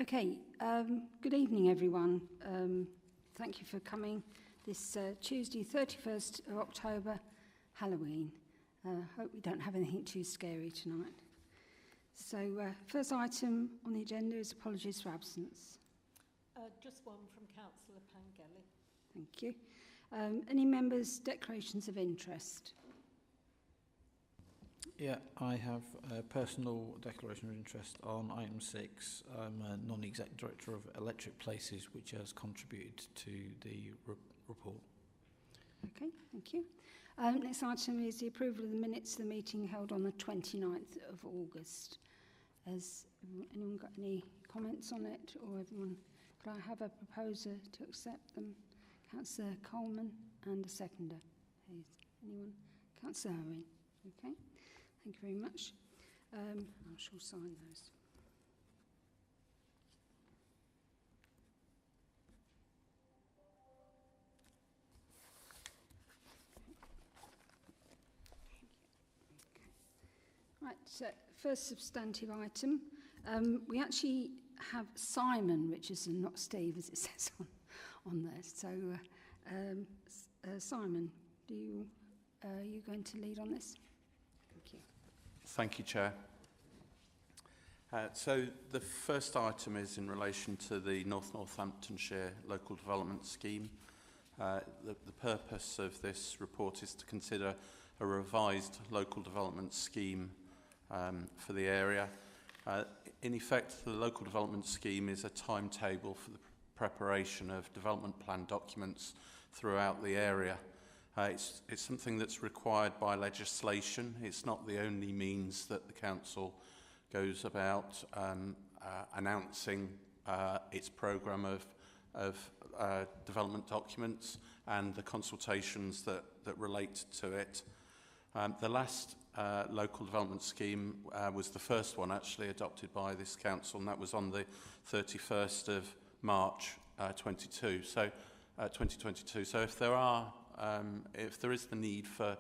Okay, good evening everyone. Thank you for coming this Tuesday 31st of October, Halloween. Hope we don't have anything too scary tonight. So first item on the agenda is apologies for absence. Just one from Councillor Pangelli. Thank you. Any members' declarations of interest? Yeah, I have a personal declaration of interest on item 6. I'm a non-exec director of Electric Places, which has contributed to the report. Okay, thank you. Next item is the approval of the minutes of the meeting held on the 29th of August. Has anyone got any comments on it, or everyone? Could I have a proposer to accept them? Councillor Coleman and a seconder, please. Anyone? Councillor Owen. Okay. Thank you very much. I shall sign those. Okay. Right, so first substantive item. We actually have Simon Richardson, not Steve, as it says on there. So, Simon, are you going to lead on this? Thank you. Thank you, Chair. So the first item is in relation to the North Northamptonshire Local Development Scheme. The purpose of this report is to consider a revised local development scheme for the area. In effect, the local development scheme is a timetable for the preparation of development plan documents throughout the area. It's something that's required by legislation. It's not the only means that the council goes about announcing its programme of development documents and the consultations that relate to it. The last local development scheme was the first one actually adopted by this council, and that was on the 31st of March 2022. So if there is the need for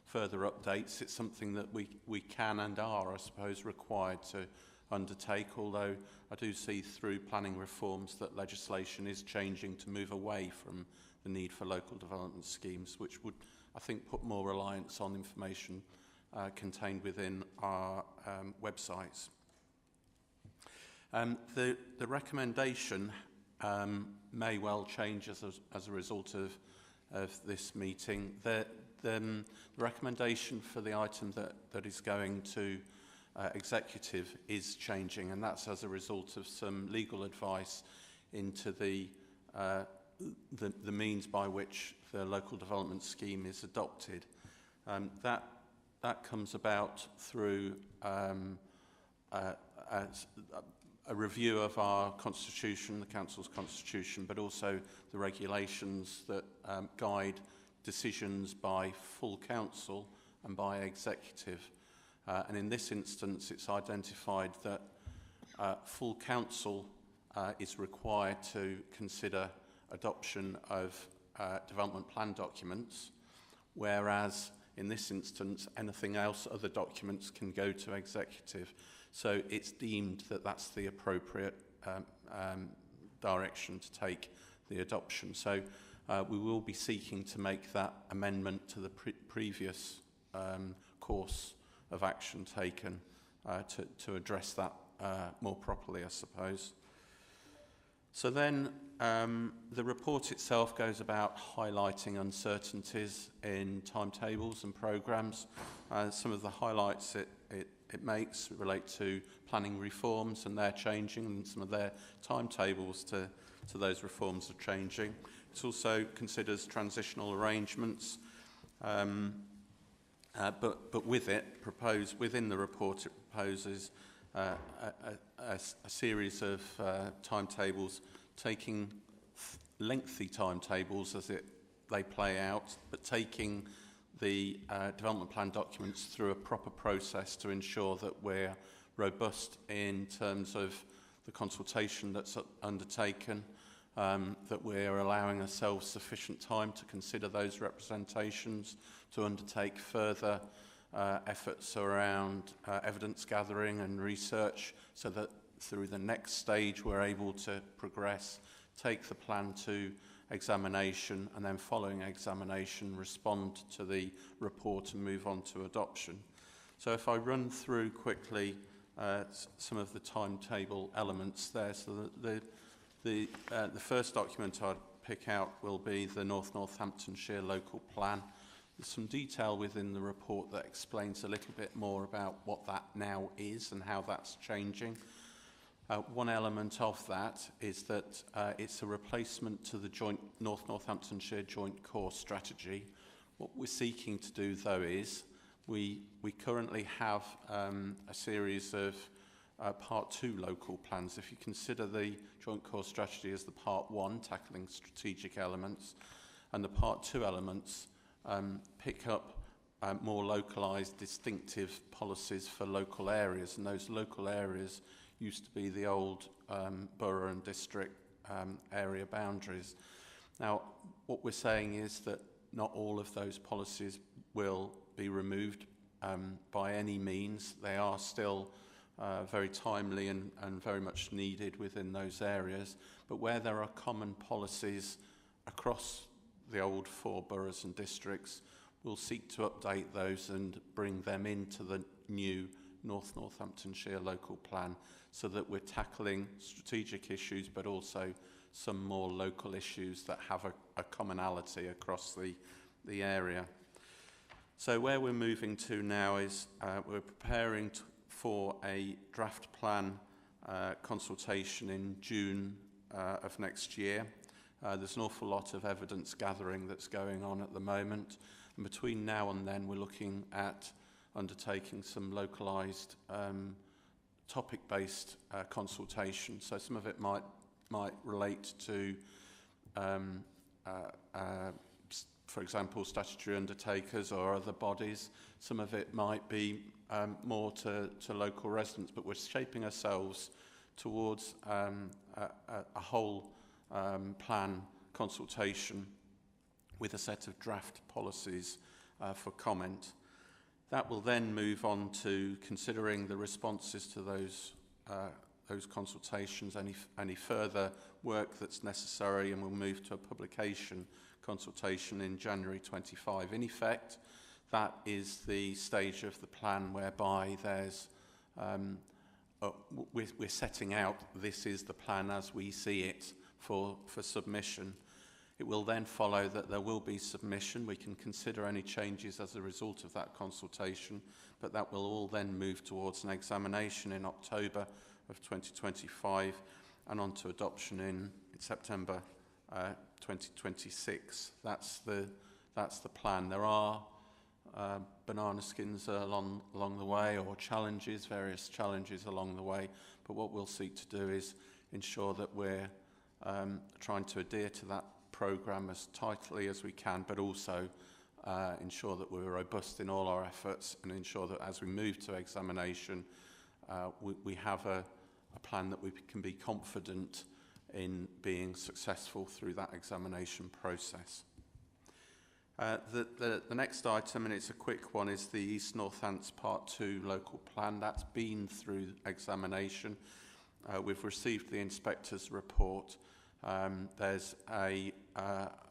further updates, it's something that we can and are, I suppose, required to undertake, although I do see through planning reforms that legislation is changing to move away from the need for local development schemes, which would, I think, put more reliance on information contained within our websites. The recommendation may well change as a result of this meeting. The recommendation for the item that is going to executive is changing, and that's as a result of some legal advice into the means by which the local development scheme is adopted. That comes about through a review of our constitution, the council's constitution, but also the regulations that guide decisions by full council and by executive. And in this instance, it's identified that full council is required to consider adoption of development plan documents, whereas in this instance, anything else, other documents can go to executive. So it's deemed that that's the appropriate direction to take the adoption. So we will be seeking to make that amendment to the previous course of action taken to address that more properly, I suppose. So then the report itself goes about highlighting uncertainties in timetables and programmes. Some of the highlights it makes relate to planning reforms, and they're changing, and some of their timetables to those reforms are changing. It also considers transitional arrangements, but with it, within the report, it proposes a series of timetables, taking lengthy timetables as they play out, but taking the development plan documents through a proper process to ensure that we're robust in terms of the consultation that's undertaken, that we're allowing ourselves sufficient time to consider those representations, to undertake further efforts around evidence gathering and research, so that through the next stage we're able to progress, take the plan to examination, and then following examination respond to the report and move on to adoption. So if I run through quickly some of the timetable elements there, so the first document I'd pick out will be the North Northamptonshire Local Plan. There's some detail within the report that explains a little bit more about what that now is and how that's changing. One element of that is that it's a replacement to the North Northamptonshire Joint Core Strategy. What we're seeking to do, though, is we currently have a series of Part 2 local plans. If you consider the Joint Core Strategy as the Part 1, tackling strategic elements, and the Part 2 elements pick up more localised, distinctive policies for local areas, and those local areas used to be the old borough and district area boundaries. Now, what we're saying is that not all of those policies will be removed by any means. They are still very timely and very much needed within those areas. But where there are common policies across the old 4 boroughs and districts, we'll seek to update those and bring them into the new North Northamptonshire Local Plan, so that we're tackling strategic issues but also some more local issues that have a commonality across the area. So where we're moving to now is we're preparing for a draft plan consultation in June of next year. There's an awful lot of evidence gathering that's going on at the moment, and between now and then we're looking at undertaking some localised topic-based consultation. So some of it might relate to, for example, statutory undertakers or other bodies. Some of it might be more to local residents, but we're shaping ourselves towards a whole plan consultation with a set of draft policies for comment. That will then move on to considering the responses to those consultations, any further work that's necessary, and we'll move to a publication consultation in January 25. In effect, that is the stage of the plan whereby there's we're setting out this is the plan as we see it for submission. It will then follow that there will be submission. We can consider any changes as a result of that consultation, but that will all then move towards an examination in October of 2025 and on to adoption in September 2026. That's the plan. There are banana skins along the way, or various challenges along the way, but what we'll seek to do is ensure that we're trying to adhere to that programme as tightly as we can, but also ensure that we're robust in all our efforts and ensure that as we move to examination, we have a plan that we can be confident in being successful through that examination process. The next item, and it's a quick one, is the East Northants Part 2 Local Plan. That's been through examination. We've received the inspector's report. There's a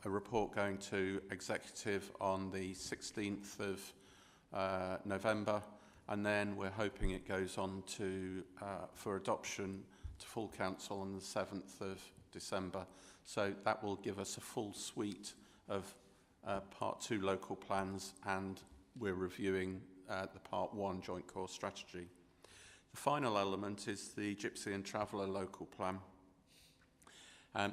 report going to executive on the 16th of November, and then we're hoping it goes on to for adoption to full council on the 7th of December. So that will give us a full suite of Part 2 local plans, and we're reviewing the Part 1 Joint Core Strategy. The final element is the Gypsy and Traveller Local Plan.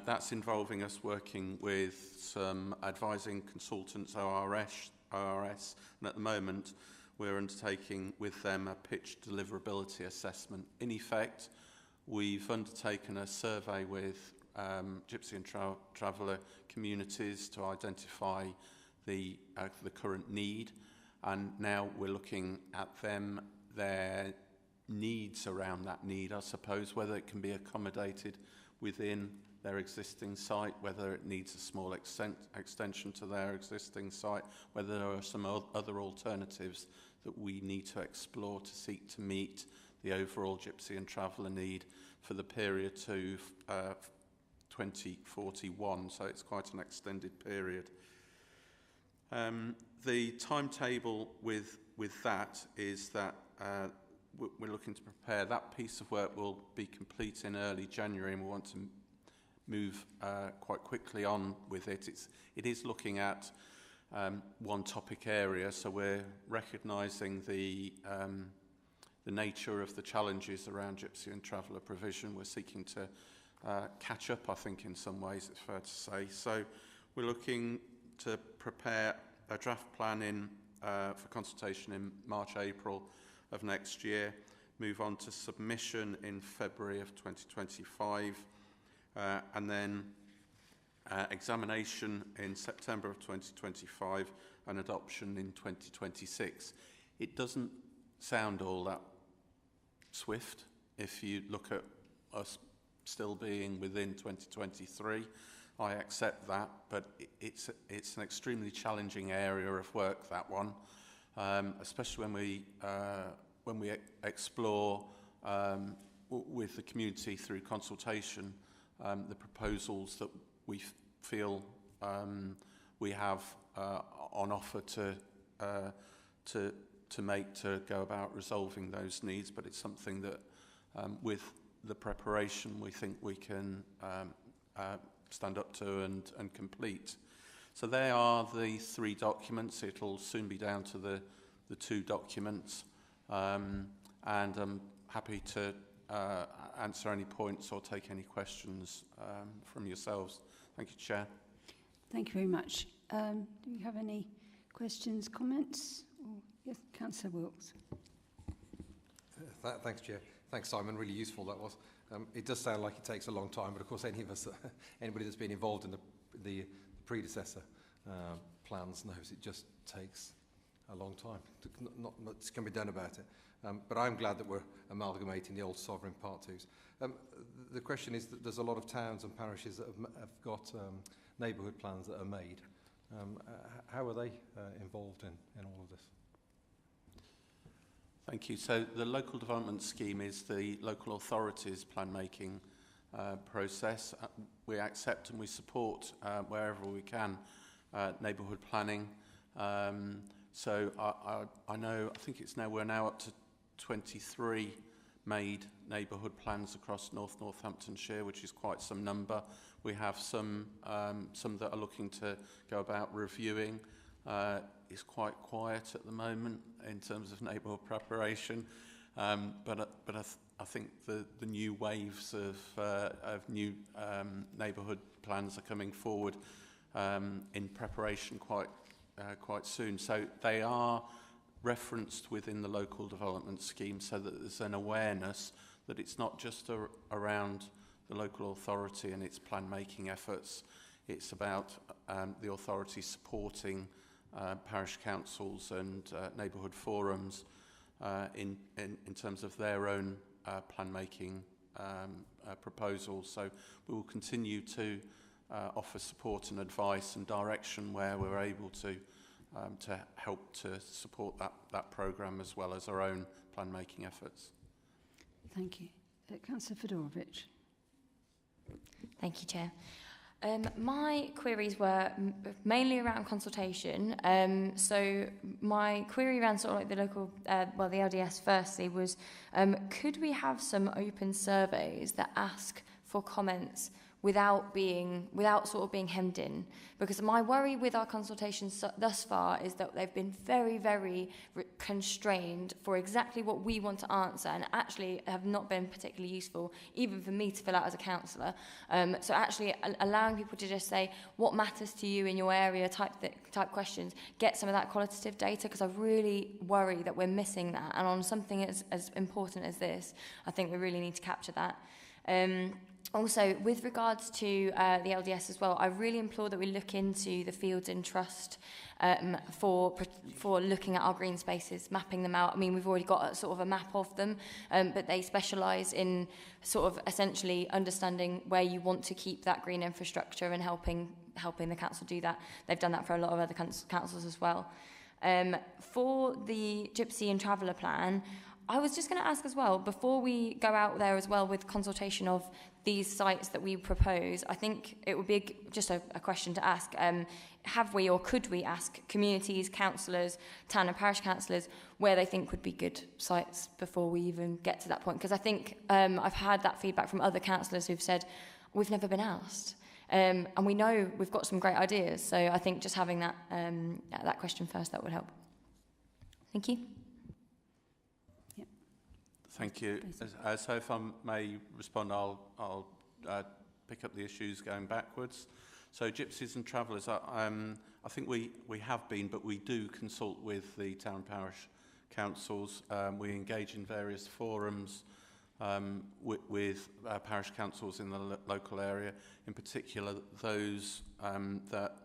That's involving us working with some advising consultants, ORS, and at the moment we're undertaking with them a pitch deliverability assessment. In effect, we've undertaken a survey with Gypsy and Traveller communities to identify the current need, and now we're looking at their needs around that need, I suppose, whether it can be accommodated within their existing site, whether it needs a small extension to their existing site, whether there are some other alternatives that we need to explore to seek to meet the overall gypsy and traveller need for the period to 2041, so it's quite an extended period. The timetable with that is that we're looking to prepare. That piece of work will be complete in early January, and we want to move quite quickly on with it. It is looking at one topic area, so we're recognising the nature of the challenges around gypsy and traveller provision. We're seeking to catch up, I think, in some ways, it's fair to say. So we're looking to prepare a draft plan for consultation in March, April of next year, move on to submission in February of 2025, and then examination in September of 2025 and adoption in 2026. It doesn't sound all that swift if you look at us still being within 2023. I accept that, but it's an extremely challenging area of work, that one, especially when we explore with the community through consultation the proposals that we feel we have on offer to make to go about resolving those needs. But it's something that with the preparation we think we can stand up to and complete. So they are the 3 documents. It'll soon be down to the 2 documents, and I'm happy to answer any points or take any questions from yourselves. Thank you, Chair. Thank you very much. Do you have any questions, comments? Or, yes, Councillor Wilkes. Thanks, Chair. Thanks, Simon. Really useful that was. It does sound like it takes a long time, but of course, anybody that's been involved in the predecessor plans knows it just takes a long time. Not much can be done about it. But I'm glad that we're amalgamating the old sovereign Part 2s. The question is that there's a lot of towns and parishes that have got neighbourhood plans that are made. How are they involved in all of this? Thank you. So the local development scheme is the local authorities plan-making process. We accept and we support wherever we can neighbourhood planning. So I know, I think we're now up to 23 made neighbourhood plans across Northamptonshire, which is quite some number. We have some that are looking to go about reviewing. It's quite quiet at the moment in terms of neighbourhood preparation, but I think the new waves of new neighbourhood plans are coming forward in preparation quite soon. So they are referenced within the local development scheme, so that there's an awareness that it's not just around the local authority and its plan-making efforts. It's about the authority supporting parish councils and neighbourhood forums in terms of their own plan-making proposals. So we will continue to offer support and advice and direction where we're able to help to support that programme as well as our own plan-making efforts. Thank you. Councillor Fedorovich. Thank you, Chair. My queries were mainly around consultation. So my query around sort of like the local, the LDS firstly was, could we have some open surveys that ask for comments without sort of being hemmed in? Because my worry with our consultations thus far is that they've been very, very constrained for exactly what we want to answer, and actually have not been particularly useful, even for me to fill out as a councillor. So actually allowing people to just say what matters to you in your area, type questions, get some of that qualitative data, because I really worry that we're missing that. And on something as important as this, I think we really need to capture that. Also, with regards to the LDS as well, I really implore that we look into the fields in trust for looking at our green spaces, mapping them out. I mean, we've already got a sort of a map of them, but they specialise in sort of essentially understanding where you want to keep that green infrastructure and helping the council do that. They've done that for a lot of other councils as well. For the Gypsy and Traveller plan, I was just going to ask as well, before we go out there as well with consultation of these sites that we propose, I think it would be just a question to ask. Have we or could we ask communities, councillors, town and parish councillors where they think would be good sites before we even get to that point? Because I think I've had that feedback from other councillors who've said, we've never been asked. And we know we've got some great ideas. So I think just having that, that question first, that would help. Thank you. Yep. Thank you. So if I may respond, I'll pick up the issues going backwards. So gypsies and travellers, I think we have been, but we do consult with the town and parish councils. We engage in various forums with parish councils in the local area, in particular those that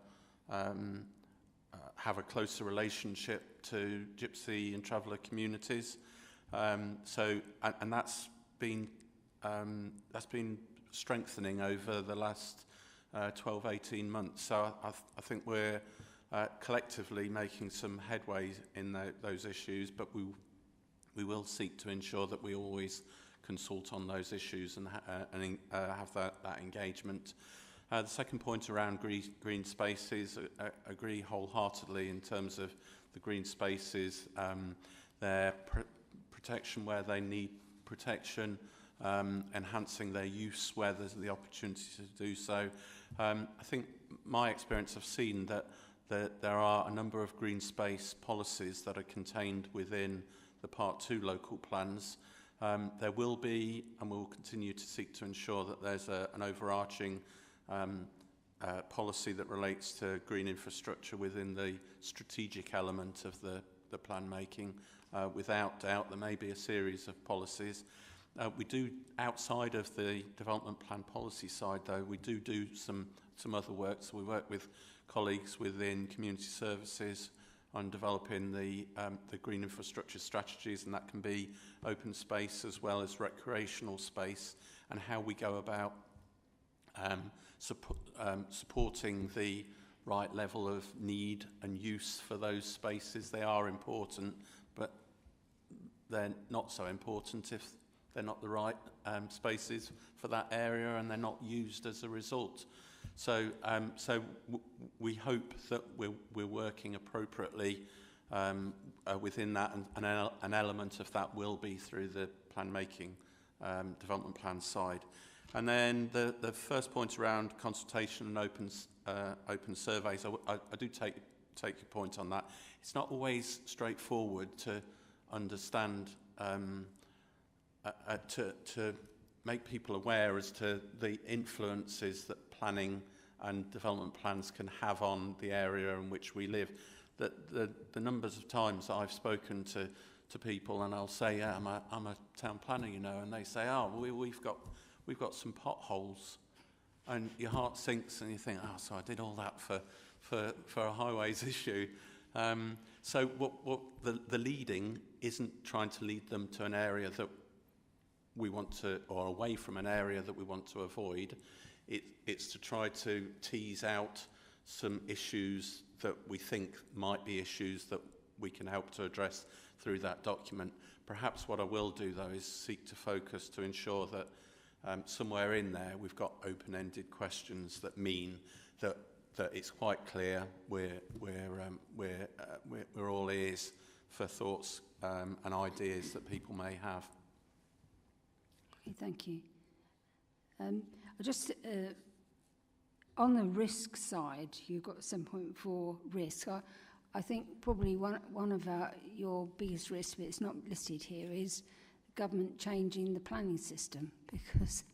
have a closer relationship to gypsy and traveller communities. And that's been strengthening over the last 12, 18 months. So I think we're collectively making some headway in those issues, but we will seek to ensure that we always consult on those issues and have that engagement. The second point around green spaces, agree wholeheartedly in terms of the green spaces, their protection where they need protection, enhancing their use where there's the opportunity to do so. I think my experience, I've seen that there are a number of green space policies that are contained within the Part 2 local plans. There will be, and we will continue to seek to ensure that there's an overarching policy that relates to green infrastructure within the strategic element of the plan making. Without doubt, there may be a series of policies. We do, outside of the development plan policy side though, we do some other work. So we work with colleagues within community services on developing the green infrastructure strategies, and that can be open space as well as recreational space, and how we go about supporting the right level of need and use for those spaces. They are important, but they're not so important if they're not the right spaces for that area and they're not used as a result. So we hope that we're working appropriately within that, and an element of that will be through the plan making development plan side. And then the first point around consultation and open surveys, I do take your point on that. It's not always straightforward to understand, to make people aware as to the influences that planning and development plans can have on the area in which we live. The numbers of times that I've spoken to people and I'll say, yeah, I'm a town planner, you know, and they say, oh, we've got some potholes, and your heart sinks and you think, oh, so I did all that for a highways issue. So what the leading isn't trying to lead them to an area that we want to, or away from an area that we want to avoid. It's to try to tease out some issues that we think might be issues that we can help to address through that document. Perhaps what I will do though is seek to focus to ensure that somewhere in there we've got open-ended questions that mean that it's quite clear we're all ears for thoughts and ideas that people may have. Okay, thank you. Just on the risk side, you've got 7.4 risk. I think probably one of your biggest risks, but it's not listed here, is government changing the planning system, because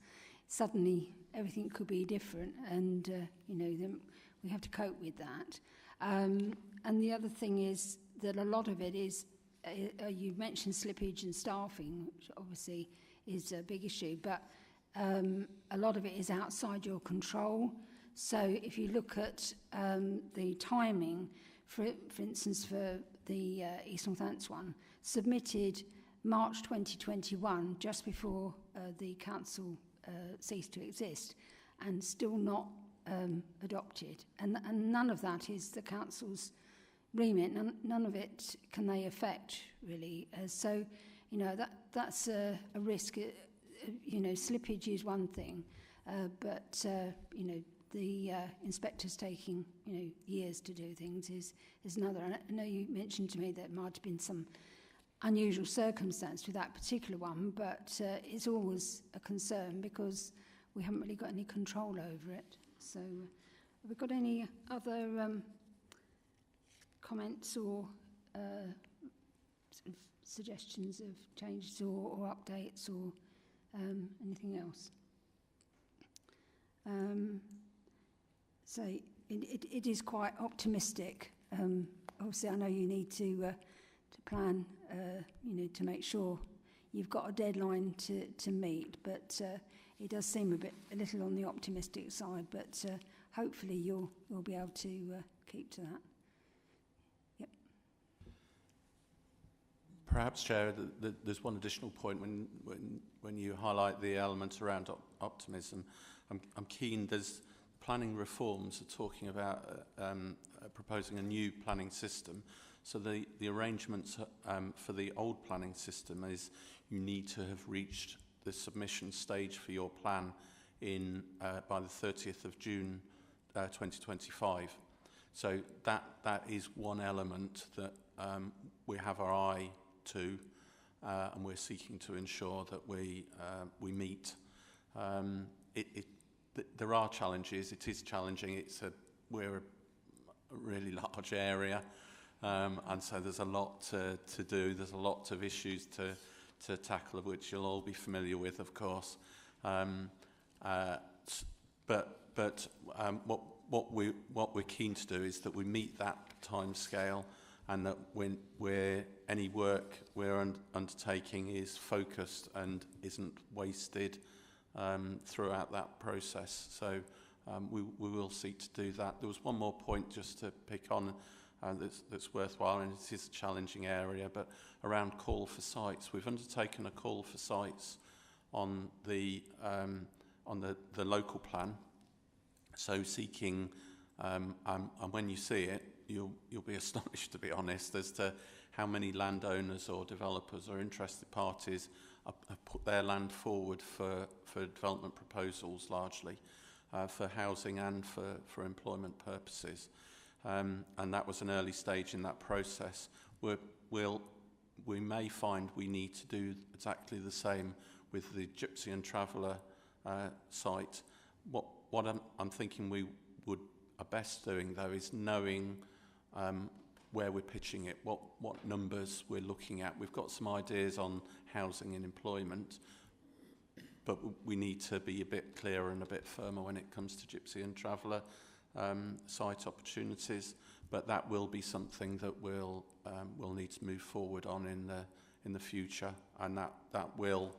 suddenly everything could be different, and then we have to cope with that. And the other thing is that a lot of it is, you mentioned slippage and staffing, which obviously is a big issue, but a lot of it is outside your control. So if you look at the timing, for instance, for the East Northants one, submitted March 2021, just before the council ceased to exist, and still not adopted. And none of that is the council's remit. None of it can they affect, really. So you know, that's a risk. You know, slippage is one thing, but you know, the inspectors taking, you know, years to do things is another. And I know you mentioned to me that there might have been some unusual circumstance with that particular one, but it's always a concern because we haven't really got any control over it. So have we got any other comments or sort of suggestions of changes or updates or anything else? So it is quite optimistic. Obviously, I know you need to plan, you know, to make sure you've got a deadline to meet, but it does seem a little on the optimistic side. But hopefully, you'll be able to keep to that. Yep. Perhaps, Chair, there's one additional point when you highlight the element around optimism. I'm keen. There's planning reforms are talking about proposing a new planning system. So the arrangements for the old planning system is you need to have reached the submission stage for your plan in by the 30th of June 2025. So that is one element that we have our eye to, and we're seeking to ensure that we meet. There are challenges. It is challenging. We're a really large area, and so there's a lot to do. There's a lot of issues to tackle, of which you'll all be familiar with, of course. But what we're keen to do is that we meet that time scale, and that any work we're undertaking is focused and isn't wasted throughout that process. So we will seek to do that. There was one more point just to pick on that's worthwhile, and it is a challenging area, but around call for sites. We've undertaken a call for sites on the local plan. So seeking, and when you see it, you'll be astonished, to be honest, as to how many landowners or developers or interested parties have put their land forward for development proposals, largely for housing and for employment purposes. And that was an early stage in that process. We may find we need to do exactly the same with the Gypsy and Traveller site. What I'm thinking we are best doing, though, is knowing where we're pitching it, what numbers we're looking at. We've got some ideas on housing and employment, but we need to be a bit clearer and a bit firmer when it comes to Gypsy and Traveller site opportunities. But that will be something that we'll need to move forward on in the future, and that will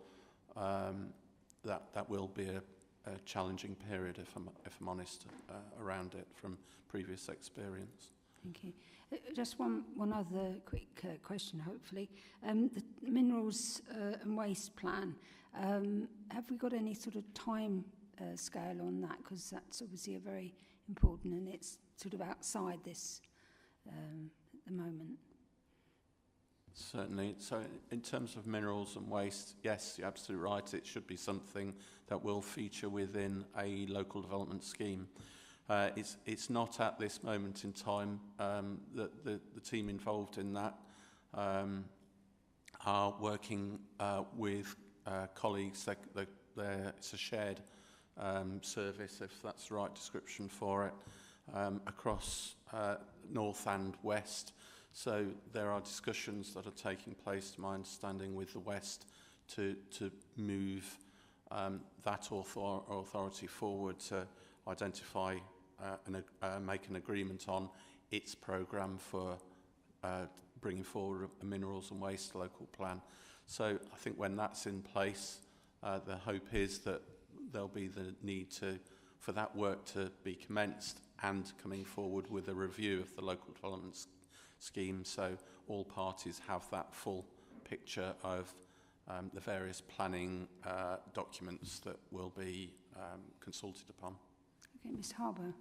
be a challenging period, if I'm honest, around it from previous experience. Thank you. Just one other quick question, hopefully. The minerals and waste plan, have we got any sort of time scale on that? Because that's obviously a very important, and it's sort of outside this at the moment. Certainly. So in terms of minerals and waste, yes, you're absolutely right. It should be something that will feature within a local development scheme. It's not at this moment in time that the team involved in that are working with colleagues. It's a shared service, if that's the right description for it, across north and west. So there are discussions that are taking place, to my understanding, with the West to move that authority forward to identify and make an agreement on its programme for bringing forward a minerals and waste local plan. So I think when that's in place, the hope is that there'll be the need for that work to be commenced and coming forward with a review of the local development scheme, so all parties have that full picture of the various planning documents that will be consulted upon. Okay, Ms Harbour.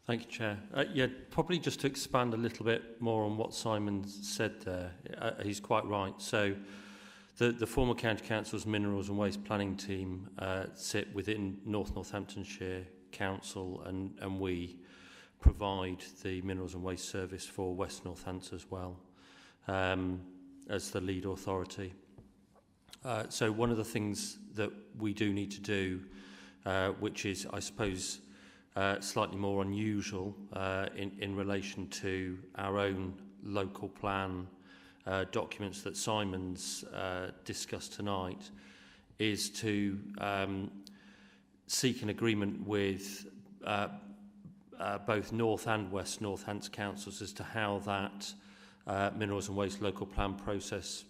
Thank you, Chair. Yeah, probably just to expand a little bit more on what Simon said there. He's quite right. So the former County Council's Minerals and Waste Planning team sit within North Northamptonshire Council, and we provide the Minerals and Waste Service for West Northants as well, as the lead authority. So one of the things that we do need to do, which is, I suppose, slightly more unusual in relation to our own local plan documents that Simon's discussed tonight, is to seek an agreement with both North and West Northants councils as to how that Minerals and Waste local plan process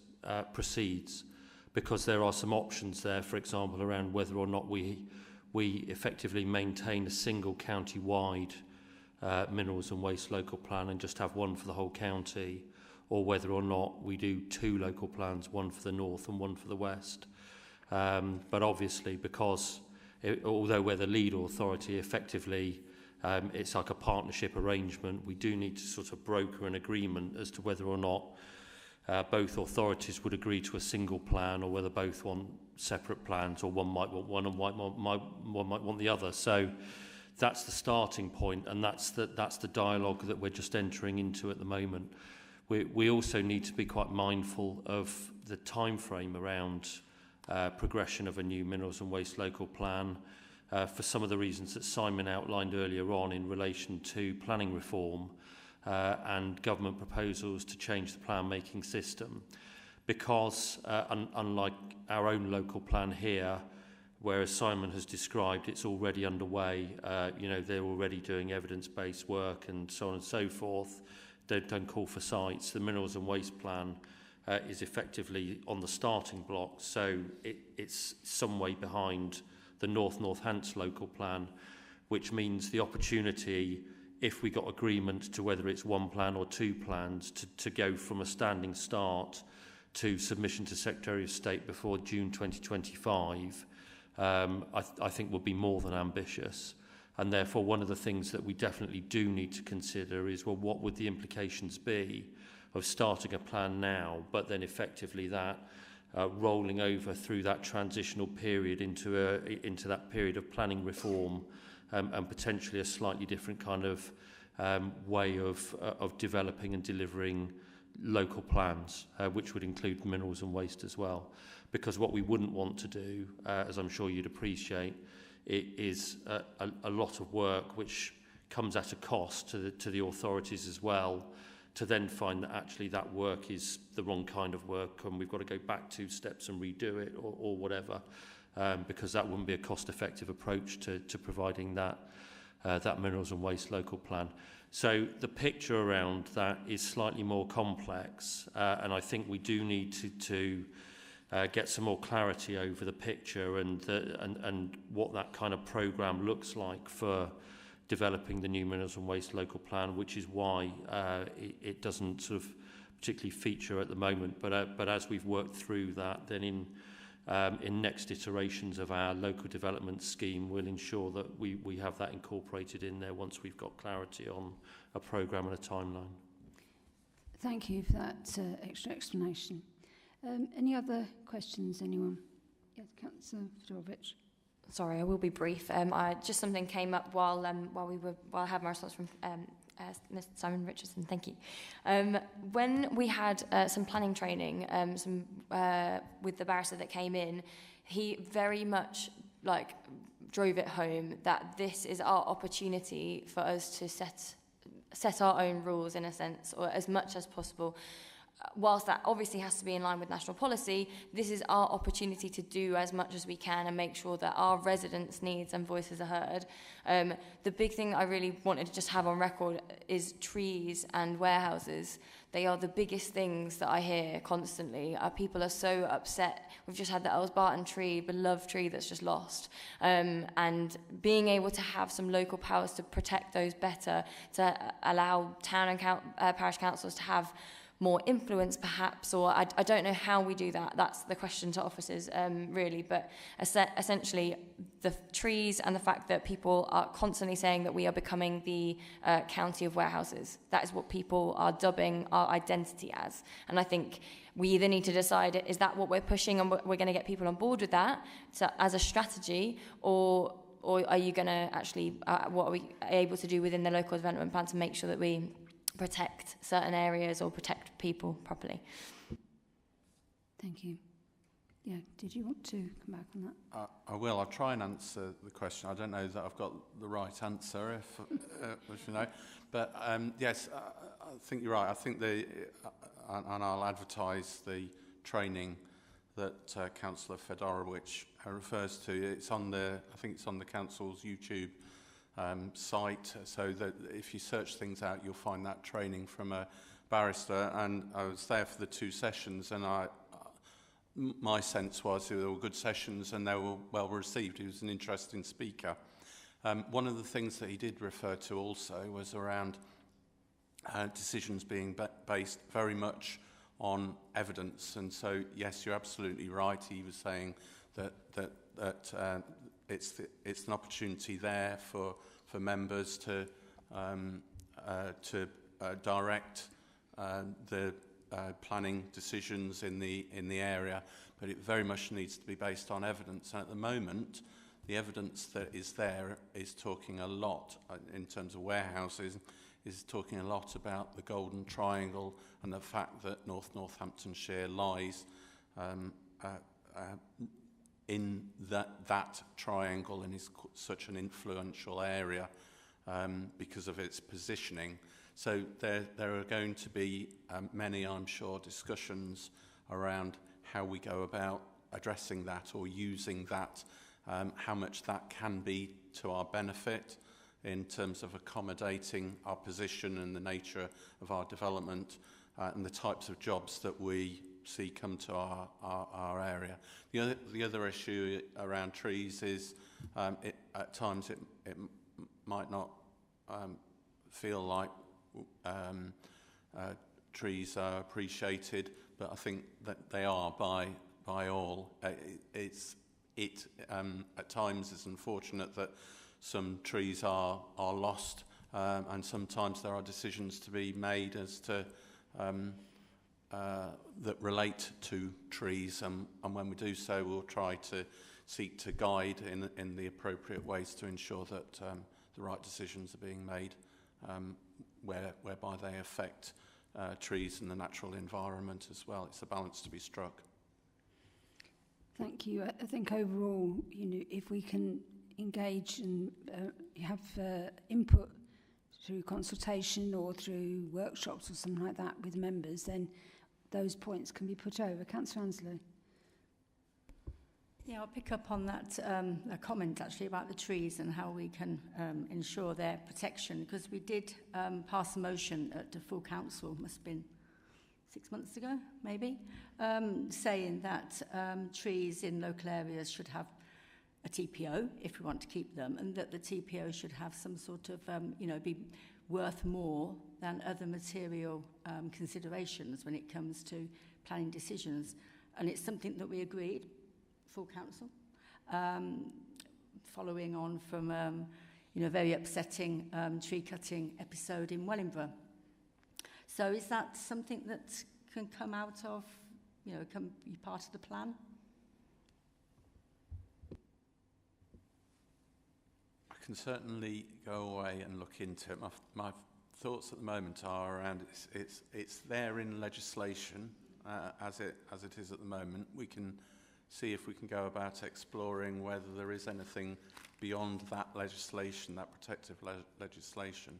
proceeds, because there are some options there, for example, around whether or not we effectively maintain a single county-wide minerals and waste local plan and just have one for the whole county, or whether or not we do two local plans, one for the north and one for the west. But obviously, because although we're the lead authority, effectively it's like a partnership arrangement, we do need to sort of broker an agreement as to whether or not both authorities would agree to a single plan, or whether both want separate plans, or one might want one and one might want the other. So that's the starting point, and that's the dialogue that we're just entering into at the moment. We also need to be quite mindful of the time frame around progression of a new minerals and waste local plan, for some of the reasons that Simon outlined earlier on in relation to planning reform and government proposals to change the plan-making system. Because unlike our own local plan here, whereas Simon has described, it's already underway, they're already doing evidence-based work and so on and so forth. They've done call for sites. The minerals and waste plan is effectively on the starting block, so it's some way behind the North Northants local plan, which means the opportunity, if we got agreement to whether it's one plan or two plans, to go from a standing start to submission to Secretary of State before June 2025, I think would be more than ambitious. And therefore, one of the things that we definitely do need to consider is, well, what would the implications be of starting a plan now, but then effectively that rolling over through that transitional period into that period of planning reform, and potentially a slightly different kind of way of developing and delivering local plans, which would include minerals and waste as well. Because what we wouldn't want to do, as I'm sure you'd appreciate, it is a lot of work which comes at a cost to the authorities as well, to then find that actually that work is the wrong kind of work and we've got to go back 2 steps and redo it or whatever, because that wouldn't be a cost-effective approach to providing that minerals and waste local plan. So the picture around that is slightly more complex, and I think we do need to get some more clarity over the picture and what that kind of programme looks like for developing the new minerals and waste local plan, which is why it doesn't sort of particularly feature at the moment. But as we've worked through that, then in next iterations of our local development scheme, we'll ensure that we have that incorporated in there once we've got clarity on a programme and a timeline. Thank you for that extra explanation. Any other questions, anyone? Yes, Councillor Fedorovich. Sorry, I will be brief. Just something came up while I had my response from Mr. Simon Richardson. Thank you. When we had some planning training, with the barrister that came in, he very much drove it home that this is our opportunity for us to set our own rules in a sense, or as much as possible. Whilst that obviously has to be in line with national policy, this is our opportunity to do as much as we can and make sure that our residents' needs and voices are heard. The big thing I really wanted to just have on record is trees and warehouses. They are the biggest things that I hear constantly. Our people are so upset. We've just had the Elsbarton tree, beloved tree that's just lost. And being able to have some local powers to protect those better, to allow town and parish councils to have more influence perhaps, or I don't know how we do that. That's the question to officers really, but essentially the trees and the fact that people are constantly saying that we are becoming the county of warehouses. That is what people are dubbing our identity as. And I think we either need to decide, is that what we're pushing and we're going to get people on board with that as a strategy, or are you going to actually, what are we able to do within the local development plan to make sure that we protect certain areas or protect people properly? Thank you. Yeah, did you want to come back on that? I will. I'll try and answer the question. I don't know that I've got the right answer, if you know. But yes, I think you're right. I think and I'll advertise the training that Councillor Fedorowicz refers to. It's on I think it's on the council's YouTube site. So that if you search things out, you'll find that training from a barrister. And I was there for the 2 sessions, and my sense was they were good sessions and they were well received. He was an interesting speaker. One of the things that he did refer to also was around decisions being based very much on evidence. And so, yes, you're absolutely right. He was saying that it's an opportunity there for members to direct the planning decisions in the area, but it very much needs to be based on evidence. And at the moment, the evidence that is there is talking a lot, in terms of warehouses, is talking a lot about the Golden Triangle and the fact that Northamptonshire lies in that triangle and is such an influential area because of its positioning. So there are going to be many, I'm sure, discussions around how we go about addressing that or using that, how much that can be to our benefit in terms of accommodating our position and the nature of our development and the types of jobs that we see come to our area. The other issue around trees is at times it might not feel like trees are appreciated, but I think that they are by all. It at times is unfortunate that some trees are lost, and sometimes there are decisions to be made as to that relate to trees, and when we do so, we'll try to seek to guide in the appropriate ways to ensure that the right decisions are being made, whereby they affect trees and the natural environment as well. It's a balance to be struck. Thank you. I think overall, if we can engage and have input through consultation or through workshops or something like that with members, then those points can be put over. Councillor Anslow. Yeah, I'll pick up on that a comment actually about the trees and how we can ensure their protection, because we did pass a motion at the full council, must have been 6 months ago maybe, saying that trees in local areas should have a TPO if we want to keep them, and that the TPO should have some sort of, be worth more than other material considerations when it comes to planning decisions. And it's something that we agreed, full council, following on from, a very upsetting tree cutting episode in Wellingborough. So is that something that can come out of, can be part of the plan? I can certainly go away and look into it. My thoughts at the moment are around it's there in legislation as it is at the moment. We can see if we can go about exploring whether there is anything beyond that legislation, that protective legislation,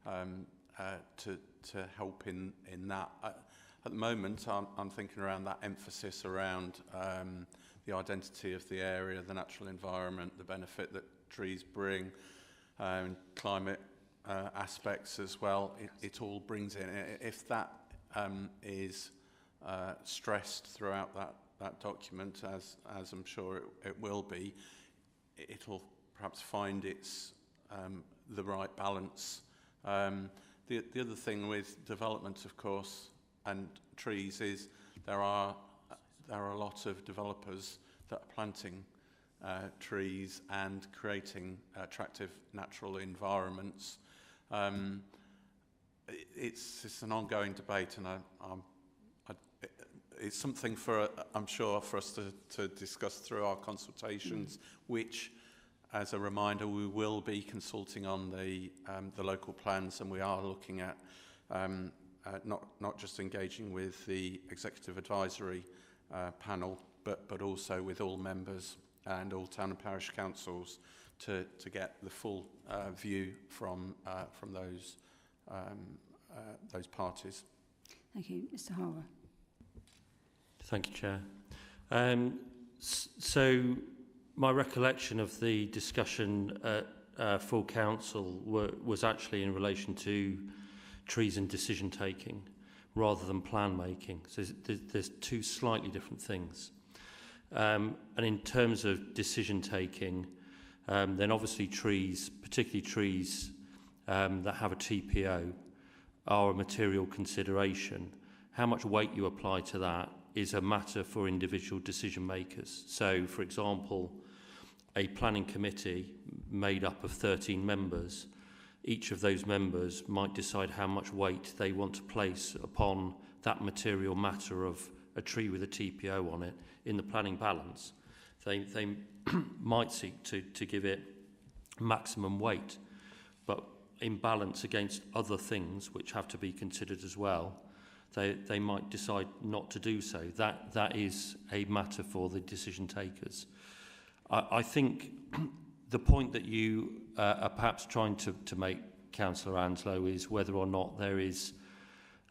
to help in that. At the moment, I'm thinking around that emphasis around the identity of the area, the natural environment, the benefit that trees bring, climate aspects as well. It all brings in. If that is stressed throughout that document, as I'm sure it will be, it'll perhaps find its the right balance. The other thing with development, of course, and trees is there are a lot of developers that are planting trees and creating attractive natural environments. It's an ongoing debate, and it's something for, I'm sure, for us to discuss through our consultations, which, as a reminder, we will be consulting on the local plans, and we are looking at not just engaging with the executive advisory panel, but also with all members and all town and parish councils to get the full view from those parties. Thank you. Mr. Harbour. Thank you, Chair. So my recollection of the discussion at full council was actually in relation to trees and decision taking rather than plan making. So there's two slightly different things. And in terms of decision taking, then obviously trees, particularly trees that have a TPO, are a material consideration. How much weight you apply to that is a matter for individual decision makers. So, for example, a planning committee made up of 13 members, each of those members might decide how much weight they want to place upon that material matter of a tree with a TPO on it in the planning balance. They might seek to give it maximum weight, but in balance against other things which have to be considered as well, they might decide not to do so. That is a matter for the decision takers. I think the point that you are perhaps trying to make, Councillor Anslow, is whether or not there is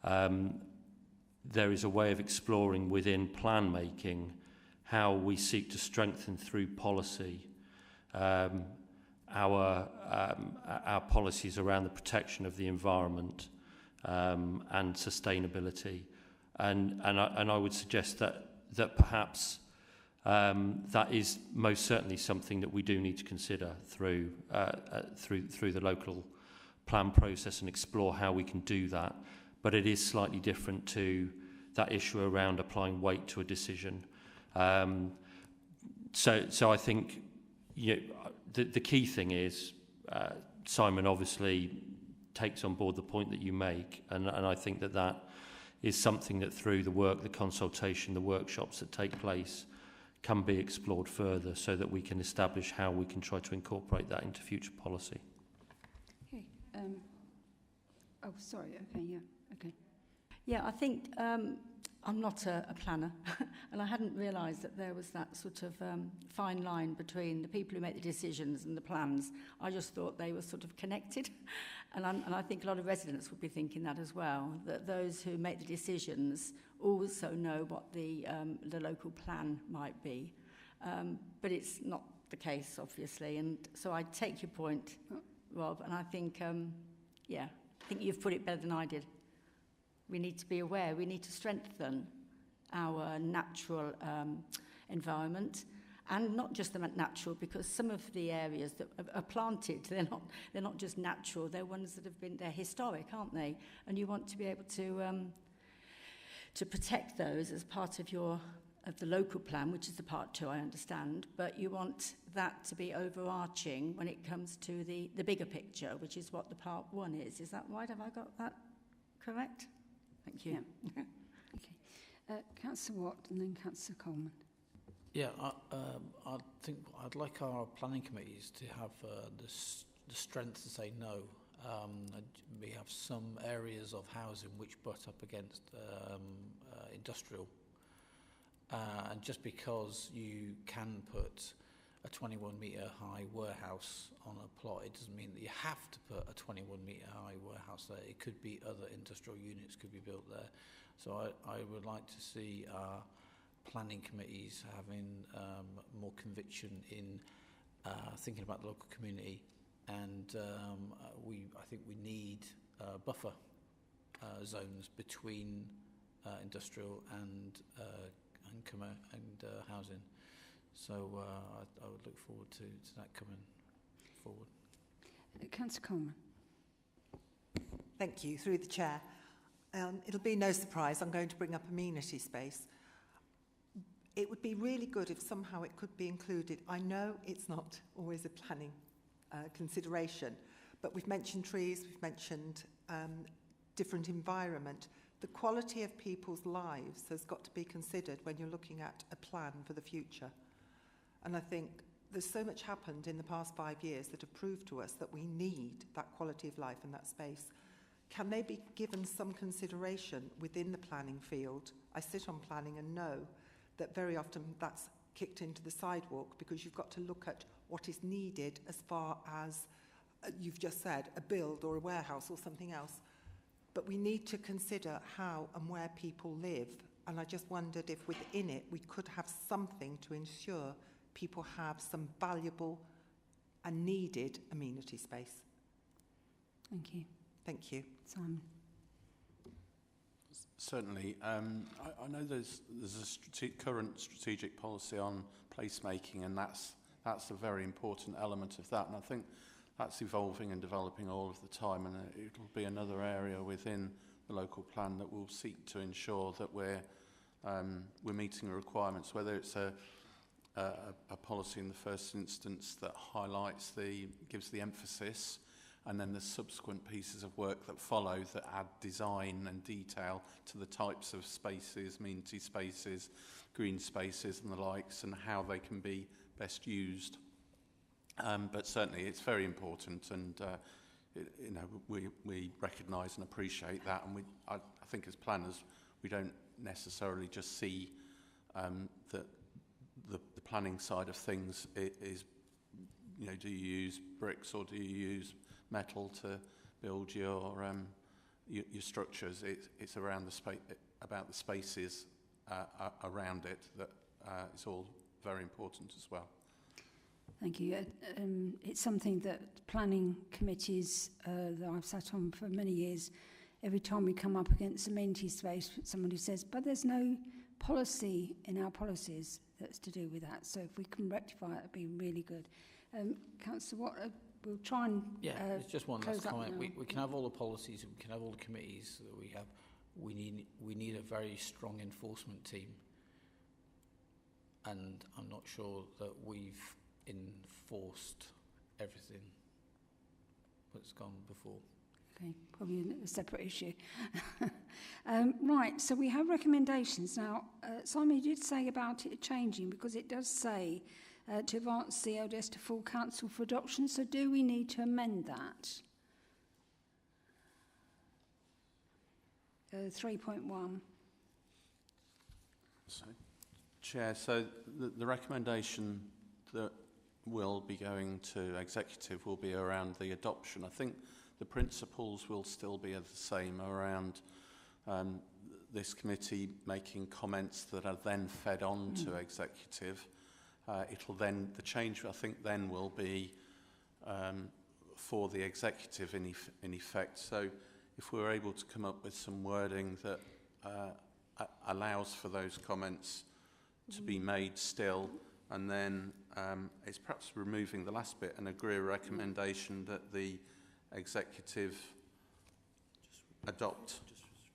a way of exploring within plan making how we seek to strengthen through policy our policies around the protection of the environment and sustainability, and I would suggest that perhaps that is most certainly something that we do need to consider through the local plan process and explore how we can do that. But it is slightly different to that issue around applying weight to a decision. So I think the key thing is Simon obviously takes on board the point that you make, and I think that is something that through the work, the consultation, the workshops that take place can be explored further so that we can establish how we can try to incorporate that into future policy. Okay. Oh, sorry. Okay, yeah. Okay. Yeah, I think I'm not a planner, and I hadn't realised that there was that sort of fine line between the people who make the decisions and the plans. I just thought they were sort of connected, and I think a lot of residents would be thinking that as well, that those who make the decisions also know what the local plan might be. But it's not the case, obviously, and so I take your point, Rob, and I think, I think you've put it better than I did. We need to be aware, we need to strengthen our natural environment, and not just the natural, because some of the areas that are planted, they're not just natural, they're ones that they're historic, aren't they? And you want to be able to protect those as part of the local plan, which is the part 2, I understand, but you want that to be overarching when it comes to the bigger picture, which is what the part 1 is. Is that right? Have I got that correct? Thank you. Yeah. Okay. Councillor Watt and then Councillor Coleman. Yeah, I think I'd like our planning committees to have the strength to say no. We have some areas of housing which butt up against industrial. And just because you can put a 21-metre high warehouse on a plot, it doesn't mean that you have to put a 21-metre high warehouse there. It could be other industrial units could be built there. So I would like to see our planning committees having more conviction in thinking about the local community, and I think we need buffer zones between industrial and housing. So I would look forward to that coming forward. Councillor Coleman. Thank you. Through the chair, It'll be no surprise, I'm going to bring up amenity space. It would be really good if somehow it could be included. I know it's not always a planning consideration, but we've mentioned trees, we've mentioned different environment. The quality of people's lives has got to be considered when you're looking at a plan for the future. And I think there's so much happened in the past 5 years that have proved to us that we need that quality of life and that space. Can they be given some consideration within the planning field? I sit on planning and know that very often that's kicked into the sidewalk because you've got to look at what is needed as far as, you've just said, a build or a warehouse or something else. But we need to consider how and where people live. And I just wondered if within it we could have something to ensure people have some valuable and needed amenity space. Thank you. Thank you. Simon. Certainly. I know there's a current strategic policy on placemaking, and that's a very important element of that. And I think that's evolving and developing all of the time, and it'll be another area within the local plan that will seek to ensure that we're meeting the requirements, whether it's a policy in the first instance that highlights gives the emphasis, and then the subsequent pieces of work that follow that add design and detail to the types of spaces, amenity spaces, green spaces and the likes, and how they can be best used. But certainly it's very important, and we recognise and appreciate that, and I think as planners we don't necessarily just see that the planning side of things is, do you use bricks or do you use metal to build your structures? It's around about the spaces around it that is all very important as well. Thank you. It's something that planning committees that I've sat on for many years, every time we come up against amenity space, somebody says, but there's no policy in our policies that's to do with that. So if we can rectify it, it'd be really good. Councillor Watt, we'll try and it's just one last comment. Now. We can have all the policies, we can have all the committees that we have. We need a very strong enforcement team, and I'm not sure that we've enforced everything that's gone before. Okay, probably a separate issue. Right, so we have recommendations. Now, Simon, you did say about it changing, because it does say to advance the LDS to full council for adoption. So do we need to amend that? 3.1. So, Chair, so the recommendation that will be going to executive will be around the adoption. I think the principles will still be the same around this committee making comments that are then fed on to executive. The change I think then will be for the executive in effect. So if we're able to come up with some wording that allows for those comments to be made still, and then it's perhaps removing the last bit and agree a recommendation that the executive adopt.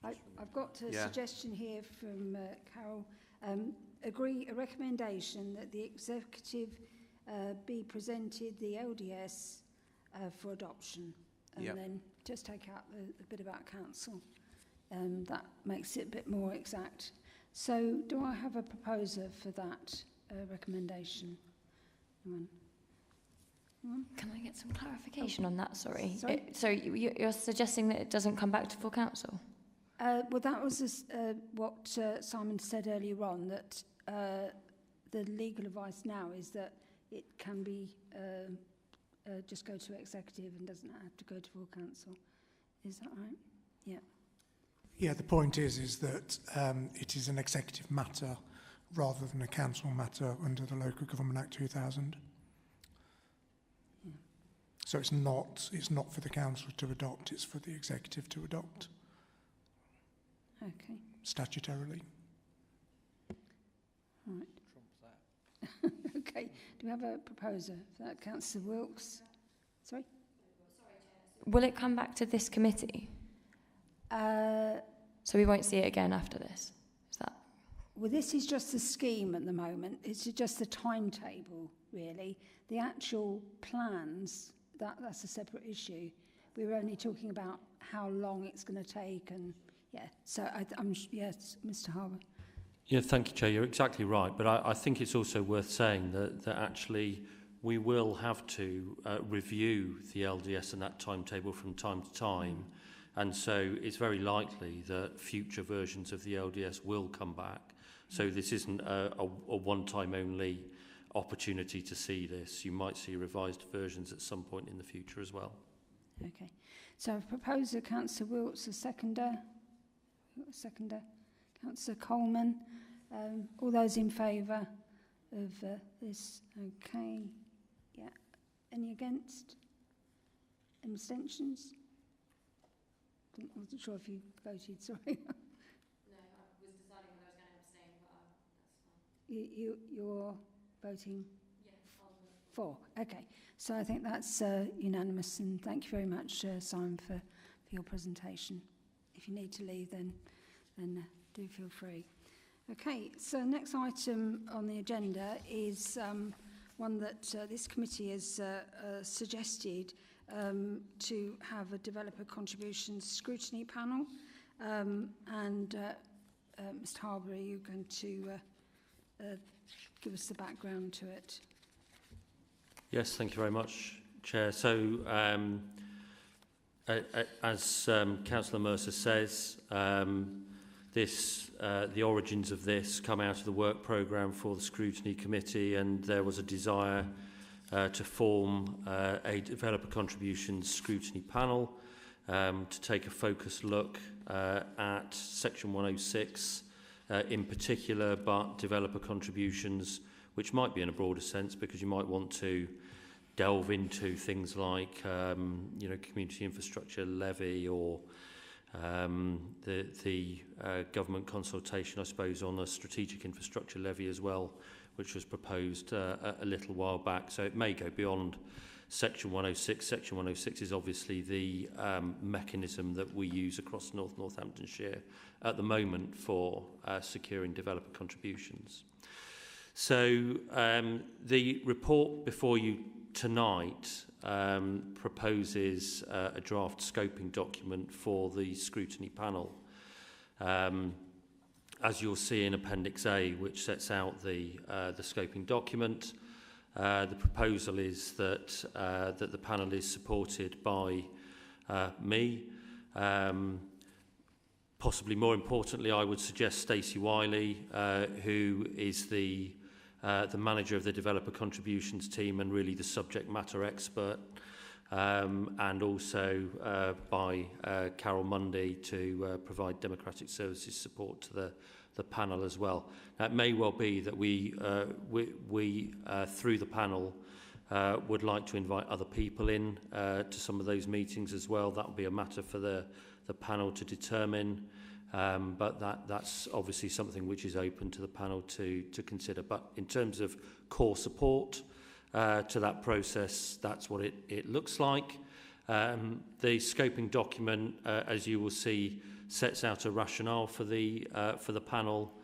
I've got a suggestion here from Carol. Agree a recommendation that the executive be presented the LDS for adoption, and then just take out the bit about council. That makes it a bit more exact. So do I have a proposer for that recommendation? Anyone? Can I get some clarification on that? Sorry. Sorry? You're suggesting that it doesn't come back to full council? Well, that was what Simon said earlier on, that the legal advice now is that it can be just go to executive and doesn't have to go to full council. Is that right? Yeah. Yeah, the point is that it is an executive matter rather than a council matter under the Local Government Act 2000. Yeah. So it's not for the council to adopt, it's for the executive to adopt. Okay. Statutorily. Right. Okay. Do we have a proposer for that? Councillor Wilkes? Sorry? Will it come back to this committee? So we won't see it again after this. Is that? Well, this is just the scheme at the moment. It's just the timetable, really. The actual plans, that's a separate issue. We were only talking about how long it's going to take, and so yes, Mr. Harbour. Yeah, thank you, Chair. You're exactly right, but I think it's also worth saying that actually we will have to review the LDS and that timetable from time to time, and so it's very likely that future versions of the LDS will come back. So this isn't a one-time only opportunity to see this. You might see revised versions at some point in the future as well. Okay. So I've proposed Councillor Wilts, a seconder. Councillor Coleman. All those in favour of this? Okay. Yeah. Any against? Any abstentions? I wasn't sure if you voted, sorry. No, I was deciding whether I was going to abstain, but that's fine. You're voting? Yeah, for. Okay. So I think that's unanimous, and thank you very much, Simon, for your presentation. If you need to leave, then do feel free. Okay, so next item on the agenda is one that this committee has suggested to have a developer contributions scrutiny panel. Mr. Harbour, are you going to give us the background to it? Yes, thank you very much, Chair. So, as Councillor Mercer says, the origins of this come out of the work programme for the Scrutiny Committee, and there was a desire to form a developer contributions scrutiny panel to take a focused look at Section 106 in particular, but developer contributions, which might be in a broader sense, because you might want to delve into things like community infrastructure levy, or the government consultation, I suppose, on a strategic infrastructure levy as well, which was proposed a little while back. So it may go beyond Section 106. Section 106 is obviously the mechanism that we use across North Northamptonshire at the moment for securing developer contributions. So the report before you tonight proposes a draft scoping document for the scrutiny panel. As you'll see in Appendix A, which sets out the scoping document, the proposal is that the panel is supported by me. Possibly more importantly, I would suggest Stacey Wiley, who is the manager of the developer contributions team and really the subject matter expert, and also by Carol Mundy to provide democratic services support to the panel as well. Now, it may well be that we through the panel would like to invite other people in to some of those meetings as well. That will be a matter for the panel to determine. But that's obviously something which is open to the panel to consider. But in terms of core support to that process, that's what it looks like. The scoping document, as you will see, sets out a rationale for the panel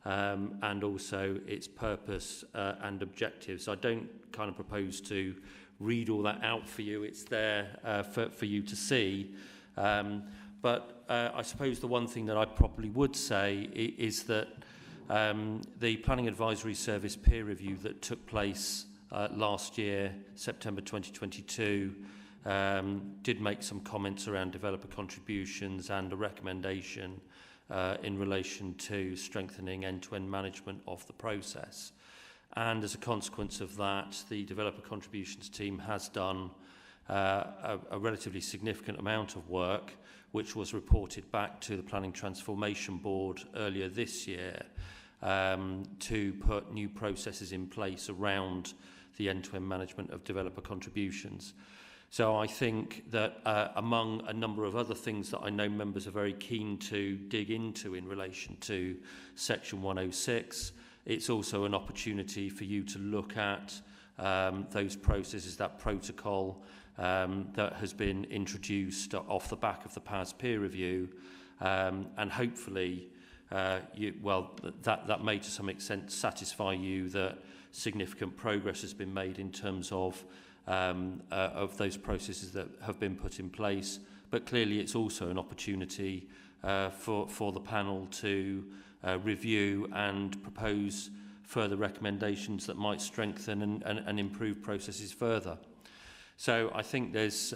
and also its purpose and objectives. I don't kind of propose to read all that out for you. It's there for you to see. But I suppose the one thing that I probably would say is that the Planning Advisory Service peer review that took place last year, September 2022, did make some comments around developer contributions and a recommendation in relation to strengthening end-to-end management of the process. And as a consequence of that, the developer contributions team has done a relatively significant amount of work, which was reported back to the Planning Transformation Board earlier this year, to put new processes in place around the end-to-end management of developer contributions. So I think that among a number of other things that I know members are very keen to dig into in relation to Section 106, it's also an opportunity for you to look at those processes, that protocol that has been introduced off the back of the past peer review, and hopefully, that may to some extent satisfy you that significant progress has been made in terms of those processes that have been put in place. But clearly, it's also an opportunity for the panel to review and propose further recommendations that might strengthen and improve processes further. So I think there's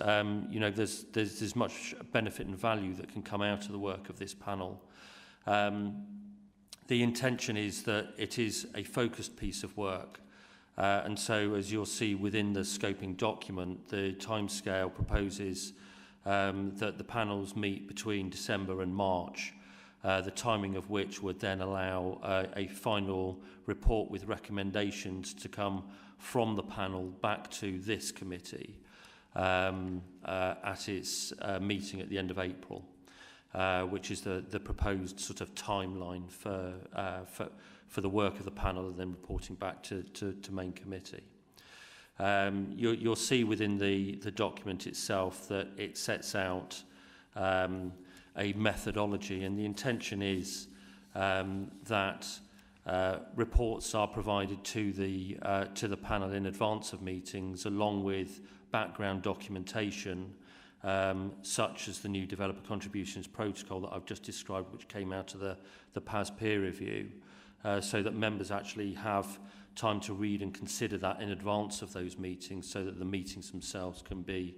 much benefit and value that can come out of the work of this panel. The intention is that it is a focused piece of work. And so, as you'll see within the scoping document, the timescale proposes that the panels meet between December and March, the timing of which would then allow a final report with recommendations to come from the panel back to this committee at its meeting at the end of April, which is the proposed sort of timeline for the work of the panel and then reporting back to main committee. You'll see within the document itself that it sets out a methodology, and the intention is that reports are provided to the panel in advance of meetings, along with background documentation, such as the new developer contributions protocol that I've just described, which came out of the PAS peer review, so that members actually have time to read and consider that in advance of those meetings, so that the meetings themselves can be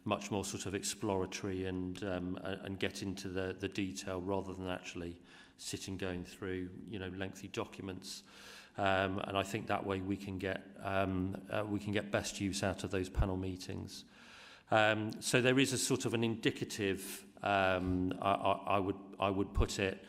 much more sort of exploratory and get into the detail rather than actually sitting going through lengthy documents. And I think that way we can get best use out of those panel meetings. So there is a sort of an indicative, I would put it,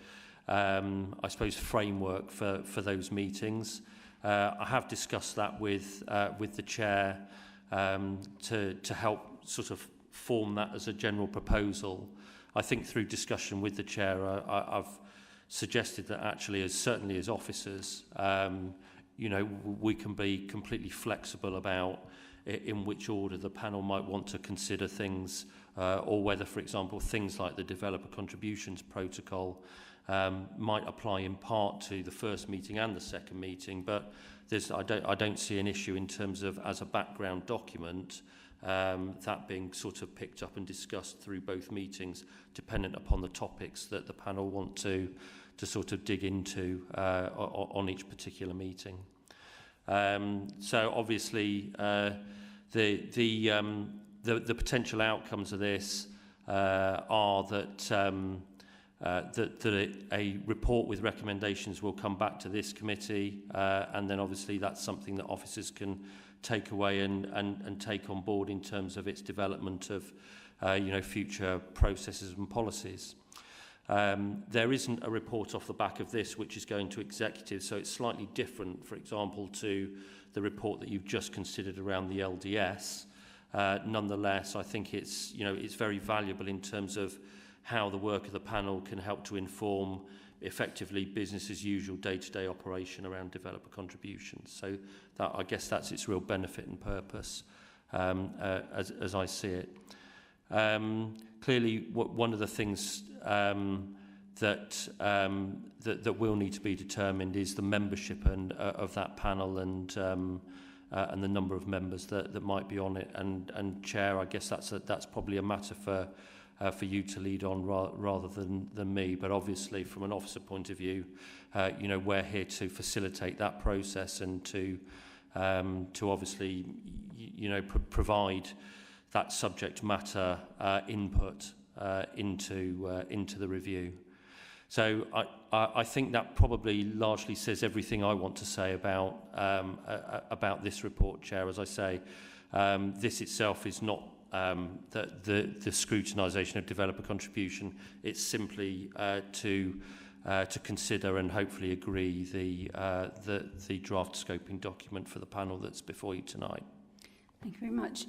I suppose, framework for those meetings. I have discussed that with the chair to help sort of form that as a general proposal. I think through discussion with the chair, I've suggested that actually, certainly as officers, we can be completely flexible about in which order the panel might want to consider things, or whether, for example, things like the developer contributions protocol might apply in part to the first meeting and the second meeting. But I don't see an issue in terms of, as a background document, that being sort of picked up and discussed through both meetings, dependent upon the topics that the panel want to sort of dig into on each particular meeting. So obviously, the potential outcomes of this are that a report with recommendations will come back to this committee, and then obviously that's something that officers can take away and take on board in terms of its development of future processes and policies. There isn't a report off the back of this which is going to executive, so it's slightly different, for example, to the report that you've just considered around the LDS. Nonetheless, I think it's very valuable in terms of how the work of the panel can help to inform effectively business as usual day-to-day operation around developer contributions. So I guess that's its real benefit and purpose as I see it. Clearly, one of the things that will need to be determined is the membership of that panel and the number of members that might be on it. And Chair, I guess that's probably a matter for you to lead on rather than me. But obviously, from an officer point of view, we're here to facilitate that process and to obviously, provide that subject matter input into the review. So I think that probably largely says everything I want to say about this report, Chair. As I say, this itself is not the scrutinisation of developer contribution. It's simply to consider and hopefully agree the draft scoping document for the panel that's before you tonight. Thank you very much.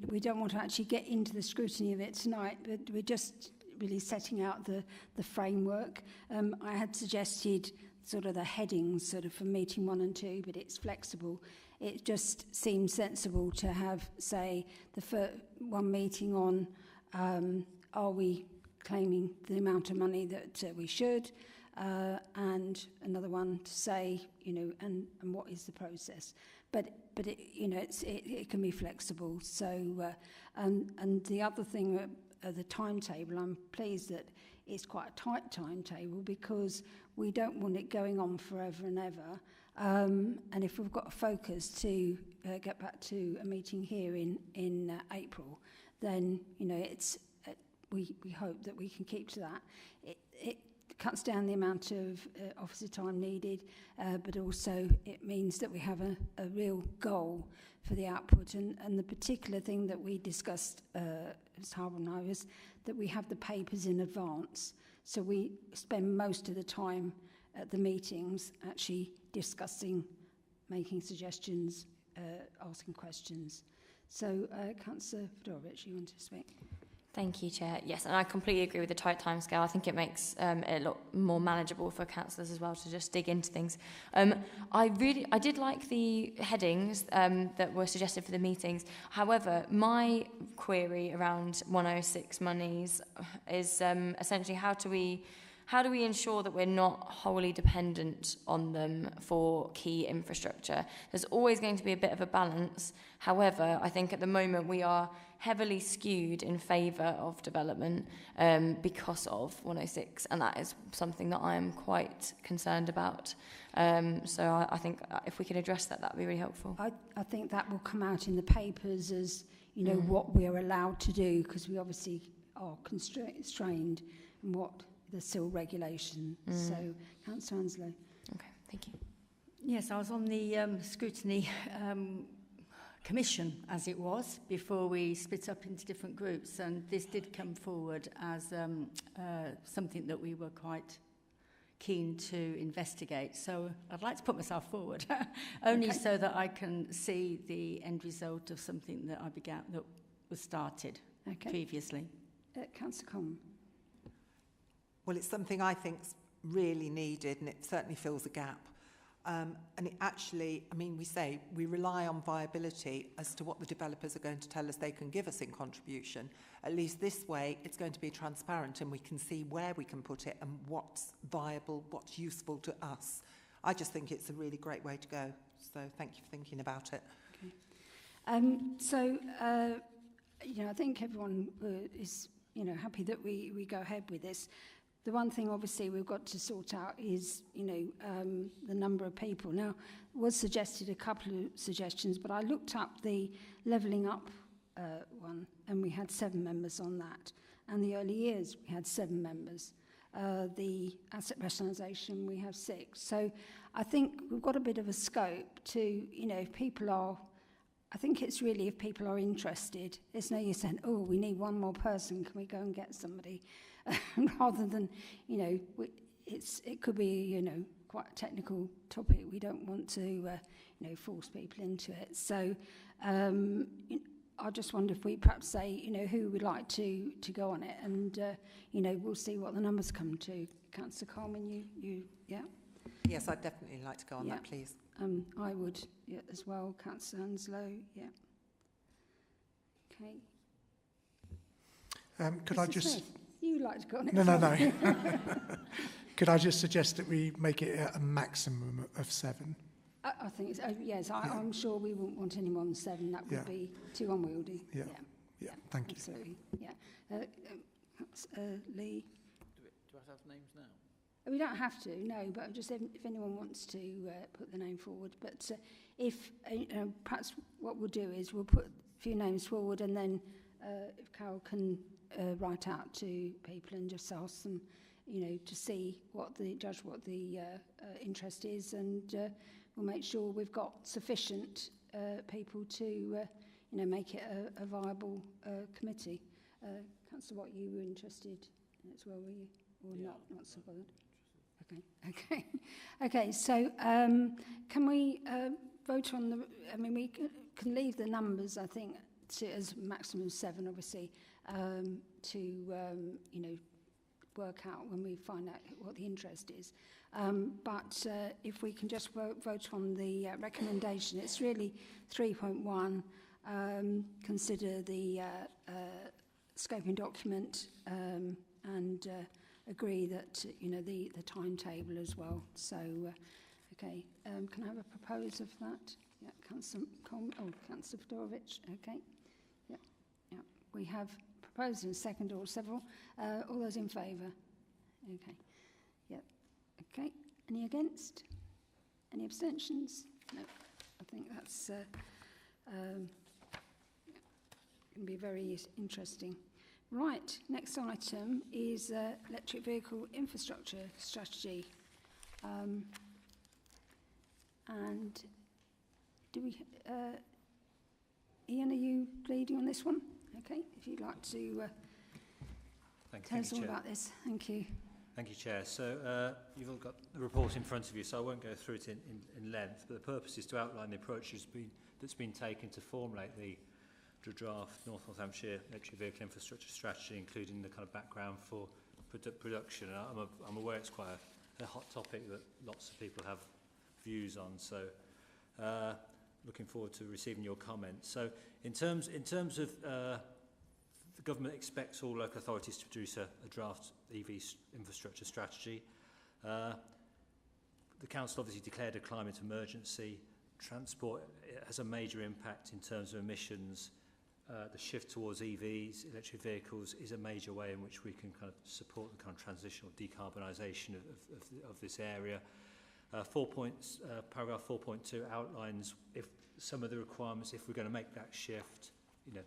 We don't want to actually get into the scrutiny of it tonight, but we're just really setting out the framework. I had suggested sort of the headings sort of for meeting 1 and 2, but it's flexible. It just seems sensible to have, say, the one meeting on are we claiming the amount of money that we should, and another one to say, you know, and what is the process. But it, you know, it can be flexible. So, and the other thing, the timetable, I'm pleased that it's quite a tight timetable because we don't want it going on forever and ever. And if we've got a focus to get back to a meeting here in April, then, you know, it's we hope that we can keep to that. It cuts down the amount of officer time needed, but also it means that we have a real goal for the output. And the particular thing that we discussed, as Harbour and I, was that we have the papers in advance. So we spend most of the time at the meetings actually discussing, making suggestions, asking questions. So, Councillor Fedorovich, you want to speak? Thank you, Chair. Yes, and I completely agree with the tight timescale. I think it makes it a lot more manageable for councillors as well to just dig into things. I did like the headings that were suggested for the meetings. However, my query around 106 monies is essentially how do we ensure that we're not wholly dependent on them for key infrastructure? There's always going to be a bit of a balance. However, I think at the moment we are heavily skewed in favour of development because of 106, and that is something that I am quite concerned about. So I think if we can address that, that would be really helpful. I think that will come out in the papers as, you know, what we're allowed to do, because we obviously are constrained in what the SIL regulation. So, Councillor Anslow. Okay, thank you. Yes, I was on the Scrutiny Commission, as it was, before we split up into different groups, and this did come forward as something that we were quite keen to investigate. So I'd like to put myself forward, only so that I can see the end result of something that that was started previously. Councillor Coleman. Well, it's something I think's really needed, and it certainly fills a gap. And it actually, I mean, we rely on viability as to what the developers are going to tell us they can give us in contribution. At least this way, it's going to be transparent and we can see where we can put it and what's viable, what's useful to us. I just think it's a really great way to go. So thank you for thinking about it. Okay. You know, I think everyone is, you know, happy that we go ahead with this. The one thing, obviously, we've got to sort out is, you know, the number of people. Now, was suggested a couple of suggestions, but I looked up the levelling up one, and we had 7 members on that. And the early years, we had 7 members. The asset rationalisation, we have 6. So I think we've got a bit of a scope to, you know, if people are, I think it's really if people are interested, it's no use saying, oh, we need one more person, can we go and get somebody? Rather than, you know, it could be, you know, quite a technical topic. We don't want to, you know, force people into it. So I just wonder if we perhaps say, you know, who would like to go on it, and, you know, we'll see what the numbers come to. Councillor Coleman, you, yeah? Yes, I'd definitely like to go on that, please. I would, yeah, as well. Councillor Anslow, yeah. Okay. Could I just... Smith, you like to go on it? No. Could I just suggest that we make it a maximum of 7? I think it's, yes, I'm sure we wouldn't want any more than 7. That would be too unwieldy. Yeah, thank you. Absolutely, yeah. Lee? Do I have names now? We don't have to, no, but just if anyone wants to put the name forward. But if perhaps what we'll do is we'll put a few names forward, and then if Carol can write out to people and just ask them, you know, to see judge what the interest is, and we'll make sure we've got sufficient people to, you know, make it a viable committee. Councillor Watt, you were interested as well, were you? Or not so bothered? Okay. So can we vote on the? I mean, we can leave the numbers, I think, as maximum 7, obviously, to you know, work out when we find out what the interest is. But if we can just vote on the recommendation, it's really 3.1. Consider the scoping document and agree that, you know, the timetable as well. So, okay, can I have a proposal of that? Yeah, Councillor Councillor Fedorovic, okay. Yeah, yeah. We have proposed and second or several. All those in favour? Okay. Yeah. Okay. Any against? Any abstentions? No. I think that's going to be very interesting. Right. Next item is electric vehicle infrastructure strategy. And do we? Ian, are you leading on this one? Okay. If you'd like to tell us all about this. Thank you. Thank you, Chair. So you've all got the report in front of you, so I won't go through it in length, but the purpose is to outline the approach that's been taken to formulate the draft North Northamptonshire electric vehicle infrastructure strategy, including the kind of background for production. And I'm aware it's quite a hot topic that lots of people have views on, so looking forward to receiving your comments. So in terms of the government expects all local authorities to produce a draft EV infrastructure strategy. The Council obviously declared a climate emergency. Transport has a major impact in terms of emissions. The shift towards EVs, electric vehicles, is a major way in which we can kind of support the kind of transitional decarbonisation of this area. Paragraph 4.2 outlines if some of the requirements, if we're going to make that shift, you know,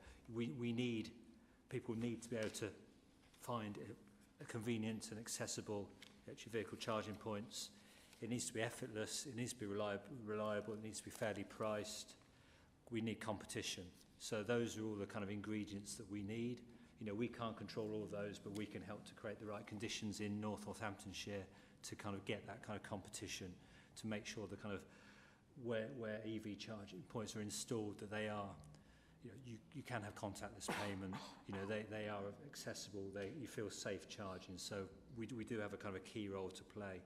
people need to be able to find a convenient and accessible electric vehicle charging points. It needs to be effortless, it needs to be reliable, it needs to be fairly priced. We need competition. So those are all the kind of ingredients that we need. You know, we can't control all of those, but we can help to create the right conditions in North Northamptonshire to kind of get that kind of competition, to make sure the kind of where EV charging points are installed, that they are, you know, you can have contactless payment, you know, they are accessible, you feel safe charging. So we do have a kind of a key role to play.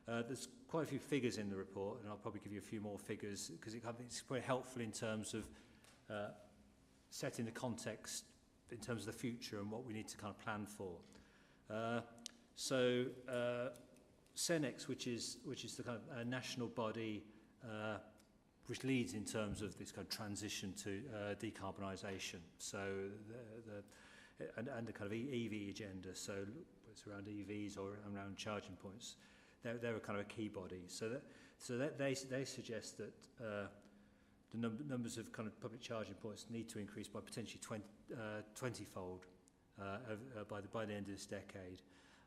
There's quite a few figures in the report, and I'll probably give you a few more figures because it's quite helpful in terms of setting the context in terms of the future and what we need to kind of plan for. Senex, which is the kind of national body which leads in terms of this kind of transition to decarbonisation. So and the kind of EV agenda. So it's around EVs or around charging points. They're a kind of a key body. So they suggest that the numbers of kind of public charging points need to increase by potentially 20-fold by the end of this decade.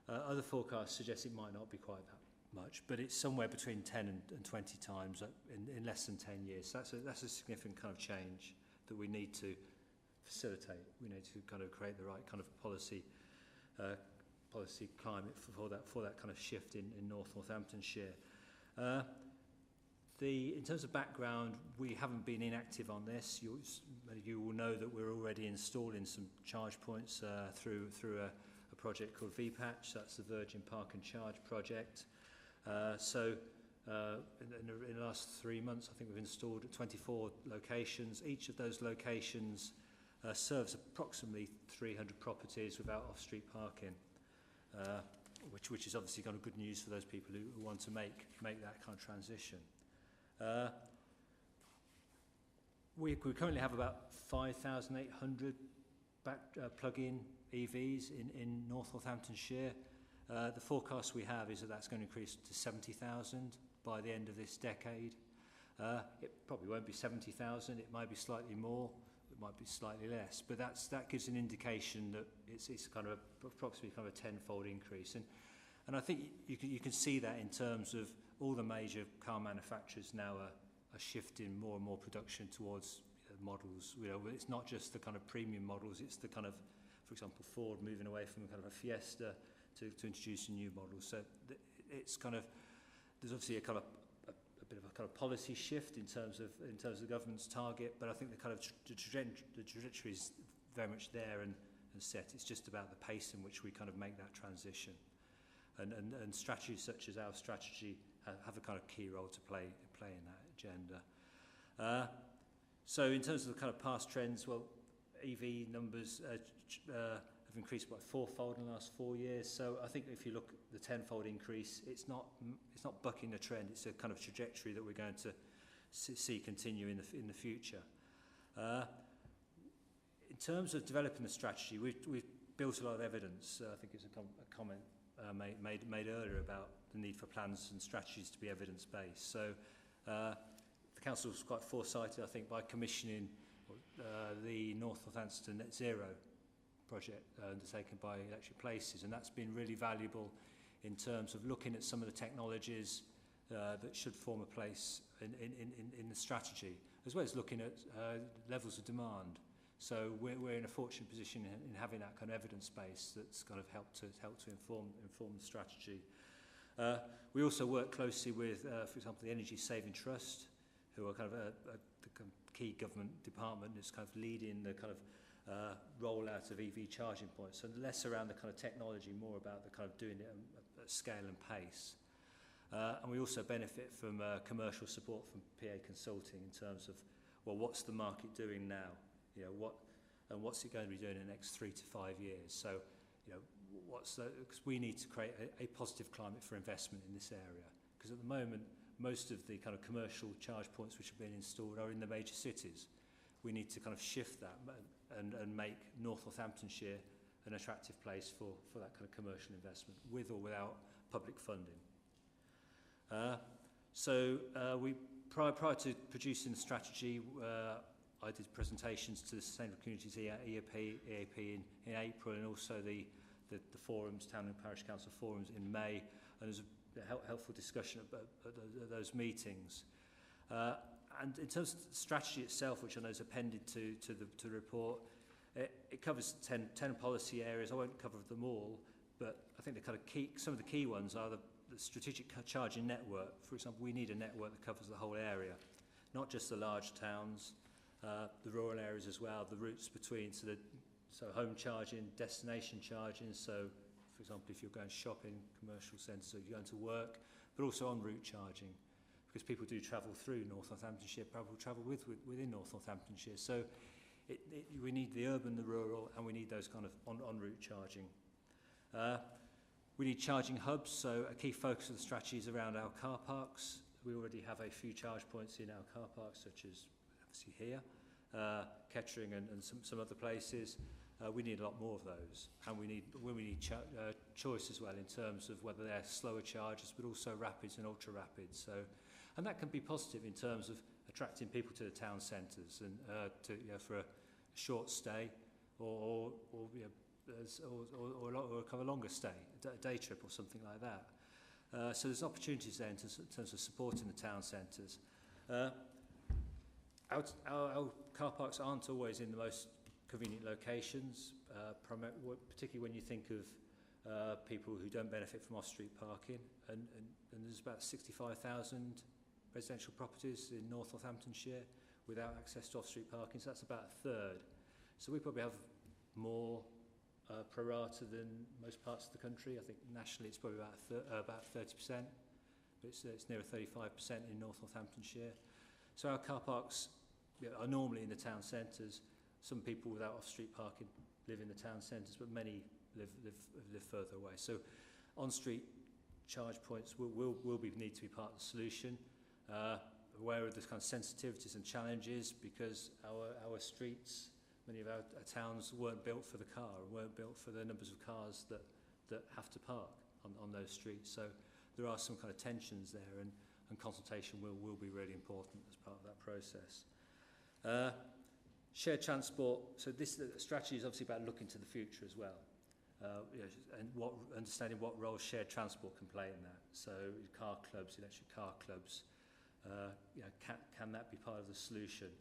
Other forecasts suggest it might not be quite that much, but it's somewhere between 10 and 20 times in less than 10 years. So that's a significant kind of change that we need to facilitate. We need to kind of create the right kind of policy climate for that kind of shift in North Northamptonshire. In terms of background, we haven't been inactive on this. You will know that we're already installing some charge points through a project called VPatch. That's the Virgin Park and Charge project. In the last 3 months, I think we've installed at 24 locations. Each of those locations serves approximately 300 properties without off-street parking, which is obviously kind of good news for those people who want to make that kind of transition. We currently have about 5,800 plug-in EVs in North Northamptonshire. The forecast we have is that that's going to increase to 70,000 by the end of this decade. It probably won't be 70,000, it might be slightly more, it might be slightly less, but that gives an indication that it's kind of approximately kind of a 10-fold increase. And I think you can see that in terms of all the major car manufacturers now are shifting more and more production towards models. You know, it's not just the kind of premium models, it's the kind of, for example, Ford moving away from kind of a Fiesta to introducing new models. So it's kind of, there's obviously a kind of a bit of a kind of policy shift in terms of the government's target, but I think the kind of the trajectory is very much there and set. It's just about the pace in which we kind of make that transition. And strategies such as our strategy have a kind of key role to play in that agenda. So in terms of the kind of past trends, well, EV numbers have increased by fourfold in the last 4 years. So I think if you look at the tenfold increase, it's not bucking a trend. It's a kind of trajectory that we're going to see continue in the future. In terms of developing the strategy, we've built a lot of evidence. I think it's a comment made earlier about the need for plans and strategies to be evidence-based. So the council was quite foresighted, I think, by commissioning the North Northampton Net Zero project undertaken by Electric Places, and that's been really valuable in terms of looking at some of the technologies that should form a place in the strategy, as well as looking at levels of demand. So we're in a fortunate position in having that kind of evidence base that's kind of helped to inform the strategy. We also work closely with, for example, the Energy Saving Trust, who are kind of the key government department that's kind of leading the kind of rollout of EV charging points. So less around the kind of technology, more about the kind of doing it at scale and pace. And we also benefit from commercial support from PA Consulting in terms of, well, what's the market doing now? You know, what's it going to be doing in the next 3 to 5 years? So, you know, because we need to create a positive climate for investment in this area. Because at the moment, most of the kind of commercial charge points which have been installed are in the major cities. We need to kind of shift that and make North Northamptonshire an attractive place for that kind of commercial investment, with or without public funding. Prior to producing the strategy, I did presentations to the Sustainable Communities EAP in April, and also the forums, Town and Parish Council forums in May, and there was a helpful discussion at those meetings. And in terms of the strategy itself, which I know is appended to the report, it covers 10 policy areas. I won't cover them all, but I think some of the key ones are the strategic charging network. For example, we need a network that covers the whole area, not just the large towns, the rural areas as well, the routes between, so home charging, destination charging. So, for example, if you're going shopping, commercial centres, or you're going to work, but also en route charging, because people do travel through North Northamptonshire, travel within North Northamptonshire. So we need the urban, the rural, and we need those kind of en route charging. We need charging hubs, so a key focus of the strategy is around our car parks. We already have a few charge points in our car parks, such as obviously here, Kettering and some other places. We need a lot more of those, and we need choice as well in terms of whether they're slower charges, but also rapids and ultra rapids. So, and that can be positive in terms of attracting people to the town centres and for a short stay or a kind of longer stay, a day trip or something like that. So there's opportunities there in terms of supporting the town centres. Our car parks aren't always in the most convenient locations, particularly when you think of people who don't benefit from off-street parking. And there's about 65,000 residential properties in North Northamptonshire without access to off-street parking, so that's about a third. So we probably have more pro rata than most parts of the country. I think nationally it's probably about 30%, but it's nearer 35% in North Northamptonshire. So our car parks are normally in the town centres. Some people without off-street parking live in the town centres, but many live further away. So on-street charge points will need to be part of the solution. Aware of the kind of sensitivities and challenges, because our streets, many of our towns weren't built for the car, weren't built for the numbers of cars that have to park on those streets. So there are some kind of tensions there, and consultation will be really important as part of that process. Shared transport, so this strategy is obviously about looking to the future as well, and understanding what role shared transport can play in that. So car clubs, electric car clubs, can that be part of the solution?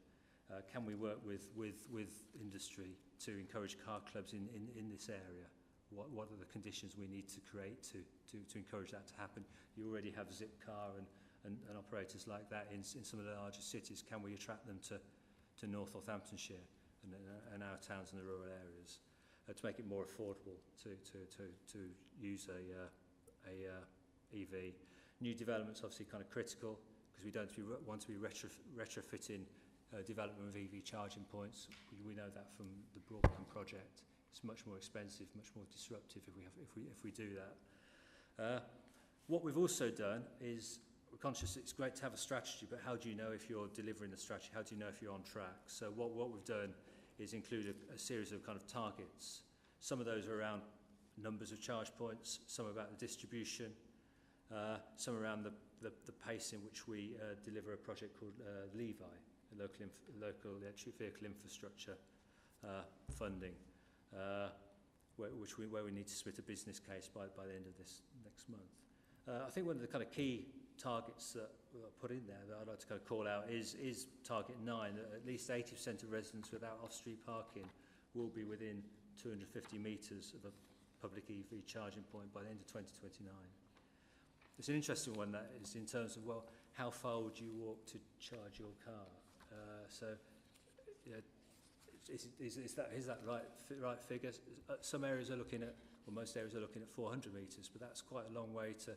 Can we work with industry to encourage car clubs in this area? What are the conditions we need to create to encourage that to happen? You already have Zipcar and operators like that in some of the larger cities. Can we attract them to North Northamptonshire and our towns and the rural areas to make it more affordable to use a EV? New developments obviously kind of critical, because we don't want to be retrofitting development of EV charging points. We know that from the broadband project It's much more expensive, much more disruptive if we do that. What we've also done is, we're conscious it's great to have a strategy, but how do you know if you're delivering the strategy? How do you know if you're on track? So what we've done is include a series of kind of targets. Some of those are around numbers of charge points, some about the distribution, some around the pace in which we deliver a project called Levi, a local electric vehicle infrastructure funding, where we need to submit a business case by the end of this next month. I think one of the kind of key targets that I put in there that I'd like to kind of call out is target 9, that at least 80% of residents without off-street parking will be within 250 metres of a public EV charging point by the end of 2029. It's an interesting one, that is, in terms of, well, how far would you walk to charge your car? Is that right figure? Some areas are looking at, well, most areas are looking at 400 metres, but that's quite a long way to,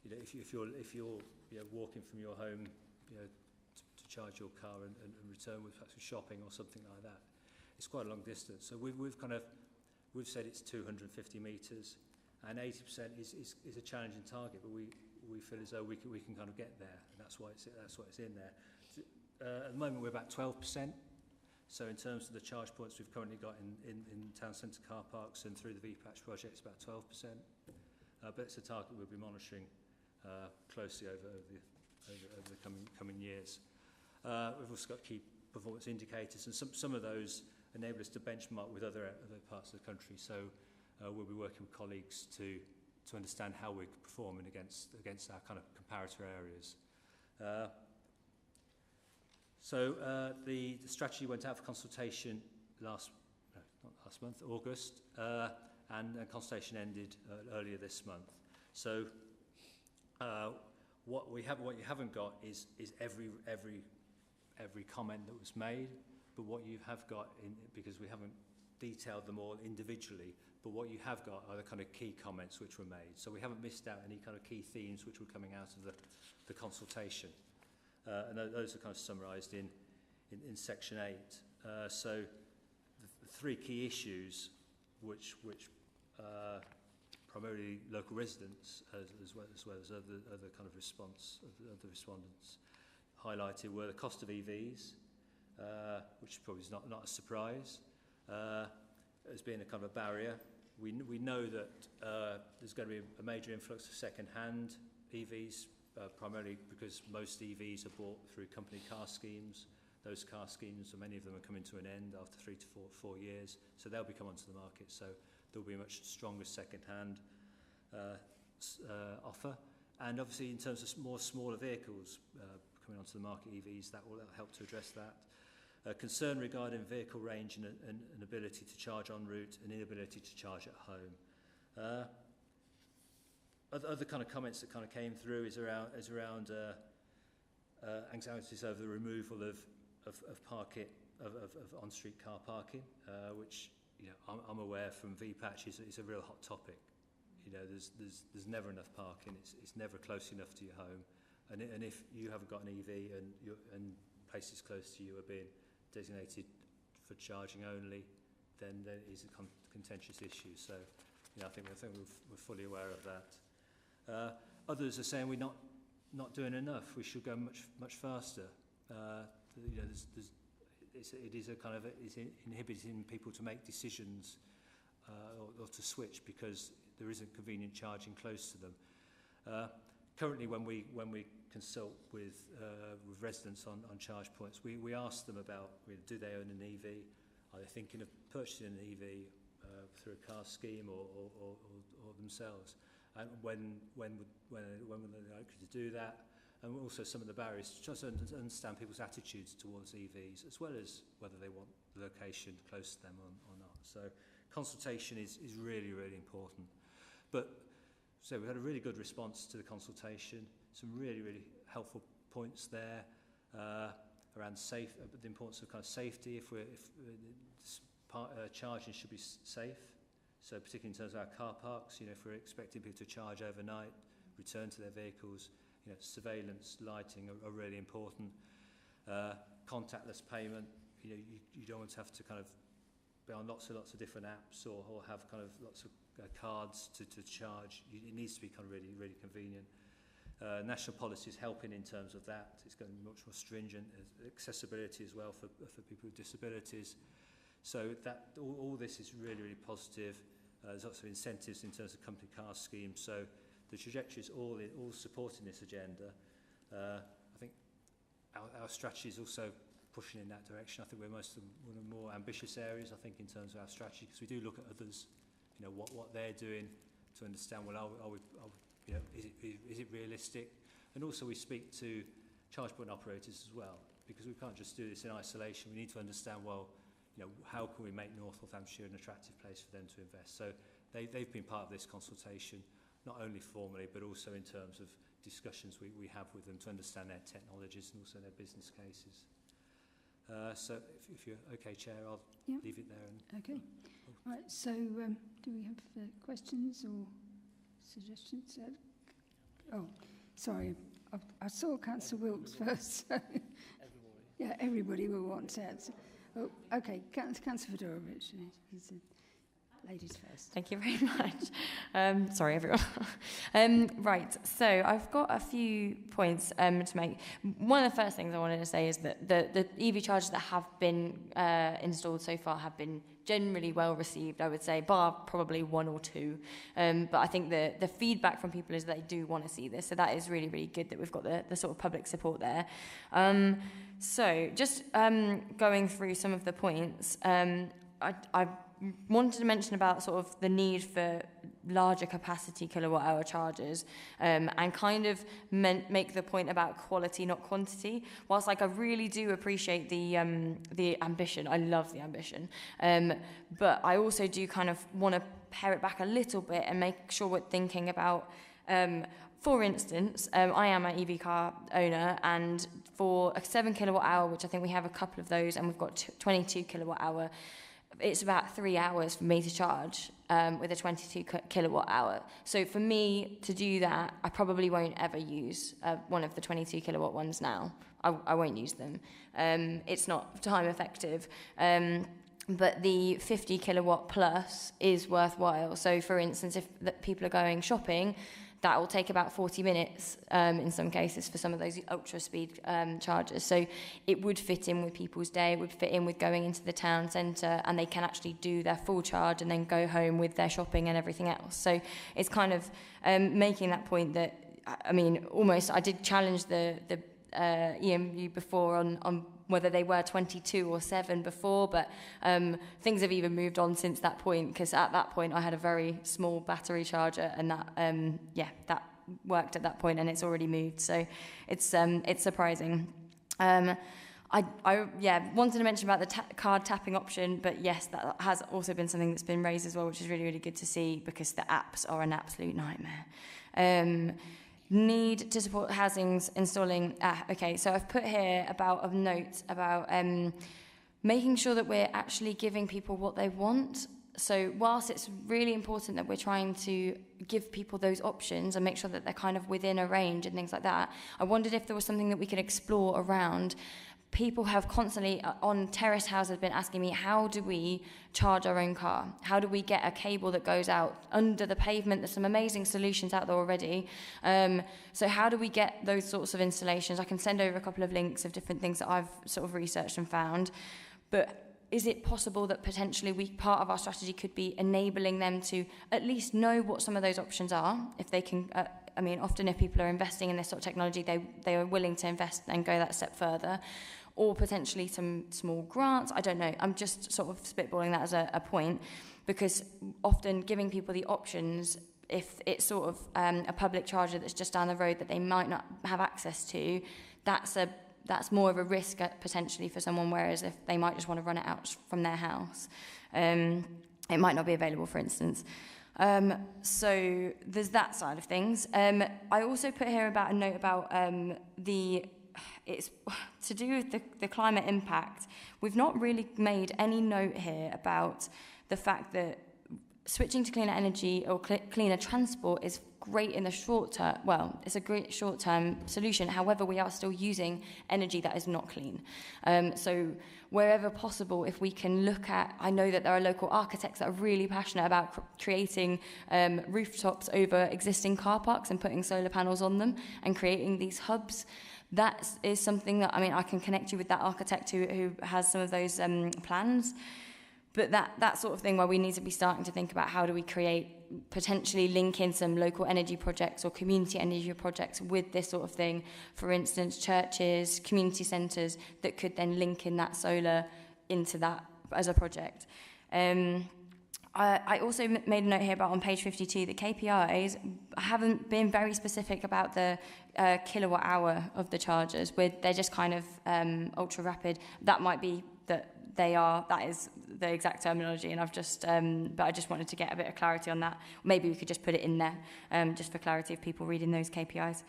you know, if you're walking from your home, to charge your car and return with perhaps shopping or something like that, it's quite a long distance. So we've said it's 250 metres, and 80% is a challenging target, but we feel as though we can kind of get there, and that's why it's in there. At the moment we're about 12%. So in terms of the charge points we've currently got in town centre car parks and through the VPatch project, it's about 12%. But it's a target we'll be monitoring closely over the coming years. We've also got key performance indicators, and some of those enable us to benchmark with other parts of the country. So we'll be working with colleagues to understand how we're performing against our kind of comparator areas. So the strategy went out for consultation not last month, August, and consultation ended earlier this month. So what you haven't got is every comment that was made, but what you have got, because we haven't detailed them all individually, but what you have got are the kind of key comments which were made. So we haven't missed out any kind of key themes which were coming out of the consultation. And those are kind of summarised in section 8. So the 3 key issues which primarily local residents as well as other kind of other respondents highlighted were the cost of EVs, which probably is not a surprise, as being a kind of a barrier. We know that there's going to be a major influx of second-hand EVs, primarily because most EVs are bought through company car schemes. Those car schemes, many of them are coming to an end after 3 to 4 years, so they'll be coming onto the market. So there'll be a much stronger second-hand offer. And obviously, in terms of more smaller vehicles coming onto the market, EVs, that will help to address that. Concern regarding vehicle range and ability to charge en route and inability to charge at home. Other kind of comments that kind of came through is around anxieties over the removal of on-street car parking, which I'm aware from VPatch is a real hot topic. There's never enough parking. It's never close enough to your home, and if you haven't got an EV and places close to you are being designated for charging only, then there is a contentious issue. So I think we're fully aware of that. Others are saying we're not doing enough. We should go much faster. It's inhibiting people to make decisions or to switch because there isn't convenient charging close to them. Currently, when we consult with residents on charge points, we ask them about, do they own an EV? Are they thinking of purchasing an EV through a car scheme or themselves? And when are they likely to do that? And also some of the barriers to just understand people's attitudes towards EVs, as well as whether they want the location close to them or not. So consultation is really, really important. But so we had a really good response to the consultation, some really, really helpful points there around the importance of kind of safety. Charging should be safe. So particularly in terms of our car parks, if we're expecting people to charge overnight, return to their vehicles, surveillance, lighting are really important. Contactless payment, you don't want to have to kind of be on lots of different apps or have kind of lots of cards to charge. It needs to be kind of really convenient. National policy is helping in terms of that. It's going to be much more stringent. Accessibility as well for people with disabilities. So that all this is really positive. There's lots of incentives in terms of company car schemes. So the trajectory is all supporting this agenda. I think our strategy is also pushing in that direction. I think we're one of the more ambitious areas, I think, in terms of our strategy, because we do look at others, you know, what they're doing to understand, well, are we you know, is it realistic? And also we speak to charge point operators as well, because we can't just do this in isolation. We need to understand, well, you know, how can we make North Northamptonshire an attractive place for them to invest? So they've been part of this consultation, not only formally, but also in terms of discussions we have with them to understand their technologies and also their business cases. So if you're okay, Chair, I'll leave it there. Okay. Right, so do we have questions or suggestions? Oh, sorry. I saw Councillor Wilkes first. So yeah, everybody will want to answer. Oh, okay. Councillor Fedorovich. Ladies first. Thank you very much. Sorry, everyone. Right, so I've got a few points to make. One of the first things I wanted to say is that the EV chargers that have been installed so far have been generally well received, I would say, bar probably one or two. But I think the feedback from people is that they do want to see this. So that is really good that we've got the sort of public support there. So just going through some of the points, I wanted to mention about sort of the need for larger capacity kilowatt hour chargers, and kind of make the point about quality, not quantity. Whilst like I really do appreciate the ambition, I love the ambition, but I also do kind of want to pare it back a little bit and make sure we're thinking about, for instance, I am an EV car owner, and for a 7 kilowatt hour, which I think we have a couple of those, and we've got 22 kilowatt hour, it's about 3 hours for me to charge with a 22 kilowatt hour. So for me to do that, I probably won't ever use one of the 22 kilowatt ones now. I won't use them. It's not time effective. But the 50 kilowatt plus is worthwhile. So for instance, if people are going shopping, that will take about 40 minutes in some cases for some of those ultra speed chargers. So it would fit in with people's day, it would fit in with going into the town centre, and they can actually do their full charge and then go home with their shopping and everything else. So it's kind of making that point that, I mean, almost I did challenge the EMU before on whether they were 22 or 7 before, but things have even moved on since that point, because at that point I had a very small battery charger, and that that worked at that point, and it's already moved. So it's surprising. I wanted to mention about the card tapping option, but yes, that has also been something that's been raised as well, which is really good to see, because the apps are an absolute nightmare. Need to support housings installing. Okay, so I've put here about a note about making sure that we're actually giving people what they want. So whilst it's really important that we're trying to give people those options and make sure that they're kind of within a range and things like that, I wondered if there was something that we could explore around. People have constantly, on terrace houses, been asking me, how do we charge our own car? How do we get a cable that goes out under the pavement? There's some amazing solutions out there already. So how do we get those sorts of installations? I can send over a couple of links of different things that I've sort of researched and found. But is it possible that potentially part of our strategy could be enabling them to at least know what some of those options are, if they can... I mean, often if people are investing in this sort of technology, they are willing to invest and go that step further, or potentially some small grants. I don't know. I'm just sort of spitballing that as a point, because often giving people the options, if it's sort of a public charger that's just down the road that they might not have access to, that's more of a risk potentially for someone, whereas if they might just want to run it out from their house, it might not be available, for instance. So there's that side of things. I also put here about a note about it's to do with the climate impact. We've not really made any note here about the fact that switching to cleaner energy or cleaner transport is great in the short term. Well, it's a great short-term solution. However, we are still using energy that is not clean. So wherever possible, if we can look at, I know that there are local architects that are really passionate about creating rooftops over existing car parks and putting solar panels on them and creating these hubs. That is something that, I mean, I can connect you with that architect who has some of those plans. But that sort of thing where we need to be starting to think about how do we potentially link in some local energy projects or community energy projects with this sort of thing. For instance, churches, community centres that could then link in that solar into that as a project. I also made a note here about on page 52, the KPIs haven't been very specific about the kilowatt hour of the chargers. They're just kind of ultra rapid. That might be that that is the exact terminology, and I've just, but I just wanted to get a bit of clarity on that. Maybe we could just put it in there, just for clarity of people reading those KPIs.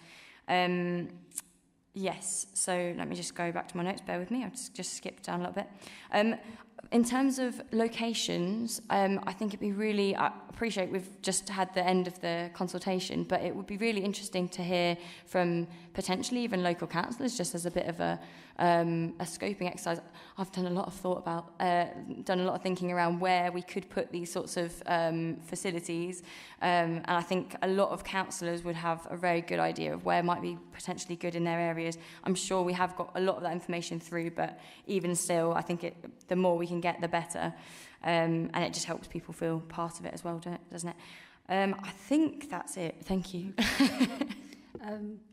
Yes, so let me just go back to my notes, bear with me, I've just skipped down a little bit. In terms of locations, I think it'd be really, I appreciate we've just had the end of the consultation, but it would be really interesting to hear from potentially even local councillors, just as a bit of a scoping exercise. I've done a lot of thinking around where we could put these sorts of facilities, and I think a lot of councillors would have a very good idea of where might be potentially good in their areas. I'm sure we have got a lot of that information through, but even still, I think the more we can get, the better, and it just helps people feel part of it as well, doesn't it? I think that's it. Thank you.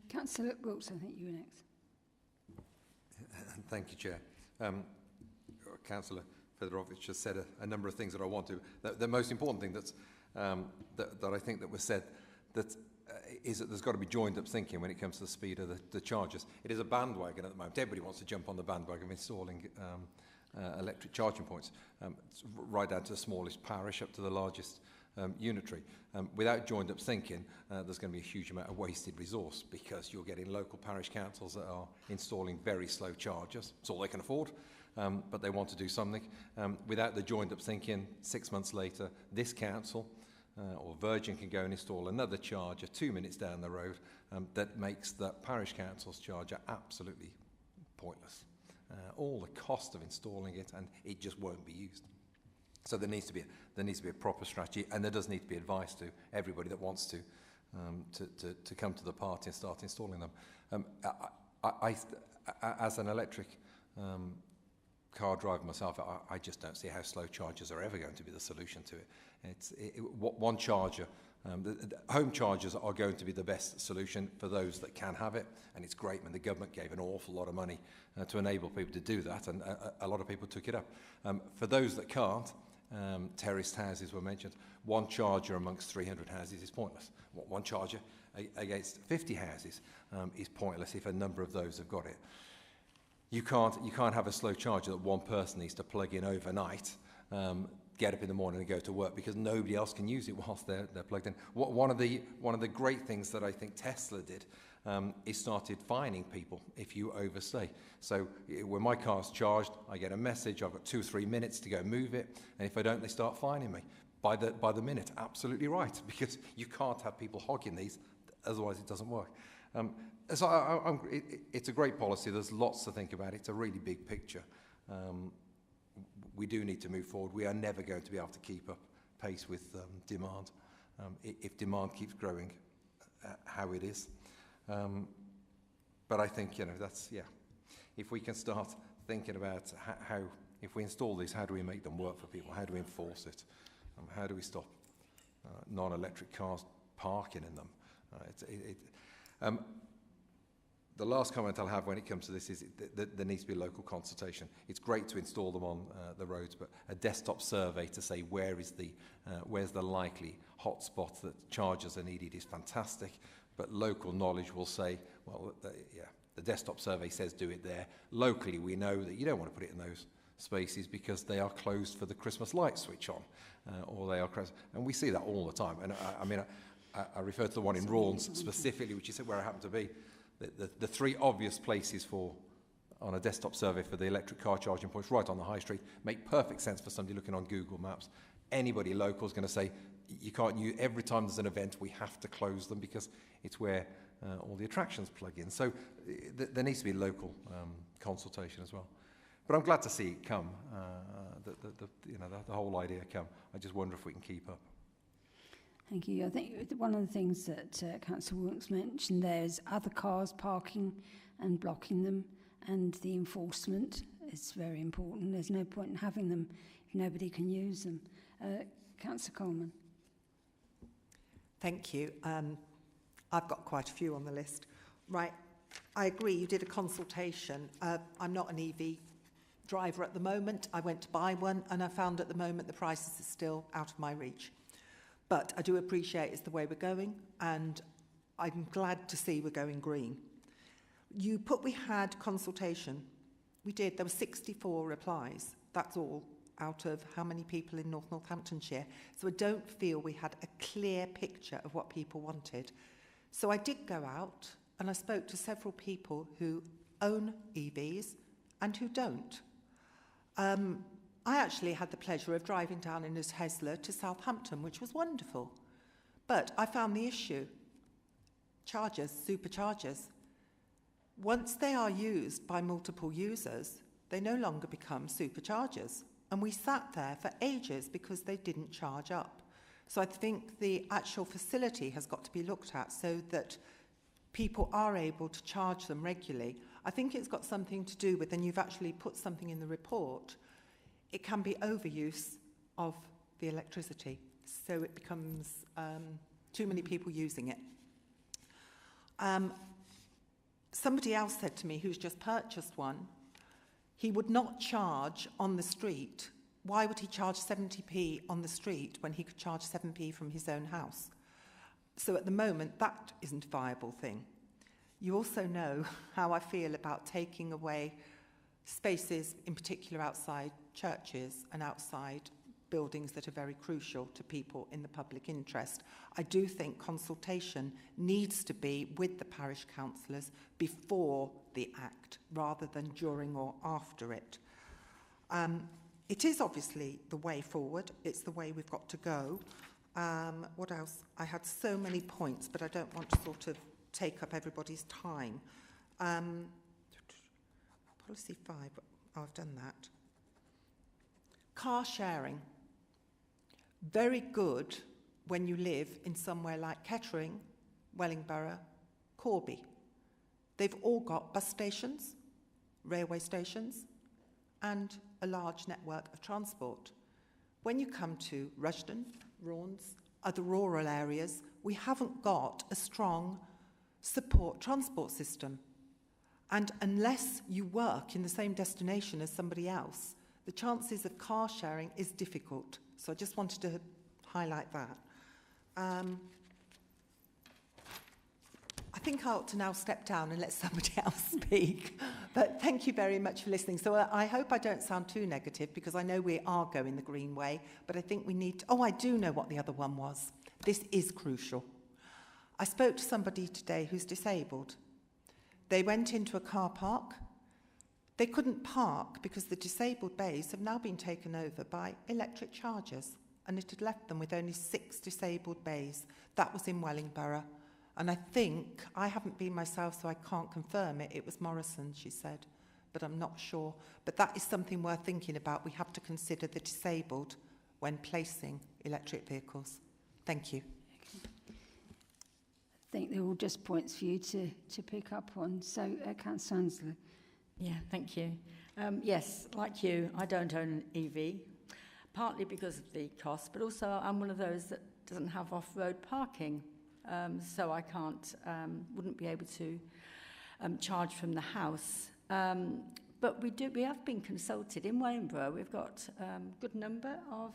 Councillor Wilkes, I think you were next. Thank you, Chair. Councillor Fedorovich just said a number of things that I want to. The most important thing that I think that was said is that there's got to be joined-up thinking when it comes to the speed of the chargers. It is a bandwagon at the moment. Everybody wants to jump on the bandwagon of installing electric charging points, right down to the smallest parish up to the largest unitary. Without joined-up thinking, there's going to be a huge amount of wasted resource because you're getting local parish councils that are installing very slow chargers. It's all they can afford, but they want to do something. Without the joined-up thinking, 6 months later, this council or Virgin can go and install another charger 2 minutes down the road that makes that parish council's charger absolutely pointless. All the cost of installing it, and it just won't be used. So there needs to be a proper strategy, and there does need to be advice to everybody that wants to come to the party and start installing them. As an electric car driver myself, I just don't see how slow chargers are ever going to be the solution to it. One charger. The home chargers are going to be the best solution for those that can have it, and it's great when the government gave an awful lot of money to enable people to do that, and a lot of people took it up. For those that can't, terraced houses were mentioned. One charger amongst 300 houses is pointless. One charger against 50 houses is pointless if a number of those have got it. You can't have a slow charger that one person needs to plug in overnight, get up in the morning and go to work because nobody else can use it whilst they're plugged in. One of the great things that I think Tesla did is started fining people if you overstay. So when my car's charged, I get a message, I've got 2 or 3 minutes to go move it, and if I don't, they start fining me by the minute. Absolutely right, because you can't have people hogging these, otherwise it doesn't work. So it's a great policy. There's lots to think about. It's a really big picture. We do need to move forward. We are never going to be able to keep up pace with demand if demand keeps growing how it is. But I think, that's, if we can start thinking about how, if we install these, how do we make them work for people? How do we enforce it? How do we stop non-electric cars parking in them? The last comment I'll have when it comes to this is that there needs to be local consultation. It's great to install them on the roads, but a desktop survey to say where's the likely hotspot that chargers are needed is fantastic. But local knowledge will say, well, the desktop survey says do it there. Locally, we know that you don't want to put it in those spaces because they are closed for the Christmas light switch on, or they are closed. And we see that all the time. And I refer to the one in Rawns specifically, which is where I happen to be. The 3 obvious places on a desktop survey for the electric car charging points right on the high street make perfect sense for somebody looking on Google Maps. anybody local is going to say, you can't use, every time there's an event, we have to close them because it's where all the attractions plug in. So there needs to be local consultation as well. But I'm glad to see it come, the whole idea come. I just wonder if we can keep up. Thank you. I think one of the things that Councillor Wilkes mentioned there is other cars parking and blocking them, and the enforcement is very important. There's no point in having them if nobody can use them. Councillor Coleman. Thank you. I've got quite a few on the list. Right, I agree, you did a consultation. I'm not an EV driver at the moment. I went to buy one and I found at the moment the prices are still out of my reach. But I do appreciate it's the way we're going, and I'm glad to see we're going green. You put we had consultation. We did. There were 64 replies. That's all out of how many people in North Northamptonshire. So I don't feel we had a clear picture of what people wanted. So I did go out and I spoke to several people who own EVs and who don't. I actually had the pleasure of driving down in a Tesla to Southampton, which was wonderful. But I found the issue. Chargers, superchargers. Once they are used by multiple users, they no longer become superchargers. And we sat there for ages because they didn't charge up. So I think the actual facility has got to be looked at so that people are able to charge them regularly. I think it's got something to do with, and you've actually put something in the report, it can be overuse of the electricity. So it becomes too many people using it. Somebody else said to me, who's just purchased one, he would not charge on the street. Why would he charge 70p on the street when he could charge 7p from his own house? So at the moment, that isn't a viable thing. You also know how I feel about taking away spaces, in particular outside churches and outside buildings that are very crucial to people in the public interest. I do think consultation needs to be with the parish councillors before the act, rather than during or after it. It is obviously the way forward. It's the way we've got to go. What else? I had so many points, but I don't want to sort of take up everybody's time. Policy 5, oh, I've done that. Car sharing. Very good when you live in somewhere like Kettering, Wellingborough, Corby. They've all got bus stations, railway stations, and a large network of transport. When you come to Rushden, Raunds, other rural areas, we haven't got a strong support transport system. And unless you work in the same destination as somebody else, the chances of car sharing is difficult. So I just wanted to highlight that. I think I ought to now step down and let somebody else speak. But thank you very much for listening. So I hope I don't sound too negative, because I know we are going the green way, but I think we need to... Oh, I do know what the other one was. This is crucial. I spoke to somebody today who's disabled. They went into a car park. They couldn't park because the disabled bays have now been taken over by electric chargers, and it had left them with only 6 disabled bays. That was in Wellingborough. And I think, I haven't been myself, so I can't confirm it. It was Morrison, she said, but I'm not sure. But that is something worth thinking about. We have to consider the disabled when placing electric vehicles. Thank you. I think they're all just points for you to pick up on. So, Councillor Ansler. Yeah, thank you. Yes, like you, I don't own an EV, partly because of the cost, but also I'm one of those that doesn't have off-road parking, so I wouldn't be able to charge from the house. But we have been consulted in Wellingborough. We've got a good number of,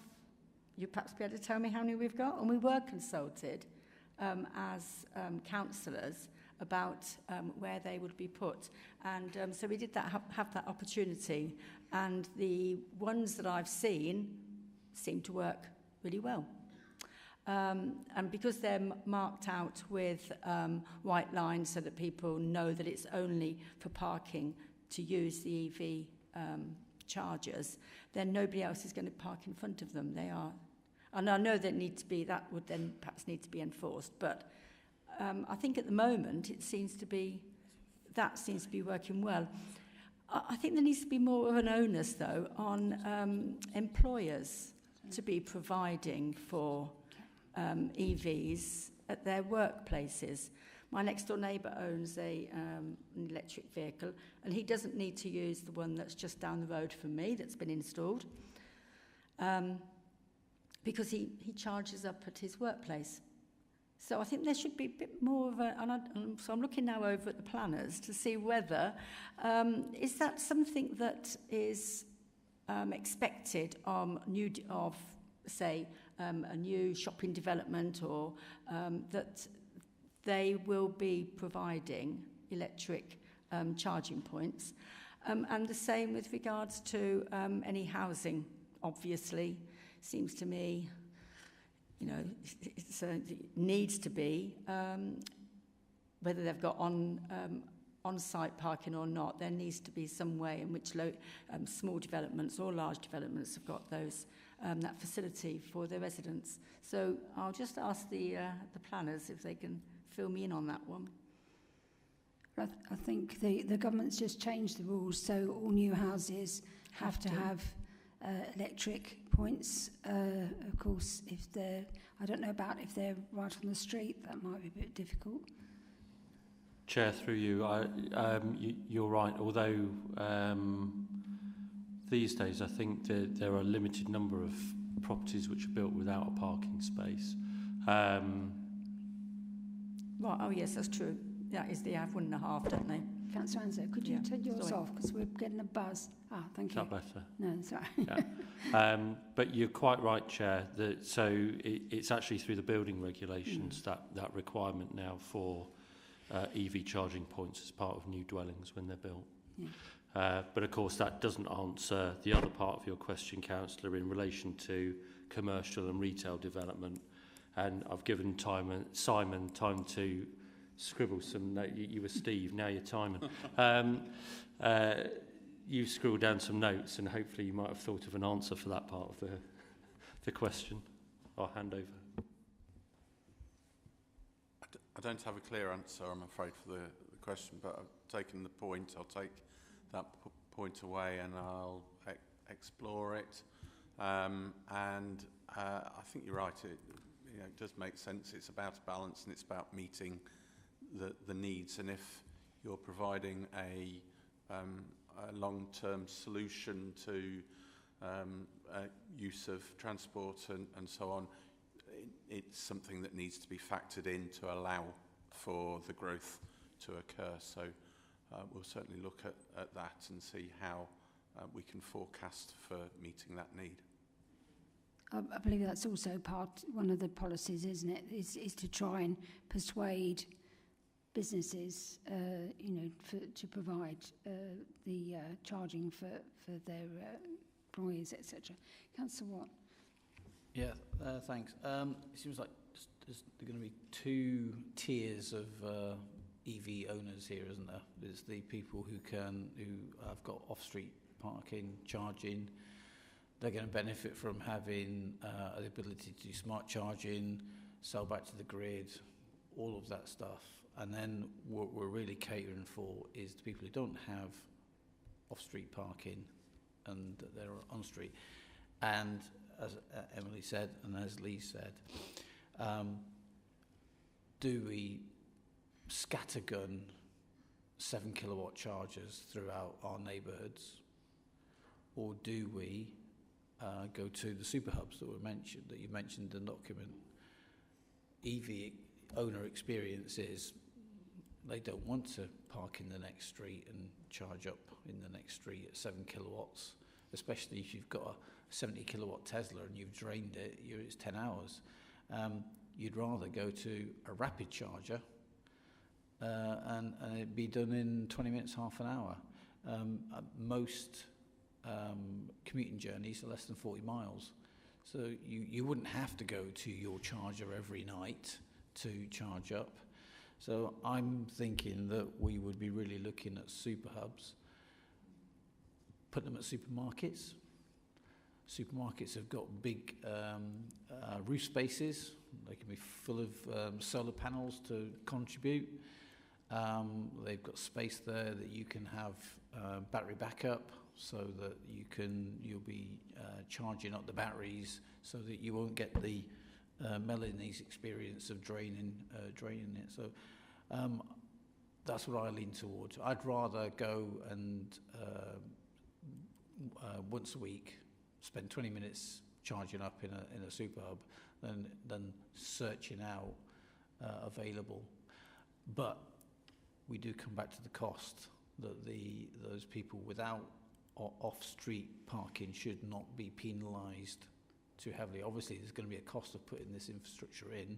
you perhaps be able to tell me how many we've got, and we were consulted as councillors about where they would be put. And so we did have that opportunity, and the ones that I've seen seem to work really well. And because they're marked out with white lines so that people know that it's only for parking to use the EV chargers, then nobody else is going to park in front of them. They are And I know that would then perhaps need to be enforced, but I think at the moment seems to be working well. I think there needs to be more of an onus, though, on employers to be providing for EVs at their workplaces. My next door neighbour owns an electric vehicle, and he doesn't need to use the one that's just down the road from me that's been installed, because he charges up at his workplace. So I think there should be a bit more of so I'm looking now over at the planners to see whether, is that something that is expected of a new shopping development, or that they will be providing electric charging points. And the same with regards to any housing, obviously, seems to me, it needs to be, whether they've got on-site parking or not, there needs to be some way in which small developments or large developments have got that facility for their residents. So I'll just ask the planners if they can fill me in on that one. I think the government's just changed the rules, so all new houses have to have electric points. Of course, I don't know about if they're right on the street, that might be a bit difficult. Chair, through you, you're right. Although these days I think there are a limited number of properties which are built without a parking space. Right, oh yes, that's true. That is, they have 1.5, don't they? Councillor Anzo, could you turn yours off, because we're getting a buzz. Thank you. Is that better? No, sorry. Yeah. But you're quite right, Chair. It's actually through the building regulations that requirement now for EV charging points as part of new dwellings when they're built. Yeah. But of course, that doesn't answer the other part of your question, Councillor, in relation to commercial and retail development. And I've given Simon time to scribble some notes. You were Steve, now you're Timon. You scribbled down some notes, and hopefully you might have thought of an answer for that part of the question. I'll hand over. I don't have a clear answer, I'm afraid, for the question, but I've taken the point. I'll take that point away and I'll explore it. And I think you're right. It does make sense. It's about a balance, and it's about meeting the needs. And if you're providing a long-term solution to use of transport and so on, it's something that needs to be factored in to allow for the growth to occur. So we'll certainly look at that and see how we can forecast for meeting that need. I believe that's also one of the policies, isn't it? Is to try and persuade businesses, to provide the charging for their employees, etc. Councillor Watt. Yeah, thanks. It seems like there are going to be two tiers of EV owners here, isn't there? There's the people who have got off-street parking, charging. They're going to benefit from having the ability to do smart charging, sell back to the grid, all of that stuff. And then what we're really catering for is the people who don't have off-street parking and they're on-street. And as Emily said, and as Lee said, do we scattergun 7 kilowatt chargers throughout our neighbourhoods, or do we go to the super hubs that you mentioned in the document? EV owner experience is they don't want to park in the next street and charge up in the next street at 7 kilowatts, especially if you've got a 70 kilowatt Tesla and you've drained it, it's 10 hours. You'd rather go to a rapid charger and it'd be done in 20 minutes, half an hour. Most commuting journeys are less than 40 miles. So you wouldn't have to go to your charger every night to charge up. So I'm thinking that we would be really looking at super hubs, put them at supermarkets, supermarkets have got big roof spaces. They can be full of solar panels to contribute. They've got space there that you can have battery backup, so that you'll be charging up the batteries, so that you won't get the Melanie's experience of draining it. So that's what I lean towards. I'd rather go and once a week spend 20 minutes charging up in a super hub than searching out available. But we do come back to the cost, that those people without off-street parking should not be penalised too heavily. Obviously, there's going to be a cost of putting this infrastructure in,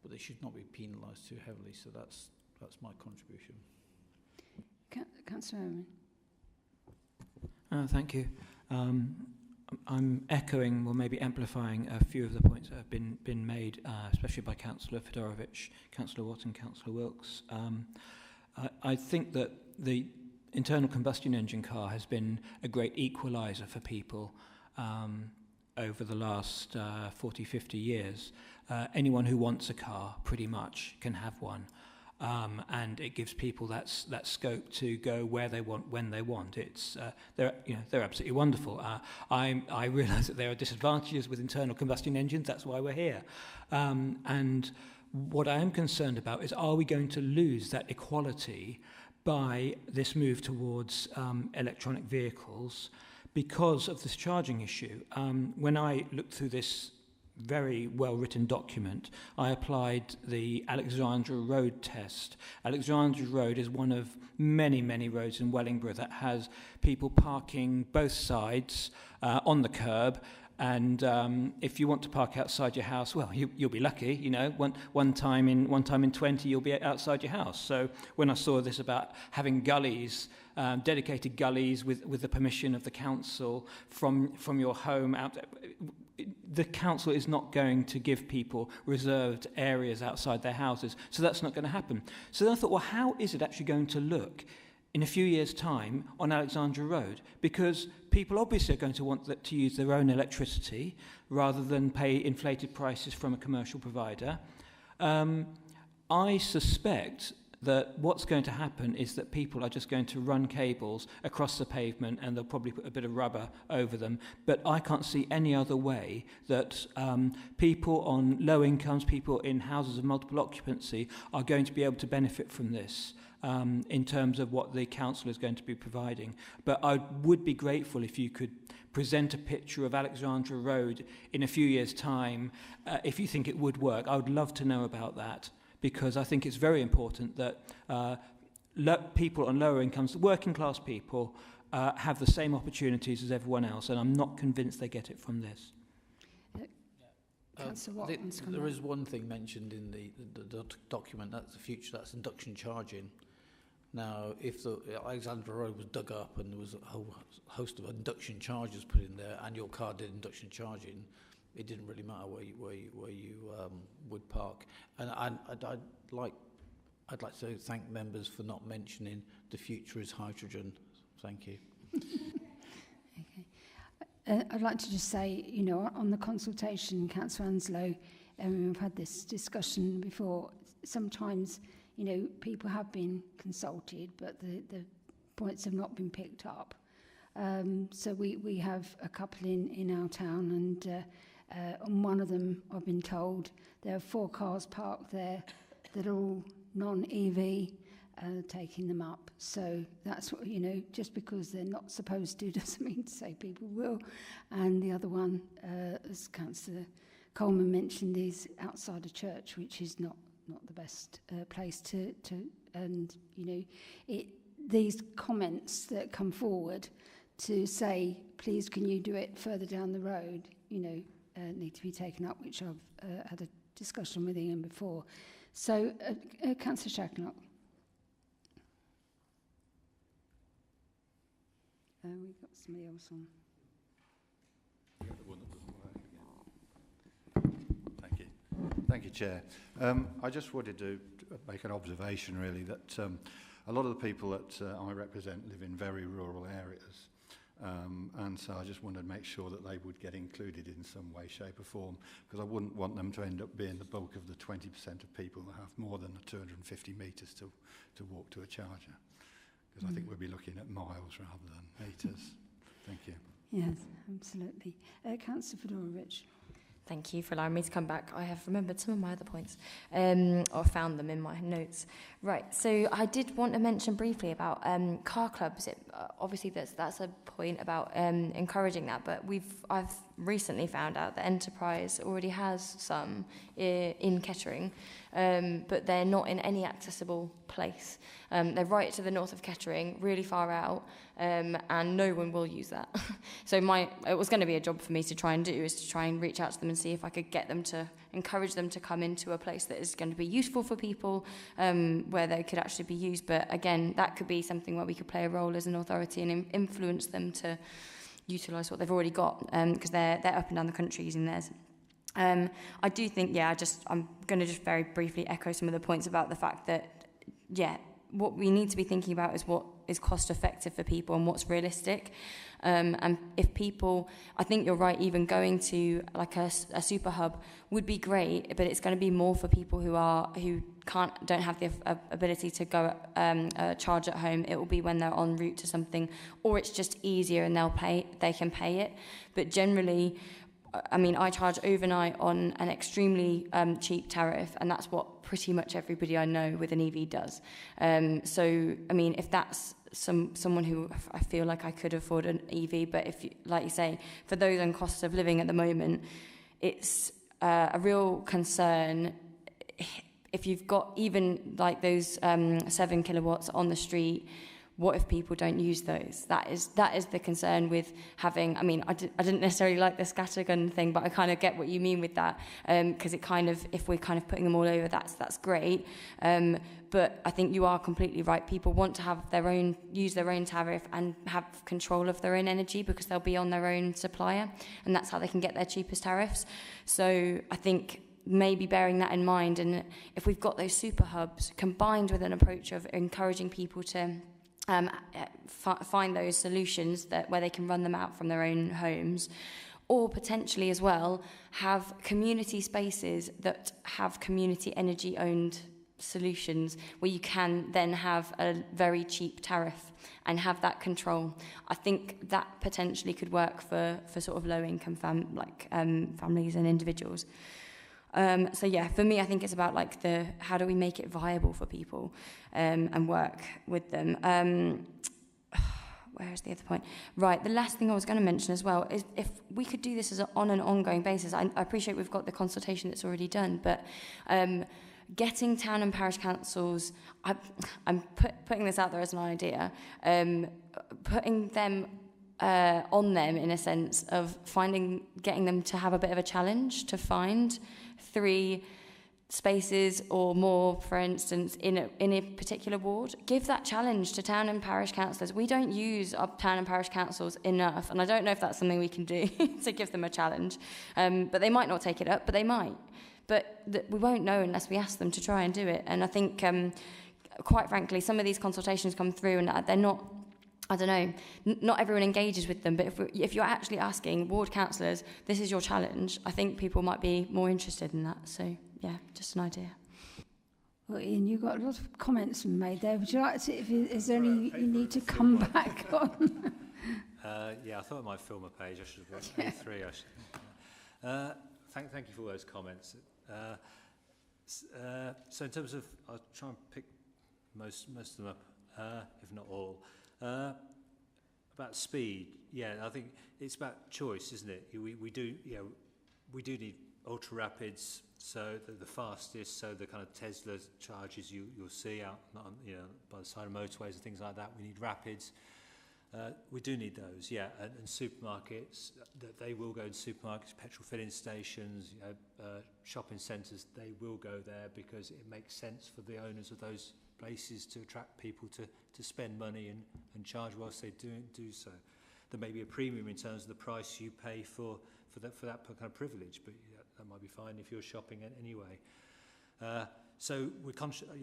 but they should not be penalised too heavily. So that's my contribution. Councillor Owen. Thank you. I'm echoing, or maybe amplifying, a few of the points that have been made, especially by Councillor Fedorovich, Councillor Watt and Councillor Wilkes. I think that the internal combustion engine car has been a great equaliser for people over the last 40, 50 years. Anyone who wants a car pretty much can have one. And it gives people that scope to go where they want, when they want. They're absolutely wonderful. I realise that there are disadvantages with internal combustion engines. That's why we're here. And what I am concerned about is, are we going to lose that equality by this move towards electronic vehicles because of this charging issue? When I looked through this very well-written document, I applied the Alexandra Road test. Alexandra Road is one of many, many roads in Wellingborough that has people parking both sides on the curb. And if you want to park outside your house, well, you'll be lucky. You know, one time in 20, you'll be outside your house. So when I saw this about having gullies, dedicated gullies with the permission of the council from your home out, the council is not going to give people reserved areas outside their houses. So that's not going to happen. So then I thought, well, how is it actually going to look in a few years' time on Alexandra Road? Because people obviously are going to want to use their own electricity rather than pay inflated prices from a commercial provider. I suspect that what's going to happen is that people are just going to run cables across the pavement, and they'll probably put a bit of rubber over them. But I can't see any other way that people on low incomes, people in houses of multiple occupancy, are going to be able to benefit from this in terms of what the council is going to be providing. But I would be grateful if you could present a picture of Alexandra Road in a few years' time, if you think it would work. I would love to know about that, because I think it's very important that people on lower incomes, working class people, have the same opportunities as everyone else, and I'm not convinced they get it from this. There is one thing mentioned in the document, that's the future, that's induction charging. Now, if the Alexandra Road was dug up and there was a whole host of induction chargers put in there, and your car did induction charging, it didn't really matter where you would park. And I'd like to thank members for not mentioning the future is hydrogen. Thank you. Okay. I'd like to just say, you know, on the consultation, Councillor Anslow, we've had this discussion before. Sometimes, you know, people have been consulted, but the points have not been picked up. So we have a couple in our town, and on one of them, I've been told, there are 4 cars parked there that are all non-EV, taking them up. So that's what, you know, just because they're not supposed to doesn't mean to say people will. And the other one, as Councillor Coleman mentioned, is outside a church, which is not the best place to and, you know, these comments that come forward to say, please, can you do it further down the road, you know, need to be taken up, which I've had a discussion with Ian before. So, Councillor Shacklock. We've got somebody else on. Thank you. Thank you, Chair. I just wanted to make an observation, really, that a lot of the people that I represent live in very rural areas. And so I just wanted to make sure that they would get included in some way, shape or form, because I wouldn't want them to end up being the bulk of the 20% of people that have more than 250 metres to walk to a charger. Because I think we'll be looking at miles rather than metres. Thank you. Yes, absolutely. Councillor Fedorovich. Thank you for allowing me to come back. I have remembered some of my other points, or found them in my notes. Right, so I did want to mention briefly about car clubs. Obviously, that's a point about encouraging that, but I've recently found out that Enterprise already has some in Kettering, but they're not in any accessible place. They're right to the north of Kettering, really far out, and no one will use that. So it was going to be a job for me to try and do, is to try and reach out to them and see if I could get them to encourage them to come into a place that is going to be useful for people, where they could actually be used. But again, that could be something where we could play a role as an authority and influence them to utilise what they've already got, because they're up and down the country using theirs. I do think, I'm going to just very briefly echo some of the points about the fact that, what we need to be thinking about is what is cost effective for people and what's realistic. And if people, I think you're right, even going to like a super hub would be great, but it's going to be more for people who don't have the ability to go charge at home. It will be when they're en route to something, or it's just easier and they can pay it. But generally, I mean, I charge overnight on an extremely cheap tariff, and that's what pretty much everybody I know with an EV does. So, I mean, if that's someone who I feel like I could afford an EV, but if, like you say, for those on costs of living at the moment, it's a real concern. If you've got even like those 7 kilowatts on the street, what if people don't use those? That is the concern with having. I mean, I didn't necessarily like the scattergun thing, but I kind of get what you mean with that, because it kind of, if we're kind of putting them all over, that's great. But I think you are completely right. People want to have use their own tariff and have control of their own energy, because they'll be on their own supplier, and that's how they can get their cheapest tariffs. So I think maybe bearing that in mind, and if we've got those super hubs combined with an approach of encouraging people to find those solutions where they can run them out from their own homes, or potentially as well have community spaces that have community energy owned solutions where you can then have a very cheap tariff and have that control. I think that potentially could work for sort of low income families and individuals. So yeah, for me, I think it's about like how do we make it viable for people, and work with them. Where's the other point? Right, the last thing I was going to mention as well is if we could do this on an ongoing basis. I appreciate we've got the consultation that's already done, but getting town and parish councils, I'm putting this out there as an idea, putting them on them in a sense of getting them to have a bit of a challenge to find 3 spaces or more, for instance, in a particular ward. Give that challenge to town and parish councillors. We don't use our town and parish councils enough, and I don't know if that's something we can do to give them a challenge. But they might not take it up, but they might. But we won't know unless we ask them to try and do it. And I think, quite frankly, some of these consultations come through and they're not, I don't know, not everyone engages with them, but if you're actually asking ward councillors, this is your challenge, I think people might be more interested in that. So, yeah, just an idea. Well, Ian, you've got a lot of comments made there. Would you like to, is there any you need to come back on? I thought I might film a page. I should have brought A3. Thank you for all those comments. So in terms of, I'll try and pick most of them up, if not all. About speed, I think it's about choice, isn't it? We do need ultra rapids, so the fastest, so the kind of Tesla charges you'll see out, by the side of motorways and things like that. We need rapids. We do need those, and supermarkets. They will go to supermarkets, petrol filling stations, shopping centres. They will go there because it makes sense for the owners of those places to attract people to spend money and charge whilst they do so. There may be a premium in terms of the price you pay for that kind of privilege, but that might be fine if you're shopping anyway. So we're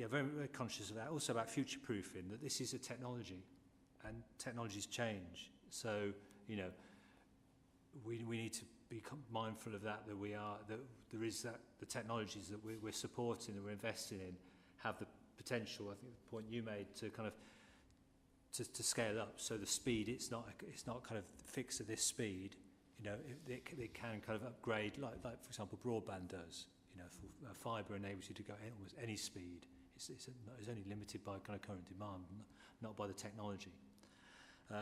very, very conscious of that. Also about future-proofing, that this is a technology, and technologies change. So, you know, we need to be mindful of that there is that the technologies that we're supporting, that we're investing in, have the potential, I think the point you made, to kind of to scale up. So the speed, it's not kind of fixed at this speed. You know, it can kind of upgrade, like for example broadband does. You know, fibre enables you to go at almost any speed. It's only limited by kind of current demand, not by the technology.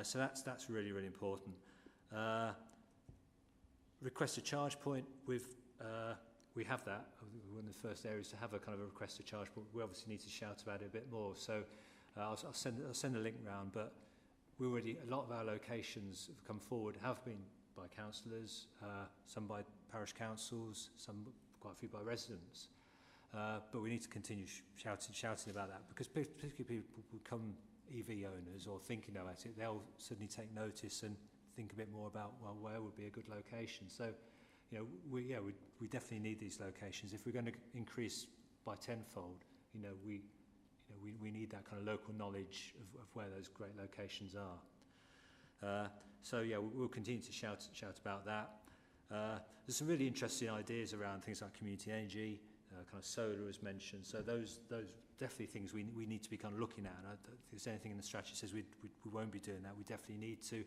So that's really, really important. Request a charge point. We have that. We're one of the first areas to have a kind of a request a charge point. We obviously need to shout about it a bit more. So I'll send a link round. But a lot of our locations have come forward, have been by councillors, some by parish councils, quite a few by residents. But we need to continue shouting about that, because particularly people who become EV owners or thinking about it, they'll suddenly take notice and think a bit more about, well, where would be a good location. So, you know, we definitely need these locations. If we're going to increase by tenfold, you know, we need that kind of local knowledge of where those great locations are. So yeah, we'll continue to shout about that. There's some really interesting ideas around things like community energy, kind of solar as mentioned. So those definitely things we need to be kind of looking at. And I don't think there's anything in the strategy that says we won't be doing that. We definitely need to.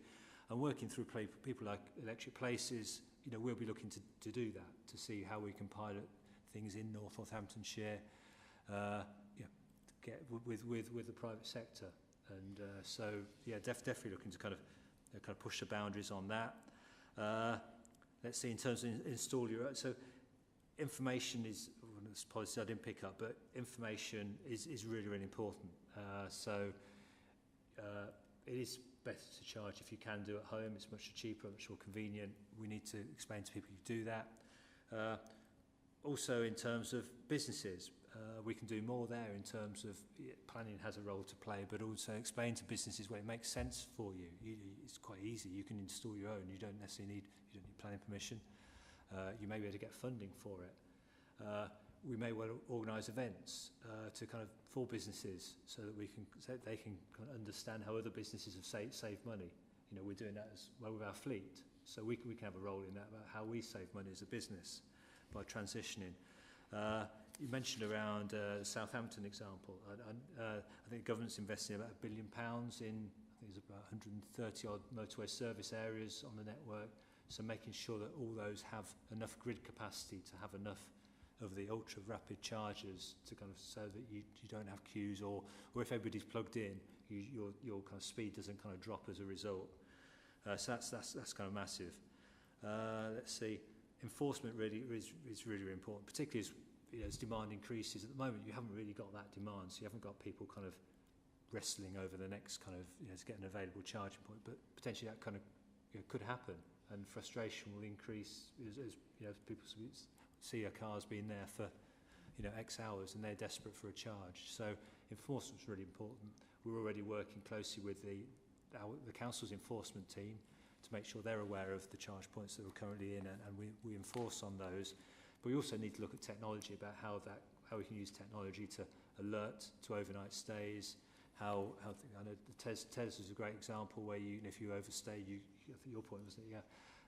And working through people like Electric Places, you know, we'll be looking to do that, to see how we can pilot things in North Northamptonshire, get with the private sector. And so yeah, definitely looking to kind of push the boundaries on that. Let's see, in terms of install your own. So information is one of the policies I didn't pick up, but information is really, really important. It is better to charge if you can do it at home. It's much cheaper, much more convenient. We need to explain to people you do that. Also, in terms of businesses, we can do more there in terms of planning has a role to play, but also explain to businesses where it makes sense for you. It's quite easy. You can install your own. You don't necessarily need planning permission. You may be able to get funding for it. We may well organise events for businesses, so that they can kind of understand how other businesses have saved money. You know, we're doing that as well with our fleet, so we can have a role in that, about how we save money as a business by transitioning. You mentioned around the Southampton example. I think the government's investing about £1 billion in, I think it's about 130 odd motorway service areas on the network. So making sure that all those have enough grid capacity to have enough of the ultra rapid chargers to kind of, so that you don't have queues, or if everybody's plugged in, your kind of speed doesn't kind of drop as a result. So that's kind of massive. Let's see, enforcement really is really, really important, particularly as demand increases. At the moment, you haven't really got that demand, so you haven't got people kind of wrestling over the next kind of, to get an available charging point. But potentially that kind of could happen, and frustration will increase as people see our cars being there for X hours and they're desperate for a charge. So enforcement's really important. We're already working closely with the council's enforcement team to make sure they're aware of the charge points that we're currently in, and we enforce on those. But we also need to look at technology, about how we can use technology to alert to overnight stays. I know TES is a great example where if you overstay, I think your point was that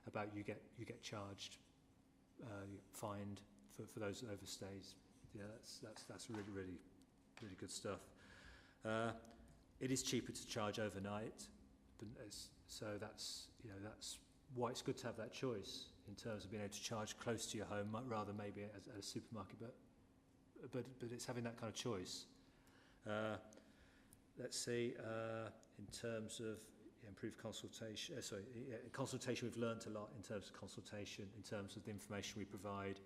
about you get charged, fined for those overstays. Yeah, that's really, really, really good stuff. It is cheaper to charge overnight, so that's why it's good to have that choice in terms of being able to charge close to your home, rather maybe at a supermarket. But it's having that kind of choice. Let's see, in terms of improved consultation, consultation, we've learnt a lot in terms of consultation, in terms of the information we provide,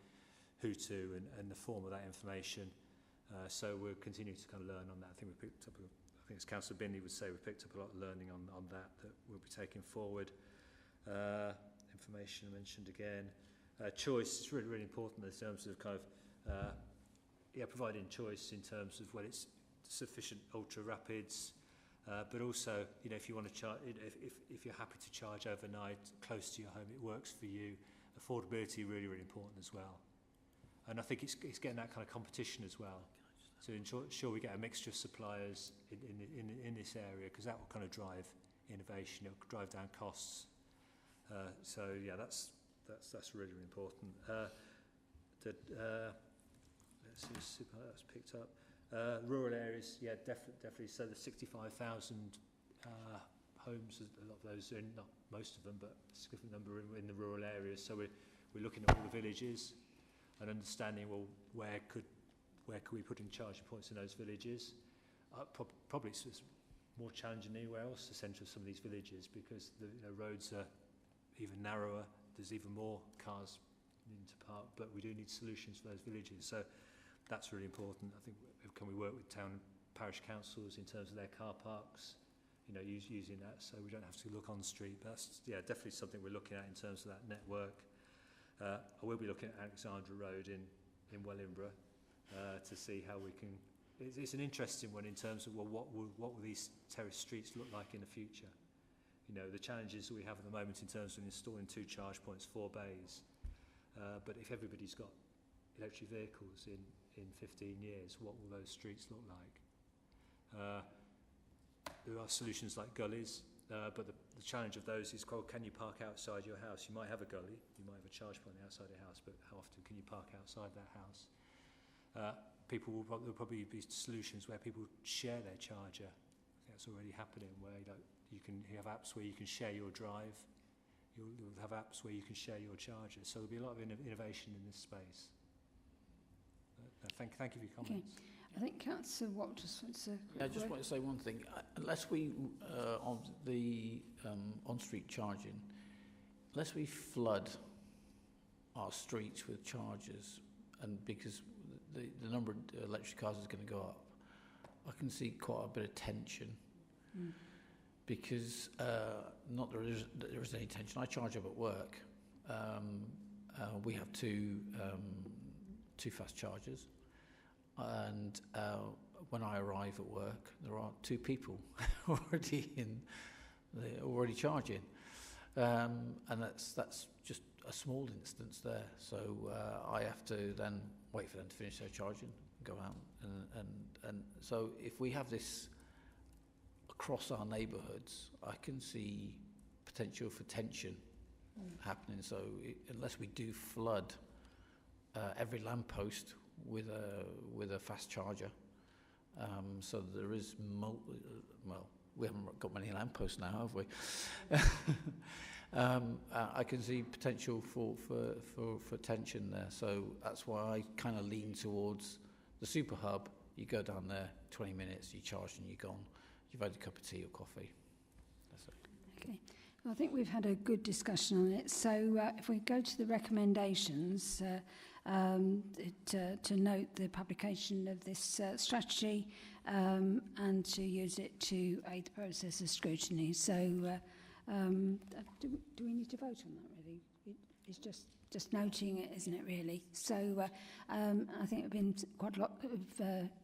who to, and the form of that information. So we're continuing to kind of learn on that. I think as Councillor Binley would say, we've picked up a lot of learning on that we'll be taking forward. Information I mentioned again. Choice is really, really important in terms of kind of providing choice in terms of when it's sufficient ultra rapids, but also if you want to charge, if you're happy to charge overnight close to your home, it works for you. Affordability really, really important as well, and I think it's getting that kind of competition as well, to ensure we get a mixture of suppliers in this area, because that will kind of drive innovation. It'll drive down costs. So yeah, that's really, really important. Let's see if that's picked up. Rural areas, yeah, definitely. So the 65,000 homes, a lot of those, not most of them, but a significant number in the rural areas. So we're looking at all the villages and understanding, well, where could we put in charging points in those villages? Probably it's more challenging than anywhere else, the centre of some of these villages, because the roads are even narrower. There's even more cars needing to park, but we do need solutions for those villages. So that's really important. I think, can we work with town and parish councils in terms of their car parks, using that, so we don't have to look on the street. But that's, yeah, definitely something we're looking at in terms of that network. I will be looking at Alexandra Road in Wellingborough to see how we can. It's an interesting one in terms of, well, what will these terrace streets look like in the future? The challenges that we have at the moment in terms of installing 2 charge points, 4 bays. But if everybody's got electric vehicles in 15 years, what will those streets look like? There are solutions like gullies, but the challenge of those is, well, can you park outside your house? You might have a gully, you might have a charge point outside your house, but how often can you park outside that house? There'll probably be solutions where people share their charger. I think that's already happening, where you have apps where you can share your drive. You'll have apps where you can share your charger. So there'll be a lot of innovation in this space. Thank you for your comments. Okay. I think Councillor Watt just wants to... I just want to say one thing. Unless we, on the on-street charging, unless we flood our streets with chargers, and because the number of electric cars is going to go up, I can see quite a bit of tension. Because not there is any tension. I charge up at work. We have two fast chargers, and when I arrive at work, there are 2 people already charging, and that's just a small instance there. So I have to then wait for them to finish their charging, go out, and so if we have this across our neighbourhoods, I can see potential for tension happening. So unless we do flood every lamppost with a fast charger, so there is well, we haven't got many lampposts now, have we? I can see potential for tension there. So that's why I kind of lean towards the super hub. You go down there, 20 minutes, you charge and you're gone. You've had a cup of tea or coffee. That's it. Okay. Well, I think we've had a good discussion on it. So if we go to the recommendations, to note the publication of this strategy and to use it to aid the process of scrutiny. So do we need to vote on that, really? It's just noting it, isn't it, really? So I think there have been quite a lot of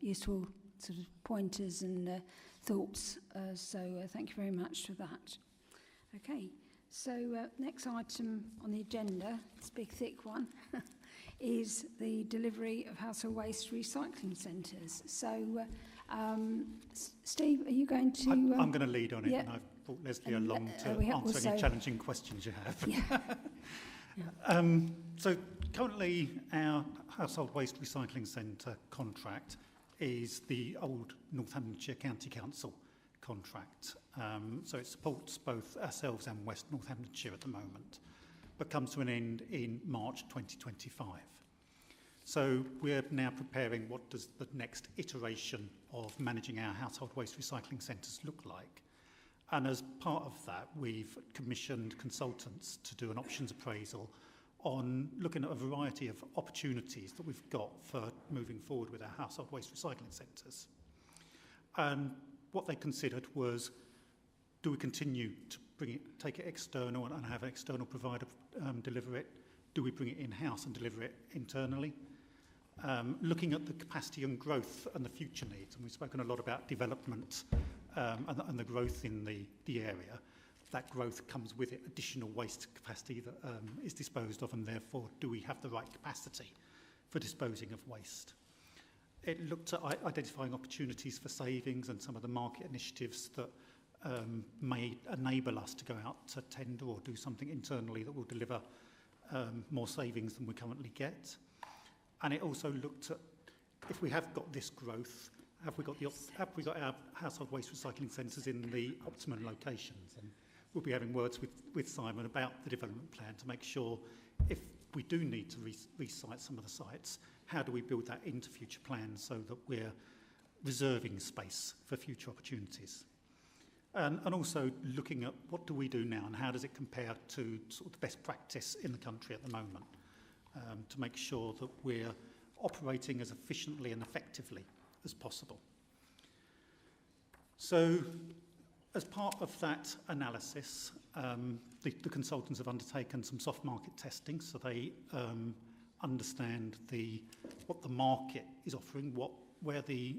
useful sort of pointers and thoughts. So thank you very much for that. Okay, so next item on the agenda, this big thick one, is the delivery of household waste recycling centres. So Steve, are you going to... I'm going to lead on it, yeah. and I've brought Leslie along to answer any challenging questions you have. Yeah. So currently our household waste recycling centre contract is the old Northamptonshire County Council contract. So it supports both ourselves and West Northamptonshire at the moment, but comes to an end in March 2025. So we're now preparing what does the next iteration of managing our household waste recycling centres look like. And as part of that, we've commissioned consultants to do an options appraisal on looking at a variety of opportunities that we've got for moving forward with our household waste recycling centres. And what they considered was, do we continue to take it external and have an external provider deliver it? Do we bring it in-house and deliver it internally? Looking at the capacity and growth and the future needs, and we've spoken a lot about development and the growth in the area. That growth comes with it additional waste capacity that is disposed of, and therefore do we have the right capacity for disposing of waste? It looked at identifying opportunities for savings and some of the market initiatives that may enable us to go out to tender or do something internally that will deliver more savings than we currently get. And it also looked at, if we have got this growth, have we got our household waste recycling centres in the optimum locations? And we'll be having words with Simon about the development plan to make sure if we do need to re-site some of the sites, how do we build that into future plans so that we're reserving space for future opportunities? And also looking at what do we do now and how does it compare to sort of the best practice in the country at the moment, to make sure that we're operating as efficiently and effectively as possible. So as part of that analysis, the consultants have undertaken some soft market testing, so they understand what the market is offering, where the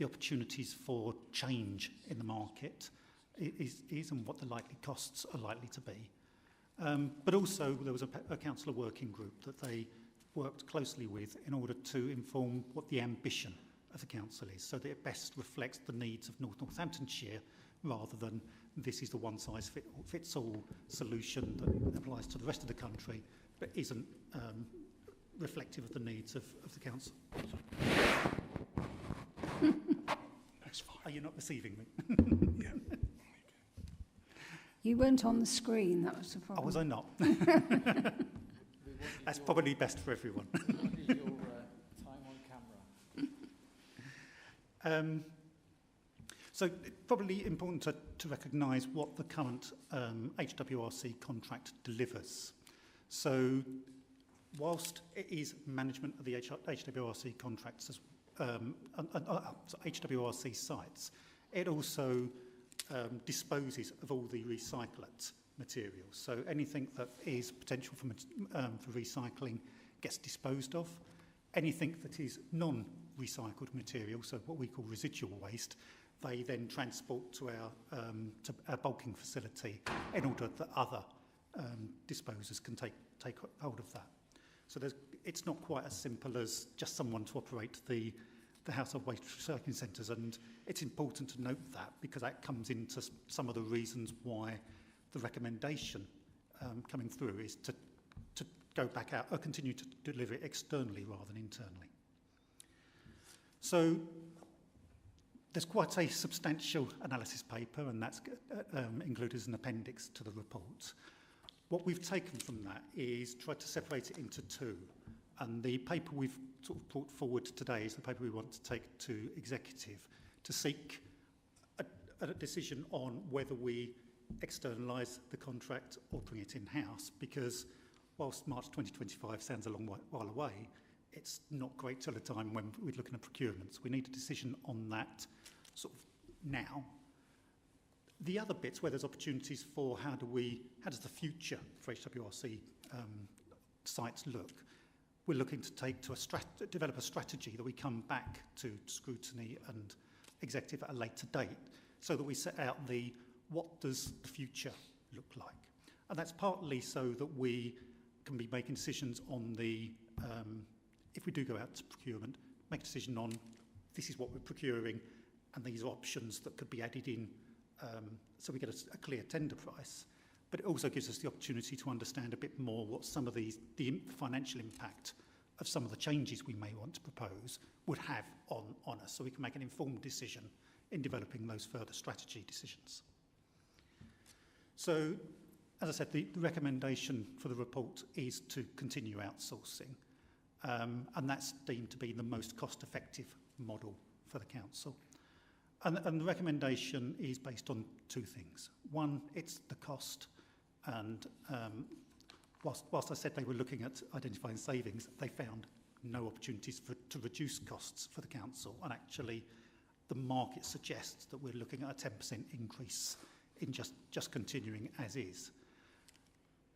opportunities for change in the market is and what the likely costs are likely to be. But also there was a councillor working group that they worked closely with in order to inform what the ambition of the council is, so that it best reflects the needs of Northamptonshire rather than this is the one-size-fits-all solution that applies to the rest of the country but isn't reflective of the needs of the council. That's fine. Are you not receiving me? Yeah. You weren't on the screen, that was the Oh, problem. was I not? That's probably best for everyone. Your time on camera. So it's probably important to recognise what the current HWRC contract delivers. So whilst it is management of the HWRC contracts, HWRC sites, it also disposes of all the recyclate materials. So anything that is potential for recycling gets disposed of. Anything that is non-recycled material, so what we call residual waste, they then transport to our bulking facility in order that other disposers can take hold of that. So it's not quite as simple as just someone to operate the household waste recycling centres, and it's important to note that because that comes into some of the reasons why the recommendation coming through is to go back out or continue to deliver it externally rather than internally. So there's quite a substantial analysis paper, and that's included as an appendix to the report. What we've taken from that is tried to separate it into two. And the paper we've sort of brought forward today is the paper we want to take to executive to seek a decision on whether we externalise the contract or bring it in-house, because whilst March 2025 sounds a long while away, it's not great till a time when we're looking at procurements. We need a decision on that sort of now. The other bits where there's opportunities for how does the future for HWRC sites look, we're looking to develop a strategy that we come back to Scrutiny and Executive at a later date, so that we set out what does the future look like. And that's partly so that we can be making decisions on if we do go out to procurement, make a decision on this is what we're procuring and these are options that could be added in, so we get a clear tender price. But it also gives us the opportunity to understand a bit more what some of the financial impact of some of the changes we may want to propose would have on us, so we can make an informed decision in developing those further strategy decisions. So, as I said, the recommendation for the report is to continue outsourcing, and that's deemed to be the most cost-effective model for the council. And the recommendation is based on two things. One, it's the cost, and whilst I said they were looking at identifying savings, they found no opportunities to reduce costs for the council, and actually the market suggests that we're looking at a 10% increase in just continuing as is.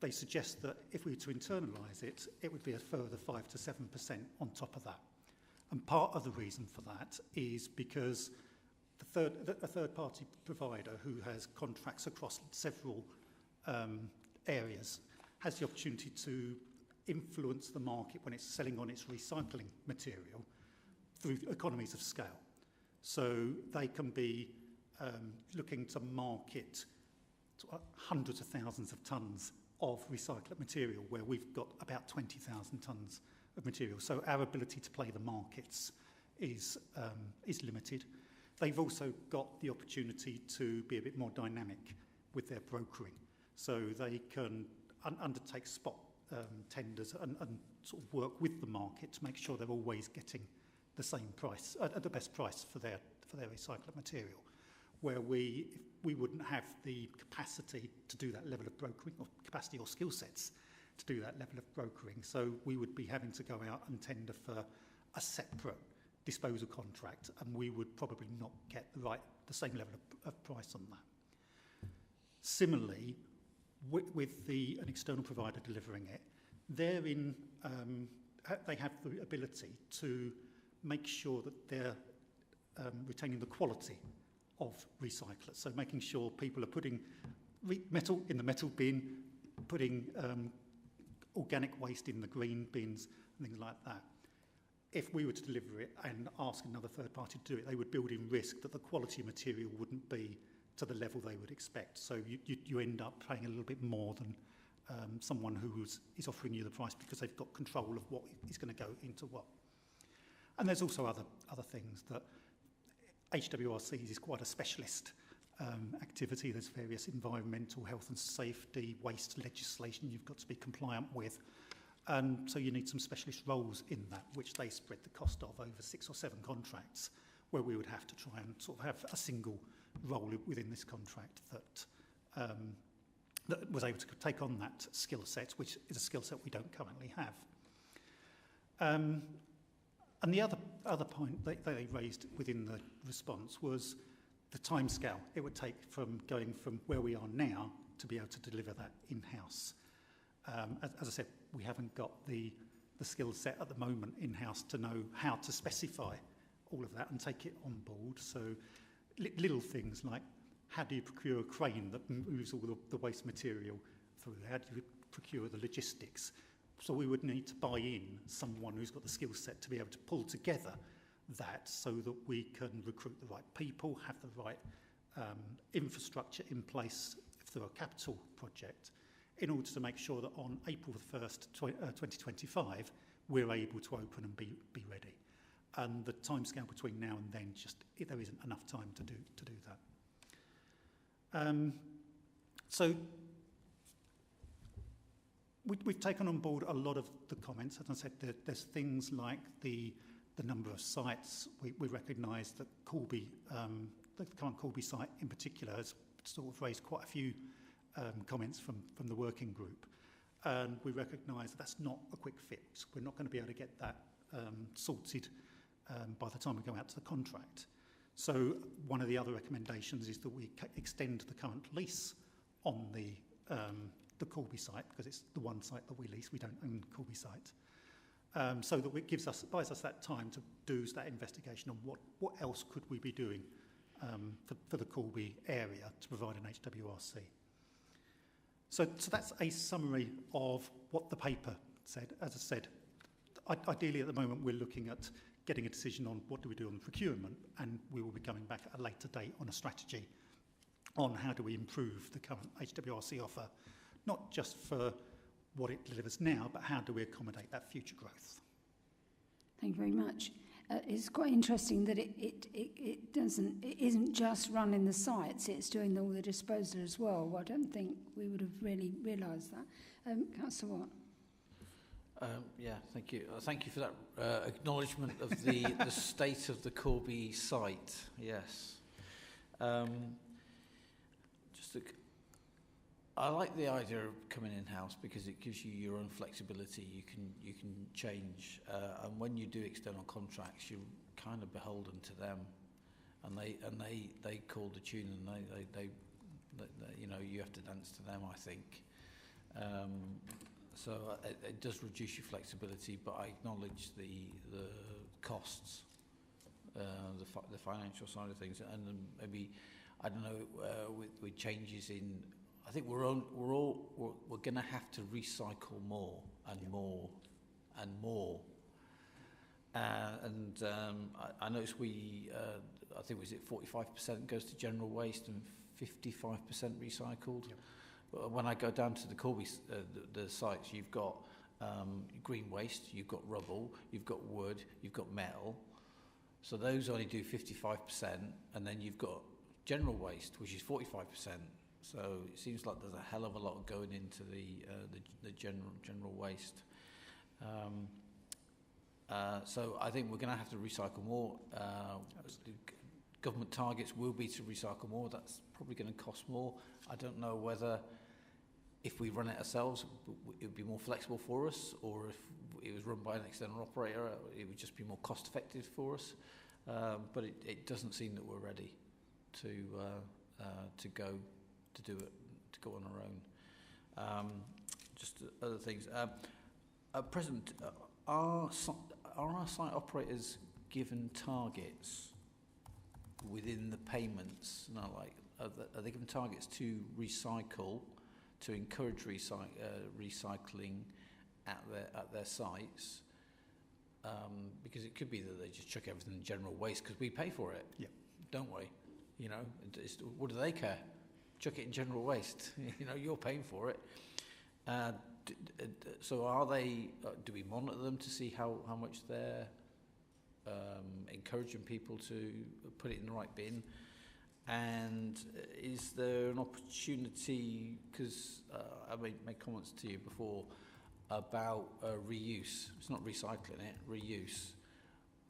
They suggest that if we were to internalise it, it would be a further 5 to 7% on top of that. And part of the reason for that is because a third-party provider who has contracts across several areas has the opportunity to influence the market when it's selling on its recycling material through economies of scale. So they can be looking to market hundreds of thousands of tonnes of recycled material, where we've got about 20,000 tonnes of material. So our ability to play the markets is limited. They've also got the opportunity to be a bit more dynamic with their brokering. So they can undertake spot tenders and sort of work with the market to make sure they're always getting the same price, the best price for their recycled material. Where we wouldn't have the capacity to do that level of brokering, or capacity or skill sets to do that level of brokering. So we would be having to go out and tender for a separate disposal contract, and we would probably not get the same level of price on that. Similarly, with an external provider delivering it, they have the ability to make sure that they're retaining the quality of recyclers. So making sure people are putting metal in the metal bin, putting organic waste in the green bins, and things like that. If we were to deliver it and ask another third party to do it, they would build in risk that the quality of material wouldn't be to the level they would expect. So you end up paying a little bit more than someone who is offering you the price, because they've got control of what is going to go into what. And there's also other things that HWRC is quite a specialist activity. There's various environmental, health and safety, waste legislation you've got to be compliant with. And so you need some specialist roles in that, which they spread the cost of over 6 or 7 contracts, where we would have to try and sort of have a single role within this contract that was able to take on that skill set, which is a skill set we don't currently have. And the other point they raised within the response was the timescale it would take from going from where we are now to be able to deliver that in-house. As I said, we haven't got the skill set at the moment in-house to know how to specify all of that and take it on board. So little things like, how do you procure a crane that moves all the waste material through? How do you procure the logistics? So we would need to buy in someone who's got the skill set to be able to pull together that, so that we can recruit the right people, have the right infrastructure in place through a capital project, in order to make sure that on April the 1st, 2025, we're able to open and be ready. And the timescale between now and then, there isn't enough time to do that. So we've taken on board a lot of the comments. As I said, there's things like the number of sites. We recognise that Corby, the current Corby site in particular, has sort of raised quite a few comments from the working group. And we recognise that that's not a quick fix. We're not going to be able to get that sorted by the time we go out to the contract. So one of the other recommendations is that we extend the current lease on the Corby site, because it's the one site that we lease. We don't own the Corby site. So that it buys us that time to do that investigation on what else could we be doing for the Corby area to provide an HWRC. So that's a summary of what the paper said. As I said, ideally at the moment we're looking at getting a decision on what do we do on procurement, and we will be coming back at a later date on a strategy on how do we improve the current HWRC offer, not just for what it delivers now, but how do we accommodate that future growth. Thank you very much. It's quite interesting that it isn't just running the sites, it's doing all the disposal as well. Well, I don't think we would have really realised that. Councillor Watt. Yeah, thank you. Thank you for that acknowledgement of the state of the Corby site. Yes. I like the idea of coming in-house because it gives you your own flexibility. You can change, and when you do external contracts, you're kind of beholden to them, and they call the tune, and they you know, you have to dance to them, I think. So it does reduce your flexibility, but I acknowledge the costs, the financial side of things, and then maybe, I don't know, with changes in, I think we're going to have to recycle more and more and more, I noticed I think was it 45% goes to general waste and 55% recycled. Yep. But when I go down to the Corby the sites, you've got green waste, you've got rubble, you've got wood, you've got metal. So those only do 55%, and then you've got general waste, which is 45%. So it seems like there's a hell of a lot going into the general waste. So I think we're going to have to recycle more. Government targets will be to recycle more. That's probably going to cost more. I don't know whether, if we run it ourselves, it would be more flexible for us, or if it was run by an external operator, it would just be more cost effective for us. But it doesn't seem that we're ready to go on our own. Just other things. At present, are our site operators given targets within the payments? No, like are they given targets to recycle, to encourage recycling at their sites? Because it could be that they just chuck everything in general waste because we pay for it, don't we? You know, what do they care? Chuck it in general waste. You know, you're paying for it. So are they? Do we monitor them to see how much they're encouraging people to put it in the right bin? And is there an opportunity? Because I made comments to you before about reuse. It's not recycling it, reuse.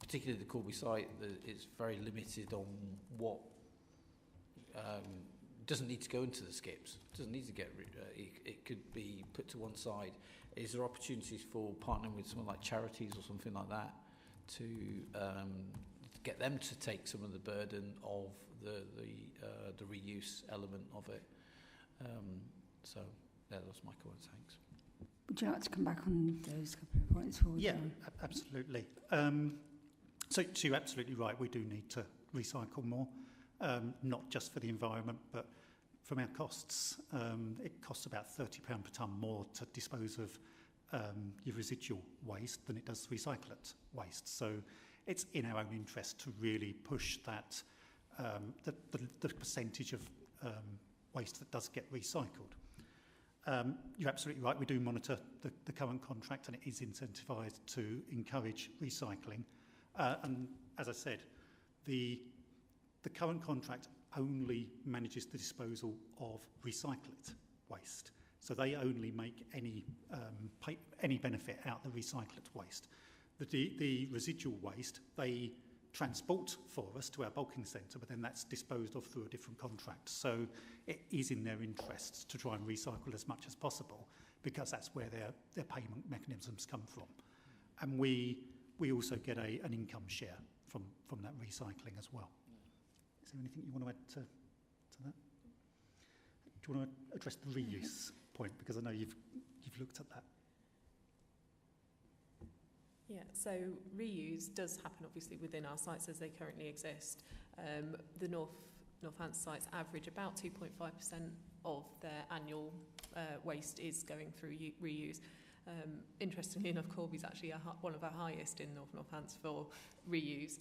Particularly the Corby site, it's very limited on what doesn't need to go into the skips. Doesn't need to get. It could be put to one side. Is there opportunities for partnering with someone like charities or something like that to get them to take some of the burden of the reuse element of it? So yeah, that's my comments. Thanks. Would you like to come back on those couple of points forward? Yeah, absolutely. So you're absolutely right. We do need to recycle more, not just for the environment, but from our costs. It costs about £30 per tonne more to dispose of your residual waste than it does recyclate waste. So it's in our own interest to really push that, the percentage of waste that does get recycled. You're absolutely right. We do monitor the current contract, and it is incentivised to encourage recycling. And as I said, the current contract only manages the disposal of recyclate waste. So they only make any benefit out of the recyclate waste. The residual waste, they transport for us to our bulking centre, but then that's disposed of through a different contract. So it is in their interests to try and recycle as much as possible, because that's where their payment mechanisms come from. And we also get an income share from that recycling as well. Is there anything you want to add to that? Do you want to address the reuse point, because I know you've looked at that? Yeah, so reuse does happen obviously within our sites as they currently exist. The Northants sites average about 2.5% of their annual waste is going through reuse. Interestingly enough, Corby's actually one of our highest in Northants for reuse.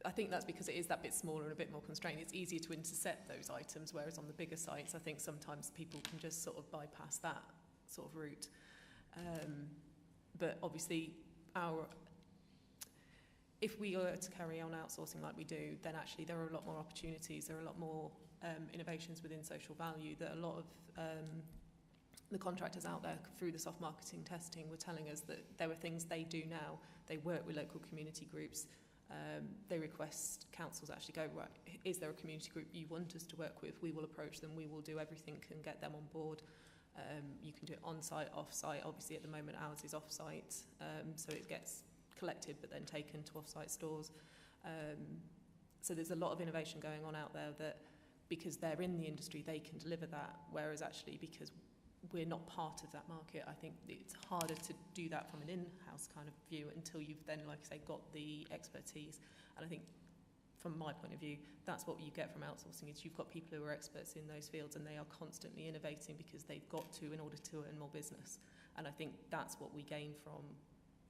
I think that's because it is that bit smaller and a bit more constrained. It's easier to intercept those items, whereas on the bigger sites, I think sometimes people can just sort of bypass that sort of route. But obviously, if we were to carry on outsourcing like we do, then actually there are a lot more opportunities, there are a lot more innovations within social value that a lot of the contractors out there through the soft marketing testing were telling us that there were things they do now. They work with local community groups. They request councils actually go, right, is there a community group you want us to work with? We will approach them, we will do everything and get them on board. You can do it on-site, off-site. Obviously, at the moment, ours is off-site, so it gets collected but then taken to off-site stores. So there's a lot of innovation going on out there that, because they're in the industry, they can deliver that, whereas actually, because we're not part of that market, I think it's harder to do that from an in-house kind of view until you've then, like I say, got the expertise. And I think, from my point of view, that's what you get from outsourcing, is you've got people who are experts in those fields and they are constantly innovating because they've got to in order to earn more business. And I think that's what we gain from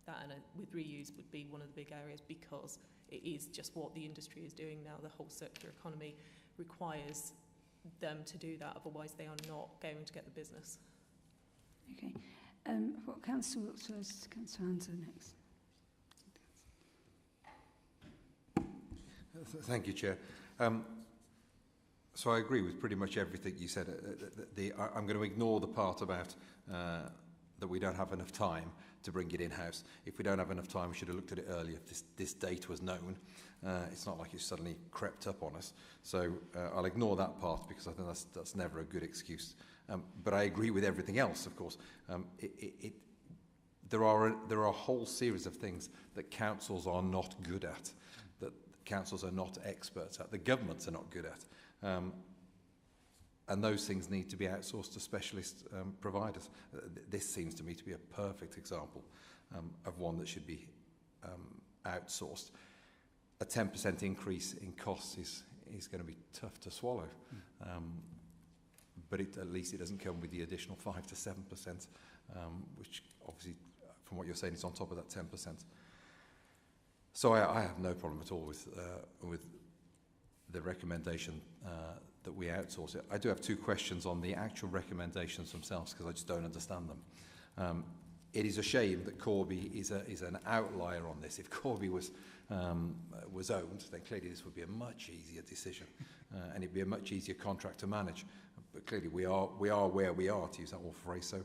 that, and with reuse would be one of the big areas, because it is just what the industry is doing now. The whole circular economy requires them to do that, otherwise they are not going to get the business. Okay. What Councillor Wilkes first, Councillor Hanson next. Thank you, Chair. So I agree with pretty much everything you said. I'm going to ignore the part about that we don't have enough time to bring it in-house. If we don't have enough time, we should have looked at it earlier. If this date was known, it's not like it's suddenly crept up on us. So I'll ignore that part, because I think that's never a good excuse. But I agree with everything else, of course. There are a whole series of things that councils are not good at, that councils are not experts at, the governments are not good at. And those things need to be outsourced to specialist providers. This seems to me to be a perfect example of one that should be outsourced. A 10% increase in costs is going to be tough to swallow. But at least it doesn't come with the additional 5 to 7%, which obviously, from what you're saying, is on top of that 10%. So I have no problem at all with the recommendation that we outsource it. I do have two questions on the actual recommendations themselves, because I just don't understand them. It is a shame that Corby is an outlier on this. If Corby was owned, then clearly this would be a much easier decision, and it'd be a much easier contract to manage. But clearly we are where we are, to use that awful phrase. So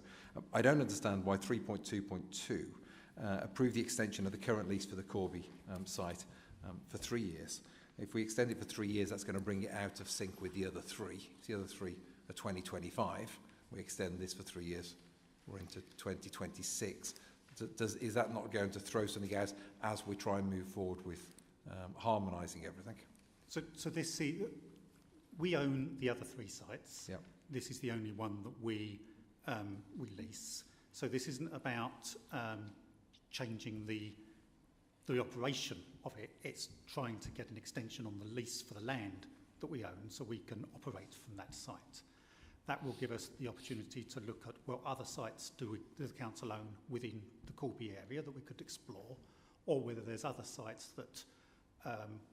I don't understand why 3.2.2 approve the extension of the current lease for the Corby site for 3 years. If we extend it for 3 years, that's going to bring it out of sync with the other three. The other three are 2025. We extend this for 3 years. We're into 2026. Is that not going to throw something out as we try and move forward with harmonising everything? So we own the other 3 sites. Yep. This is the only one that we lease. So this isn't about changing the operation of it. It's trying to get an extension on the lease for the land that we own, so we can operate from that site. That will give us the opportunity to look at what other sites do the council own within the Corby area that we could explore, or whether there's other sites that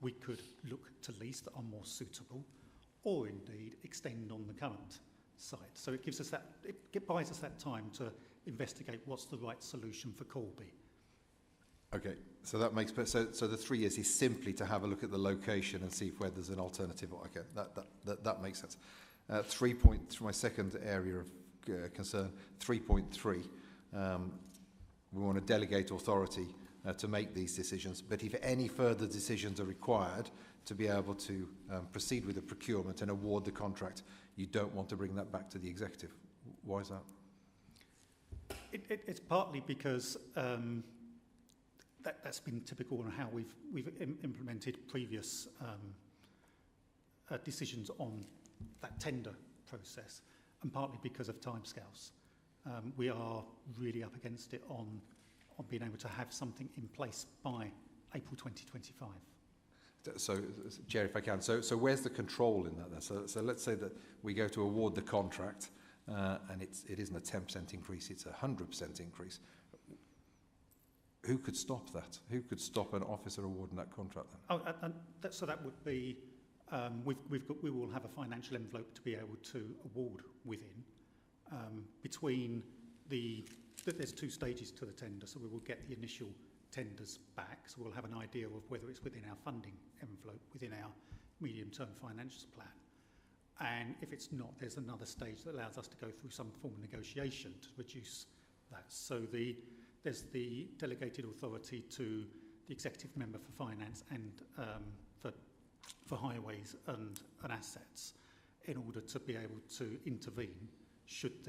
we could look to lease that are more suitable, or indeed extend on the current site. So it gives us that, it buys us that time to investigate what's the right solution for Corby. Okay, so that makes so the 3 years is simply to have a look at the location and see whether there's an alternative. Okay, that makes sense. 3 point, for my second area of concern, 3.3. We want to delegate authority to make these decisions, but if any further decisions are required to be able to proceed with the procurement and award the contract, you don't want to bring that back to the executive. Why is that? It's partly because that's been typical in how we've implemented previous decisions on that tender process, and partly because of timescales. We are really up against it on being able to have something in place by April 2025. So, Jerry, if I can, so where's the control in that then? So let's say that we go to award the contract, and it isn't a 10% increase, it's a 100% increase. Who could stop that? Who could stop an officer awarding that contract then? So that would be, we will have a financial envelope to be able to award within. Between there's 2 stages to the tender, so we will get the initial tenders back, so we'll have an idea of whether it's within our funding envelope, within our medium-term financial plan. And if it's not, there's another stage that allows us to go through some form of negotiation to reduce that. So there's the delegated authority to the executive member for finance and for highways and assets, in order to be able to intervene should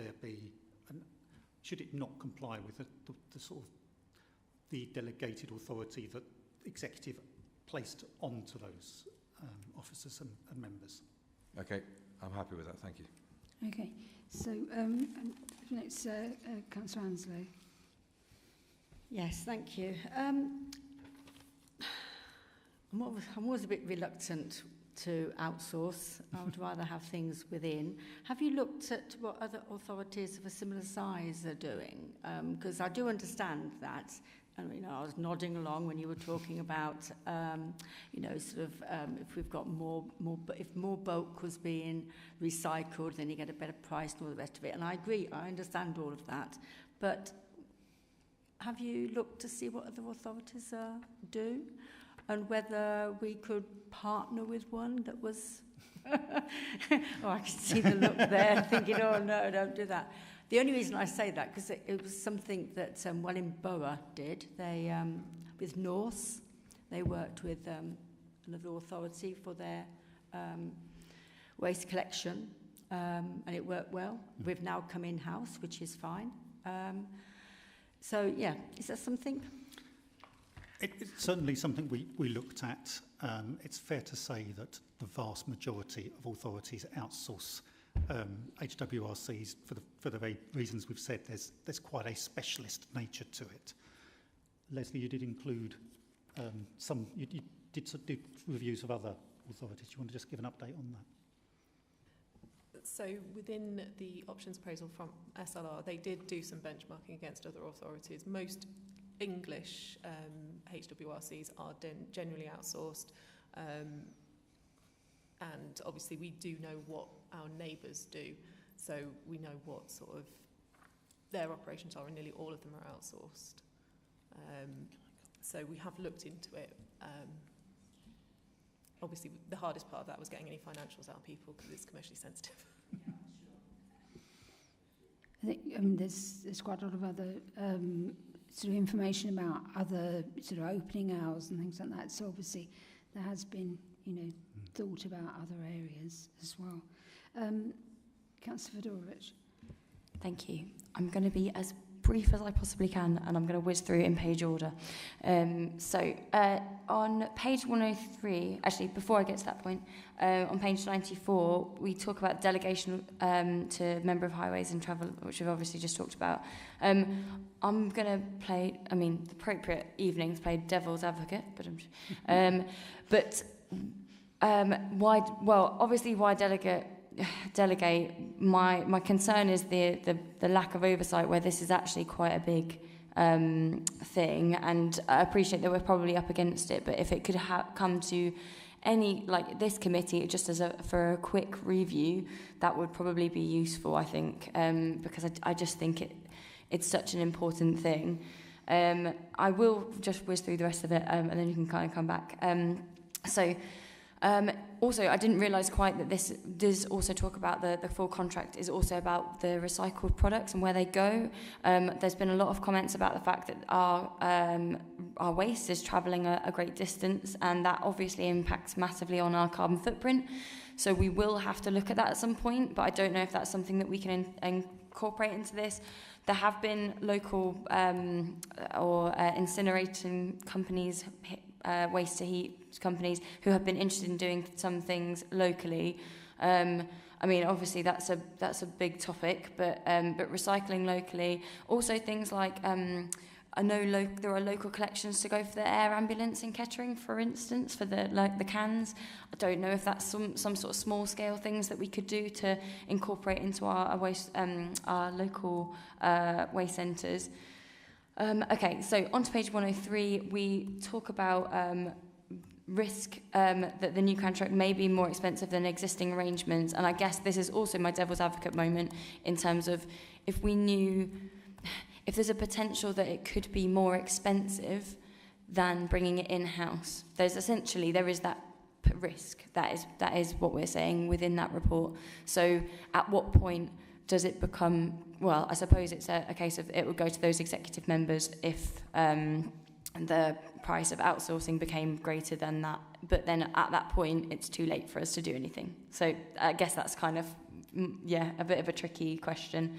it not comply with the sort of the delegated authority that the executive placed onto those officers and members. Okay, I'm happy with that. Thank you. Okay, so next, Councillor Anslow. Yes, thank you. I'm always a bit reluctant to outsource. I would rather have things within. Have you looked at what other authorities of a similar size are doing? Because I do understand that and I was nodding along when you were talking about, if we've got if more bulk was being recycled, then you get a better price and all the rest of it. And I agree, I understand all of that. But have you looked to see what other authorities do, and whether we could partner with one that was... Oh, I can see the look there, thinking, oh no, don't do that. The only reason I say that, because it was something that Welling Borough did. They, with Norse, they worked with another authority for their waste collection, and it worked well. We've now come in-house, which is fine. So, yeah, is that something? It's certainly something we looked at. It's fair to say that the vast majority of authorities outsource HWRCs for the very reasons we've said. There's quite a specialist nature to it. Leslie, you did include you did reviews of other authorities. Do you want to just give an update on that? So within the options appraisal from SLR, they did do some benchmarking against other authorities. Most English HWRCs are generally outsourced, and obviously we do know what our neighbours do, so we know what sort of their operations are, and nearly all of them are outsourced. So we have looked into it. Obviously, the hardest part of that was getting any financials out of people because it's commercially sensitive. I think there's quite a lot of other sort of information about other sort of opening hours and things like that. So obviously there has been, thought about other areas as well. Councillor Fedorovich. Thank you. I'm going to be as brief as I possibly can, and I'm going to whiz through in page order. So on page 103, actually before I get to that point, on page 94, we talk about delegation to Member of Highways and Travel, which we've obviously just talked about. I'm going to play, the appropriate evenings, play devil's advocate, why? Well, obviously, why delegate? My concern is the lack of oversight, where this is actually quite a big thing, and I appreciate that we're probably up against it, but if it could come to any, like this committee, just for a quick review, that would probably be useful, I think, because I just think it's such an important thing. I will just whiz through the rest of it, and then you can kind of come back. Also, I didn't realise quite that this does also talk about the full contract is also about the recycled products and where they go. There's been a lot of comments about the fact that our waste is travelling a great distance, and that obviously impacts massively on our carbon footprint. So we will have to look at that at some point, but I don't know if that's something that we can incorporate into this. There have been local or incinerating companies, waste to heat companies, who have been interested in doing some things locally. Obviously that's a big topic, but recycling locally, also things like I know there are local collections to go for the air ambulance in Kettering, for instance, for the cans. I don't know if that's some sort of small scale things that we could do to incorporate into our waste, our local waste centres. Okay, so on to page 103, we talk about risk that the new contract may be more expensive than existing arrangements, and I guess this is also my devil's advocate moment in terms of if there's a potential that it could be more expensive than bringing it in-house. There is that risk. That is what we're saying within that report. So at what point does it become, well, I suppose it's a case of it would go to those executive members if the price of outsourcing became greater than that. But then at that point, it's too late for us to do anything. So I guess that's kind of, a bit of a tricky question.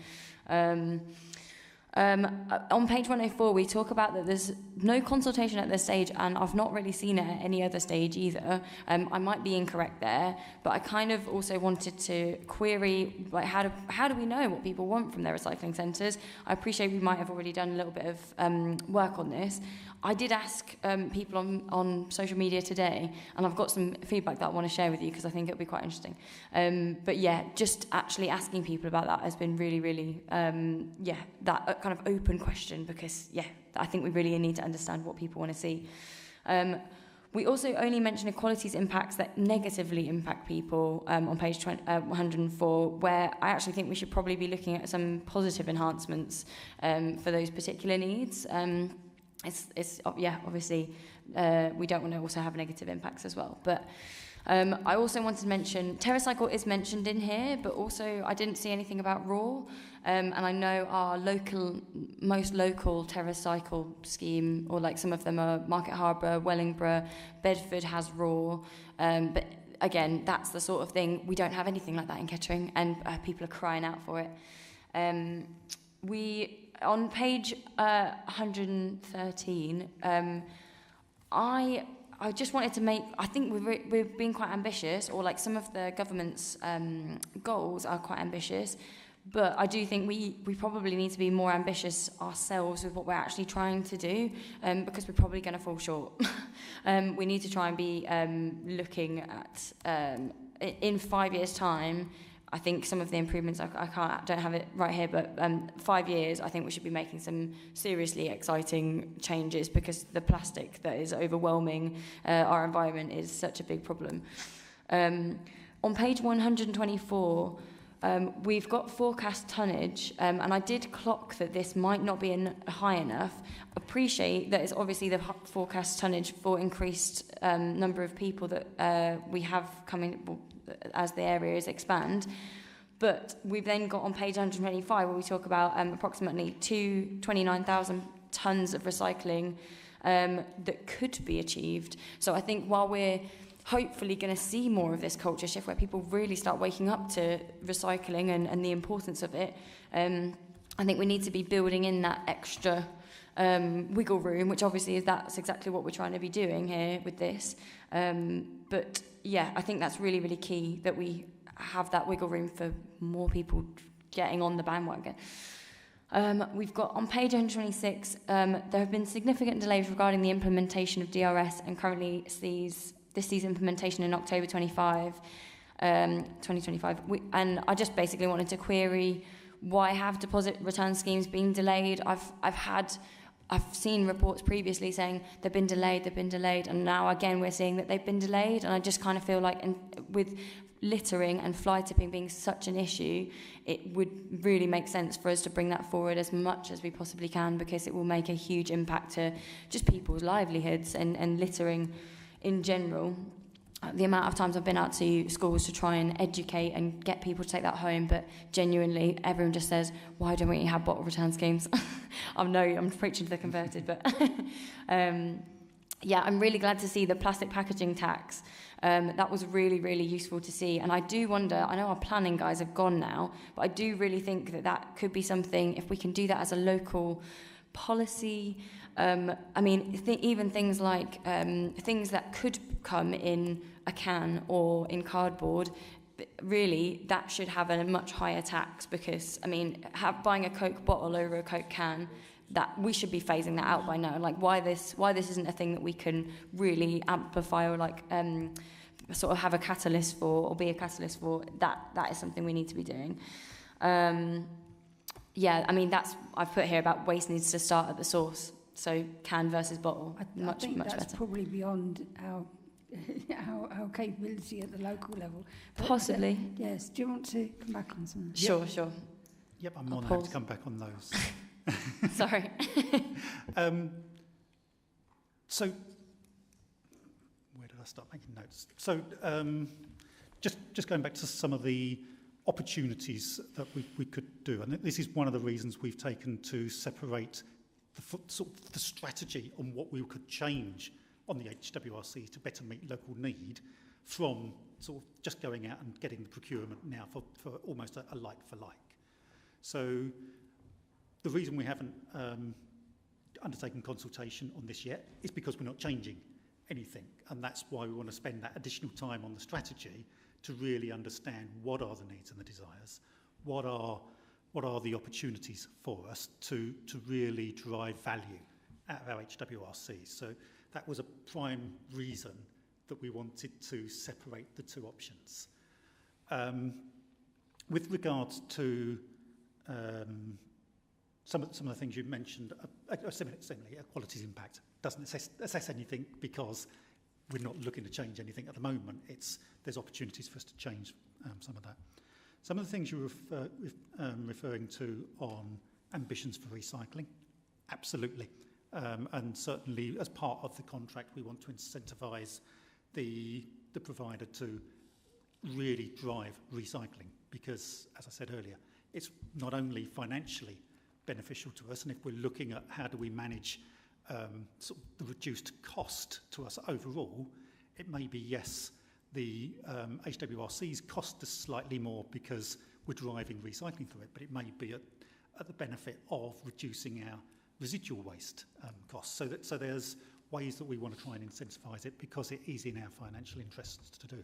On page 104, we talk about that there's no consultation at this stage, and I've not really seen it at any other stage either. I might be incorrect there, but I kind of also wanted to query, like, how do we know what people want from their recycling centres? I appreciate we might have already done a little bit of work on this. I did ask people on social media today, and I've got some feedback that I want to share with you because I think it'll be quite interesting. But yeah, just actually asking people about that has been really, really, that kind kind of open question because, yeah, I think we really need to understand what people want to see. We also only mention equality's impacts that negatively impact people on page 104, where I actually think we should probably be looking at some positive enhancements for those particular needs. Obviously, we don't want to also have negative impacts as well. But I also wanted to mention, TerraCycle is mentioned in here, but also I didn't see anything about RAW. And I know our most local TerraCycle scheme, or like some of them are Market Harbour, Wellingborough, Bedford has RAW. But again, that's the sort of thing, we don't have anything like that in Kettering, and people are crying out for it. On page 113, I just wanted to I think we've been quite ambitious, or like some of the government's goals are quite ambitious, but I do think we probably need to be more ambitious ourselves with what we're actually trying to do, because we're probably going to fall short. We need to try and be looking at, in 5 years' time, I think some of the improvements, I don't have it right here, but 5 years, I think we should be making some seriously exciting changes, because the plastic that is overwhelming our environment is such a big problem. On page 124, we've got forecast tonnage, and I did clock that this might not be high enough. Appreciate that it's obviously the forecast tonnage for increased number of people that we have coming as the areas expand. But we've then got on page 125 where we talk about approximately 29,000 tonnes of recycling that could be achieved. So I think while we're hopefully going to see more of this culture shift where people really start waking up to recycling and the importance of it, I think we need to be building in that extra wiggle room, which obviously that's exactly what we're trying to be doing here with this. But yeah, I think that's really, really key that we have that wiggle room for more people getting on the bandwagon. We've got on page 126, there have been significant delays regarding the implementation of DRS, and currently this sees implementation in October 2025. And I just basically wanted to query, why have deposit return schemes been delayed? I've seen reports previously saying they've been delayed, and now again we're seeing that they've been delayed, and I just kind of feel like with littering and fly tipping being such an issue, it would really make sense for us to bring that forward as much as we possibly can, because it will make a huge impact to just people's livelihoods and littering in general. The amount of times I've been out to schools to try and educate and get people to take that home, but genuinely everyone just says, why don't we have bottle return schemes? I'm preaching to the converted, but yeah, I'm really glad to see the plastic packaging tax. That was really, really useful to see. And I do wonder, I know our planning guys have gone now, but I do really think that could be something, if we can do that as a local policy. I mean, even things like things that could come in a can or in cardboard, really, that should have a much higher tax, because, I mean, buying a Coke bottle over a Coke can, that we should be phasing that out by now. Like, why this isn't a thing that we can really amplify or like sort of have a catalyst for, or be a catalyst for, that is something we need to be doing. Yeah, I mean, I've put here about waste needs to start at the source. So can versus bottle, I think much that's better. Probably beyond our capability at the local level. But, possibly. Yes. Do you want to come back on something? Sure. Yep, I'm more than happy to come back on those. Sorry. So, where did I start making notes? So, just going back to some of the opportunities that we could do, and this is one of the reasons we've taken to separate the strategy on what we could change on the HWRC to better meet local need, from sort of just going out and getting the procurement now for almost a like for like. So the reason we haven't undertaken consultation on this yet is because we're not changing anything, and that's why we want to spend that additional time on the strategy to really understand what are the needs and the desires, what are the opportunities for us to really drive value out of our HWRC. So that was a prime reason that we wanted to separate the two options. With regards to some of the things you mentioned are similarly, qualities impact doesn't assess anything because we're not looking to change anything at the moment. There's opportunities for us to change some of that. Some of the things you're referring to on ambitions for recycling, absolutely. And certainly as part of the contract, we want to incentivise the provider to really drive recycling because, as I said earlier, it's not only financially beneficial to us, and if we're looking at how do we manage sort of the reduced cost to us overall, it may be, yes, the HWRCs cost us slightly more because we're driving recycling through it, but it may be at the benefit of reducing our residual waste costs. So there's ways that we want to try and incentivise it because it is in our financial interests to do.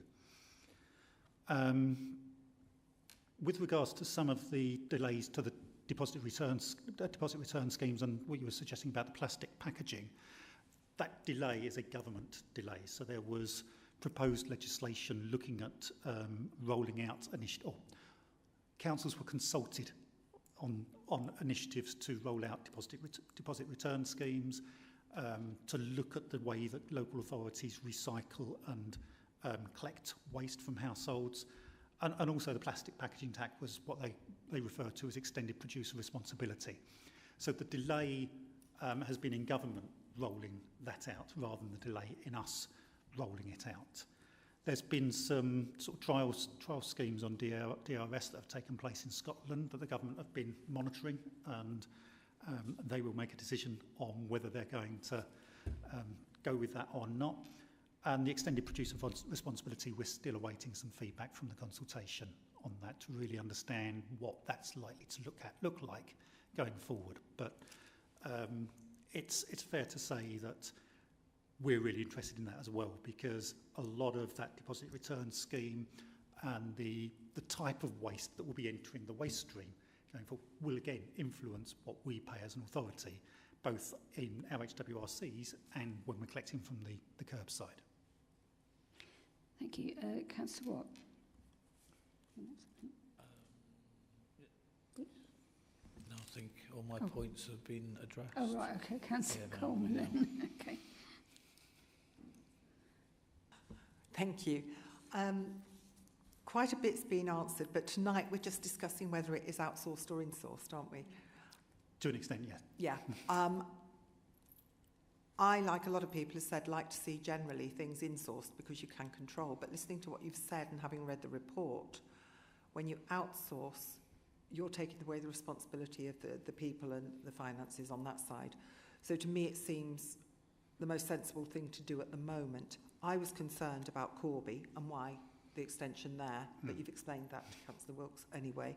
With regards to some of the delays to the deposit return schemes and what you were suggesting about the plastic packaging, that delay is a government delay. So there was proposed legislation looking at rolling out councils were consulted on initiatives to roll out deposit return schemes, to look at the way that local authorities recycle and collect waste from households. And also the plastic packaging tax was what they refer to as extended producer responsibility. So the delay has been in government rolling that out rather than the delay in us rolling it out. There's been some sort of trial schemes on DRS that have taken place in Scotland that the government have been monitoring, and they will make a decision on whether they're going to go with that or not. And the extended producer responsibility, we're still awaiting some feedback from the consultation on that to really understand what that's likely to look like going forward. But it's fair to say that we're really interested in that as well, because a lot of that deposit return scheme and the type of waste that will be entering the waste stream going forward will again influence what we pay as an authority, both in our HWRCs and when we're collecting from the curbside. Thank you. Councillor Watt. No, I think all my points have been addressed. Oh, right, okay. Councillor Coleman then. Okay. Thank you. Quite a bit's been answered, but tonight we're just discussing whether it is outsourced or insourced, aren't we? To an extent, yes. Yeah. I, like a lot of people have said, like to see generally things insourced because you can control. But listening to what you've said and having read the report, when you outsource, you're taking away the responsibility of the people and the finances on that side. So to me, it seems the most sensible thing to do at the moment. I was concerned about Corby and why the extension there, but you've explained that to Councillor Wilkes anyway.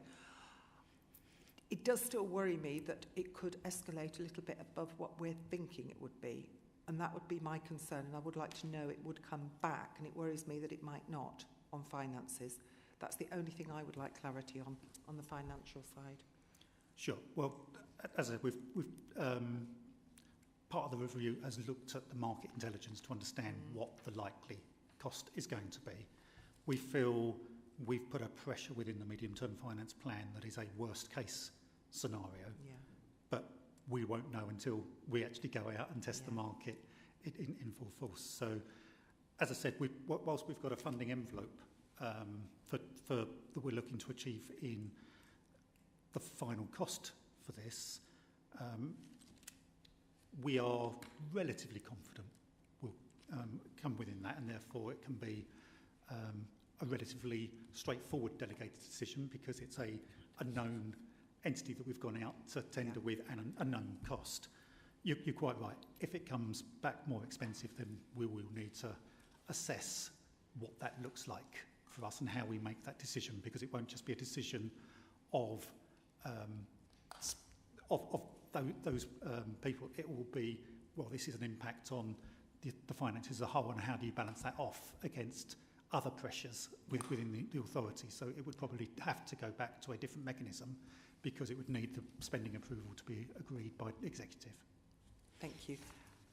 It does still worry me that it could escalate a little bit above what we're thinking it would be, and that would be my concern, and I would like to know it would come back, and it worries me that it might not on finances. That's the only thing I would like clarity on the financial side. Sure. Well, as I said, we've part of the review has looked at the market intelligence to understand what the likely cost is going to be. We feel we've put a pressure within the medium-term finance plan that is a worst-case scenario, but we won't know until we actually go out and test the market in full force. So, as I said, whilst we've got a funding envelope for that we're looking to achieve in the final cost for this, we are relatively confident we'll come within that, and therefore it can be a relatively straightforward delegated decision because it's a known entity that we've gone out to tender with and a known cost. You're quite right. If it comes back more expensive, then we will need to assess what that looks like for us and how we make that decision, because it won't just be a decision of those people. It will be, well, this is an impact on the finances as a whole, and how do you balance that off against other pressures within the authority. So it would probably have to go back to a different mechanism because it would need the spending approval to be agreed by executive. Thank you.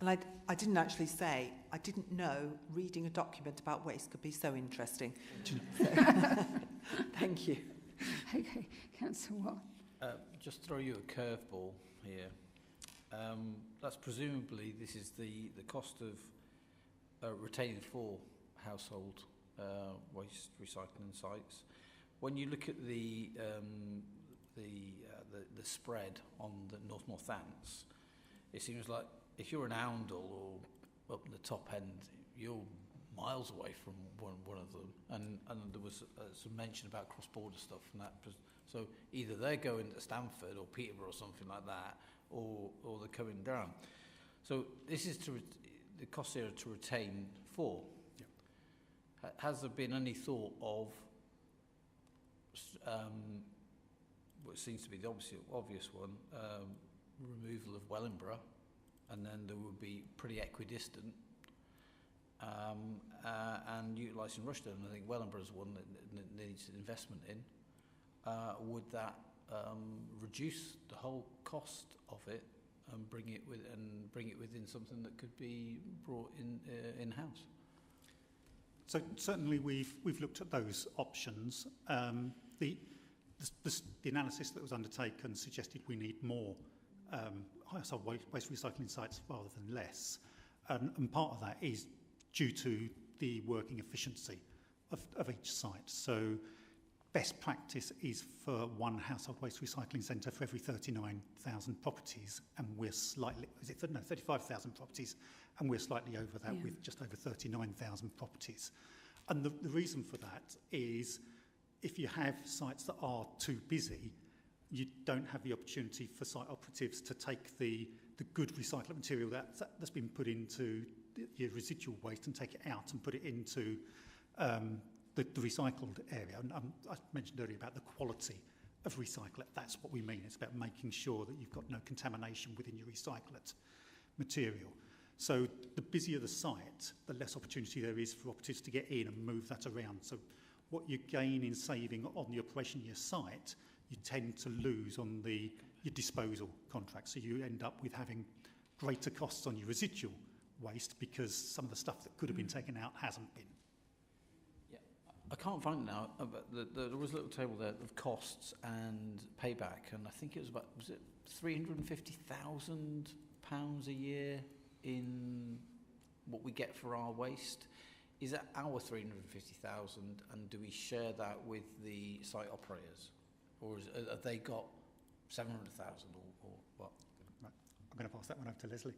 And I didn't actually say, I didn't know reading a document about waste could be so interesting. So, thank you. Okay, Councillor Watt. Just throw you a curveball here. That's presumably this is the cost of retaining 4 household waste recycling sites. When you look at the spread on the North Northants, it seems like if you're an Oundle or up in the top end, you're miles away from one of them. And there was some mention about cross-border stuff and that. So either they're going to Stamford or Peterborough or something like that, or they're coming down. So this is the cost here to retain 4. Yeah. Has there been any thought of what seems to be the obvious one, removal of Wellingborough, and then there would be pretty equidistant, and utilising Rushden? I think Wellingborough is one that needs investment in. Would that reduce the whole cost of it and bring it within something that could be brought in house? So certainly we've looked at those options. The analysis that was undertaken suggested we need more household waste recycling sites rather than less, and part of that is due to the working efficiency of each site. So best practice is for 1 household waste recycling centre for every 39,000 properties, and we're slightly, 35,000 properties, and we're slightly over that with just over 39,000 properties. And the reason for that is if you have sites that are too busy, you don't have the opportunity for site operatives to take the good recyclable material that's been put into your residual waste and take it out and put it into the recycled area. And I mentioned earlier about the quality of recyclate. That's what we mean. It's about making sure that you've got no contamination within your recyclate material. So the busier the site, the less opportunity there is for operatives to get in and move that around. So what you gain in saving on the operation of your site, you tend to lose on your disposal contract. So you end up with having greater costs on your residual waste because some of the stuff that could have been taken out hasn't been. Yeah, I can't find it now, but there was a little table there of costs and payback, and I think it was about, was it £350,000 a year in what we get for our waste? Is that our 350,000, and do we share that with the site operators, or have they got 700,000 or what? Right. I'm going to pass that one over to Leslie.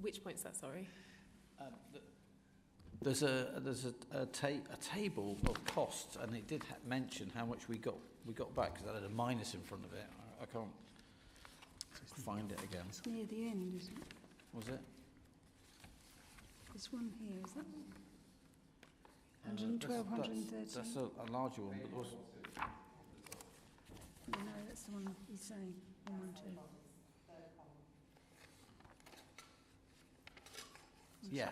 Which point's that? Sorry. There's a table of costs, and it did mention how much we got back because I had a minus in front of it. I can't find it again. It's near the end, isn't it? Was it? This one here, is that 112, 113? That's a larger one. But was... No, that's the one he's saying. 112. Yeah.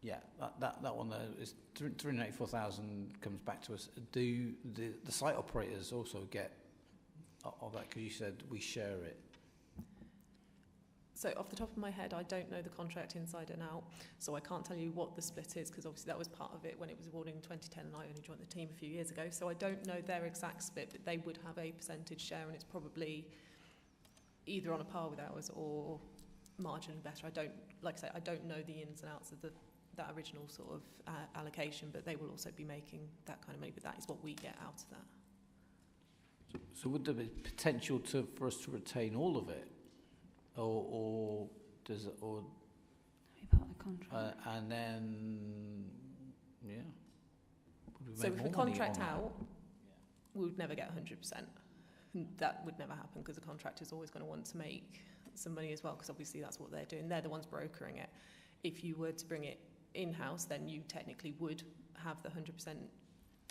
Yeah, that one there is 384,000 comes back to us. Do the site operators also get of that? Because you said we share it. So off the top of my head, I don't know the contract inside and out, so I can't tell you what the split is, because obviously that was part of it when it was awarded in 2010, and I only joined the team a few years ago, so I don't know their exact split, but they would have a percentage share, and it's probably either on a par with ours or marginally better. Like I say, I don't know the ins and outs of that original sort of allocation, but they will also be making that kind of money, but that is what we get out of that. So would there be potential for us to retain all of it? Or does it, or part of the contract, and then so if we contract out, we would never get 100%. That would never happen because the contractor is always going to want to make some money as well, because obviously that's what they're doing. They're the ones brokering it. If you were to bring it in-house, then you technically would have the 100%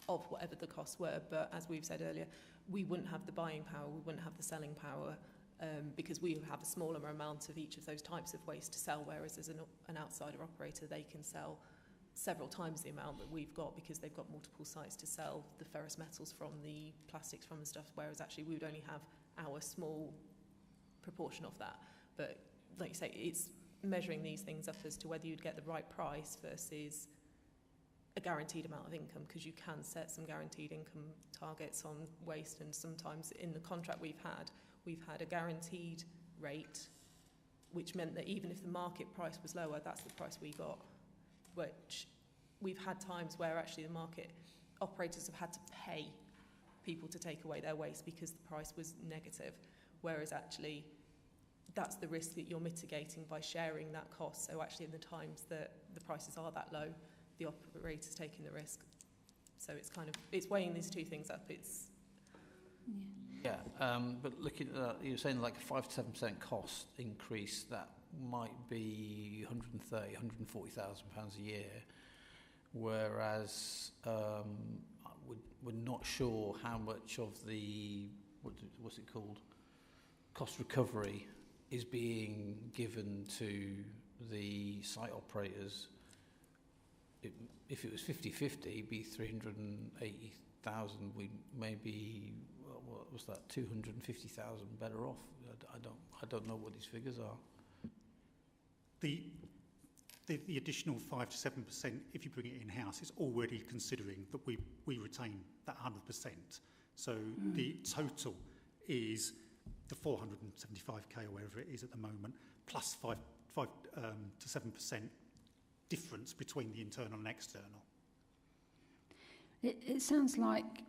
of whatever the costs were. But as we've said earlier, we wouldn't have the buying power, we wouldn't have the selling power. Because we have a smaller amount of each of those types of waste to sell, whereas as an outsider operator, they can sell several times the amount that we've got because they've got multiple sites to sell the ferrous metals from, the plastics from and stuff, whereas actually we would only have our small proportion of that. But like you say, it's measuring these things up as to whether you'd get the right price versus a guaranteed amount of income, because you can set some guaranteed income targets on waste, and sometimes in the contract we've had a guaranteed rate, which meant that even if the market price was lower, that's the price we got, which we've had times where actually the market operators have had to pay people to take away their waste because the price was negative, whereas actually that's the risk that you're mitigating by sharing that cost. So actually in the times that the prices are that low, the operator's taking the risk. So it's kind of, it's weighing these two things up. It's but looking at that, you were saying like a 5 to 7% cost increase, that might be 130, 140,000 pounds a year, whereas we're not sure how much of the what's it called, cost recovery is being given to the site operators. If it was 50-50, it'd be 380,000. We maybe, what was that, 250,000 better off. I don't know what these figures are. The additional 5 to 7%, if you bring it in-house, is already considering that we retain that 100%. So the total is the 475k or whatever it is at the moment, plus 5 to 7% difference between the internal and external. It sounds like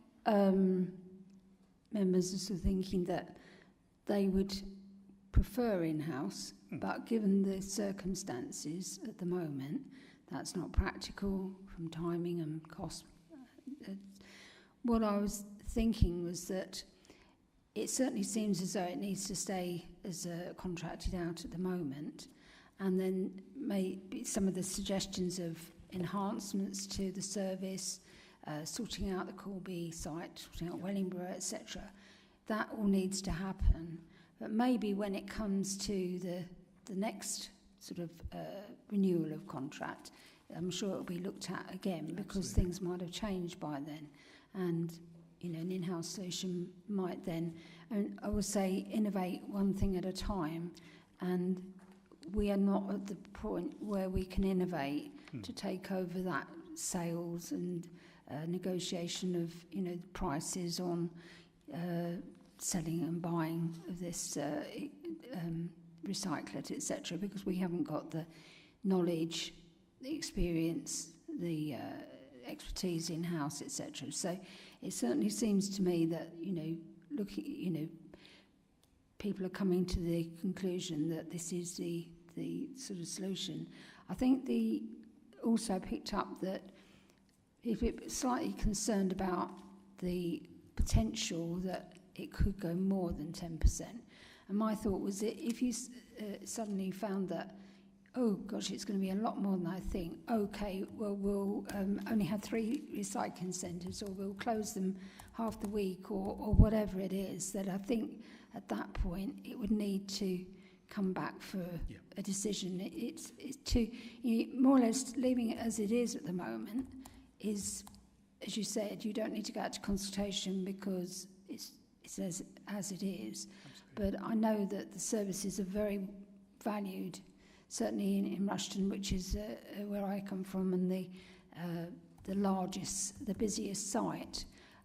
members are sort of thinking that they would prefer in-house, but given the circumstances at the moment, that's not practical from timing and cost. What I was thinking was that it certainly seems as though it needs to stay as contracted out at the moment, and then maybe some of the suggestions of enhancements to the service, sorting out the Corby site, sorting out Wellingborough, etc. That all needs to happen. But maybe when it comes to the next sort of renewal of contract, I'm sure it'll be looked at again, because things might have changed by then. And, you know, an in-house solution might then, and I would say, innovate one thing at a time. And we are not at the point where we can innovate to take over that sales and negotiation of, you know, prices on selling and buying of this recyclate, etc., because we haven't got the knowledge, the experience, the expertise in-house, etc. So it certainly seems to me that, you know, looking, you know, people are coming to the conclusion that this is the sort of solution. I think also picked up that if it was slightly concerned about the potential that it could go more than 10%. And my thought was that if you suddenly found that, oh gosh, it's going to be a lot more than I think, okay, well, we'll only have 3 recycling centres, or we'll close them half the week, or whatever it is, that I think at that point it would need to come back for a decision. It's to, you know, more or less leaving it as it is at the moment is, as you said, you don't need to go out to consultation because it's as it is. Absolutely. But I know that the services are very valued, certainly in Rushton, which is where I come from, and the largest, the busiest site.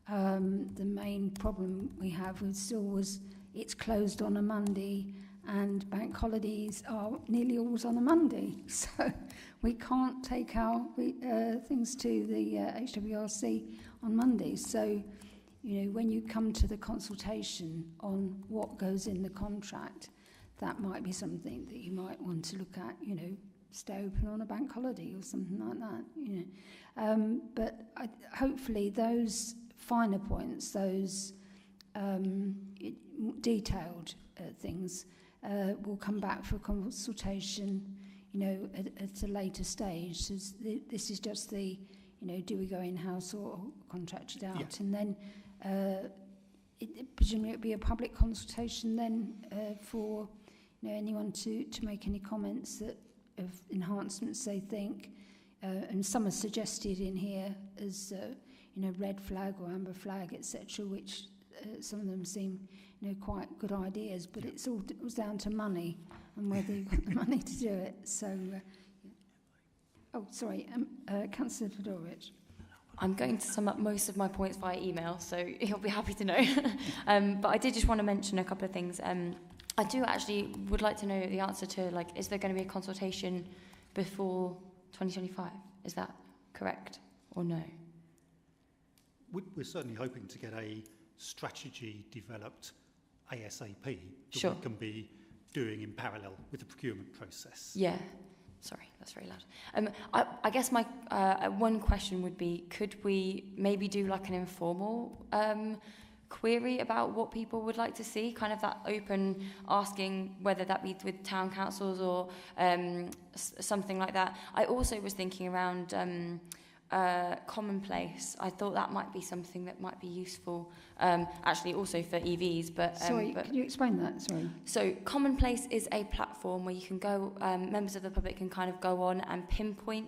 The main problem we have was it's closed on a Monday, and bank holidays are nearly always on a Monday. So we can't take our things to the HWRC on Mondays. So, you know, when you come to the consultation on what goes in the contract, that might be something that you might want to look at, you know, stay open on a bank holiday or something like that, you know. But hopefully those finer points, those detailed things, will come back for consultation, you know, at a later stage. So this is just the, you know, do we go in-house or contract it out? Yeah. And then presumably it would be a public consultation then for, you know, anyone to make any comments that of enhancements they think. And some are suggested in here as, you know, red flag or amber flag, etc., which some of them seem, you know, quite good ideas, but it was down to money and whether you've got the money to do it. So, Oh, sorry, Councillor Fedorovich. I'm going to sum up most of my points via email, so you'll be happy to know. But I did just want to mention a couple of things. I do actually would like to know the answer to, like, is there going to be a consultation before 2025? Is that correct or no? We're certainly hoping to get a strategy developed ASAP that Sure. we can be doing in parallel with the procurement process. Yeah. Sorry, that's very loud. I guess my one question would be, could we maybe do like an informal query about what people would like to see, kind of that open asking, whether that be with town councils or something like that. I also was thinking around commonplace. I thought that might be something that might be useful, actually also for EVs. But Sorry, can you explain that? Sorry. So commonplace is a platform where you can go, members of the public can kind of go on and pinpoint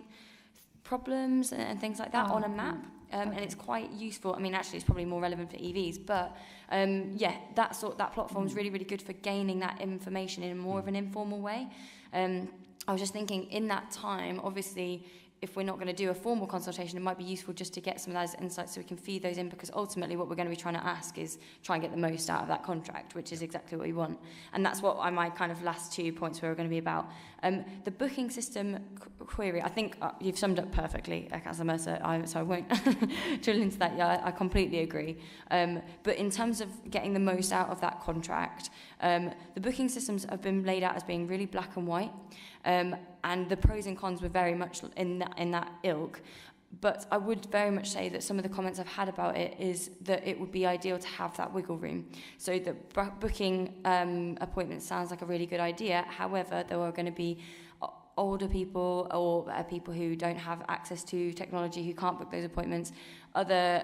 problems and things like that on a map. And it's quite useful. I mean, actually, it's probably more relevant for EVs, but yeah, that platform is really, really good for gaining that information in more of an informal way. I was just thinking, in that time, obviously, if we're not going to do a formal consultation, it might be useful just to get some of those insights so we can feed those in, because ultimately what we're going to be trying to ask is try and get the most out of that contract, which is exactly what we want. And that's what my kind of last 2 points were going to be about. The booking system query, I think you've summed up perfectly, Councillor Mercer, so I won't drill into that. Yeah, I completely agree. But in terms of getting the most out of that contract, the booking systems have been laid out as being really black and white. And the pros and cons were very much in that ilk. But I would very much say that some of the comments I've had about it is that it would be ideal to have that wiggle room. So the booking appointments sounds like a really good idea. However, there are going to be older people or people who don't have access to technology who can't book those appointments. Other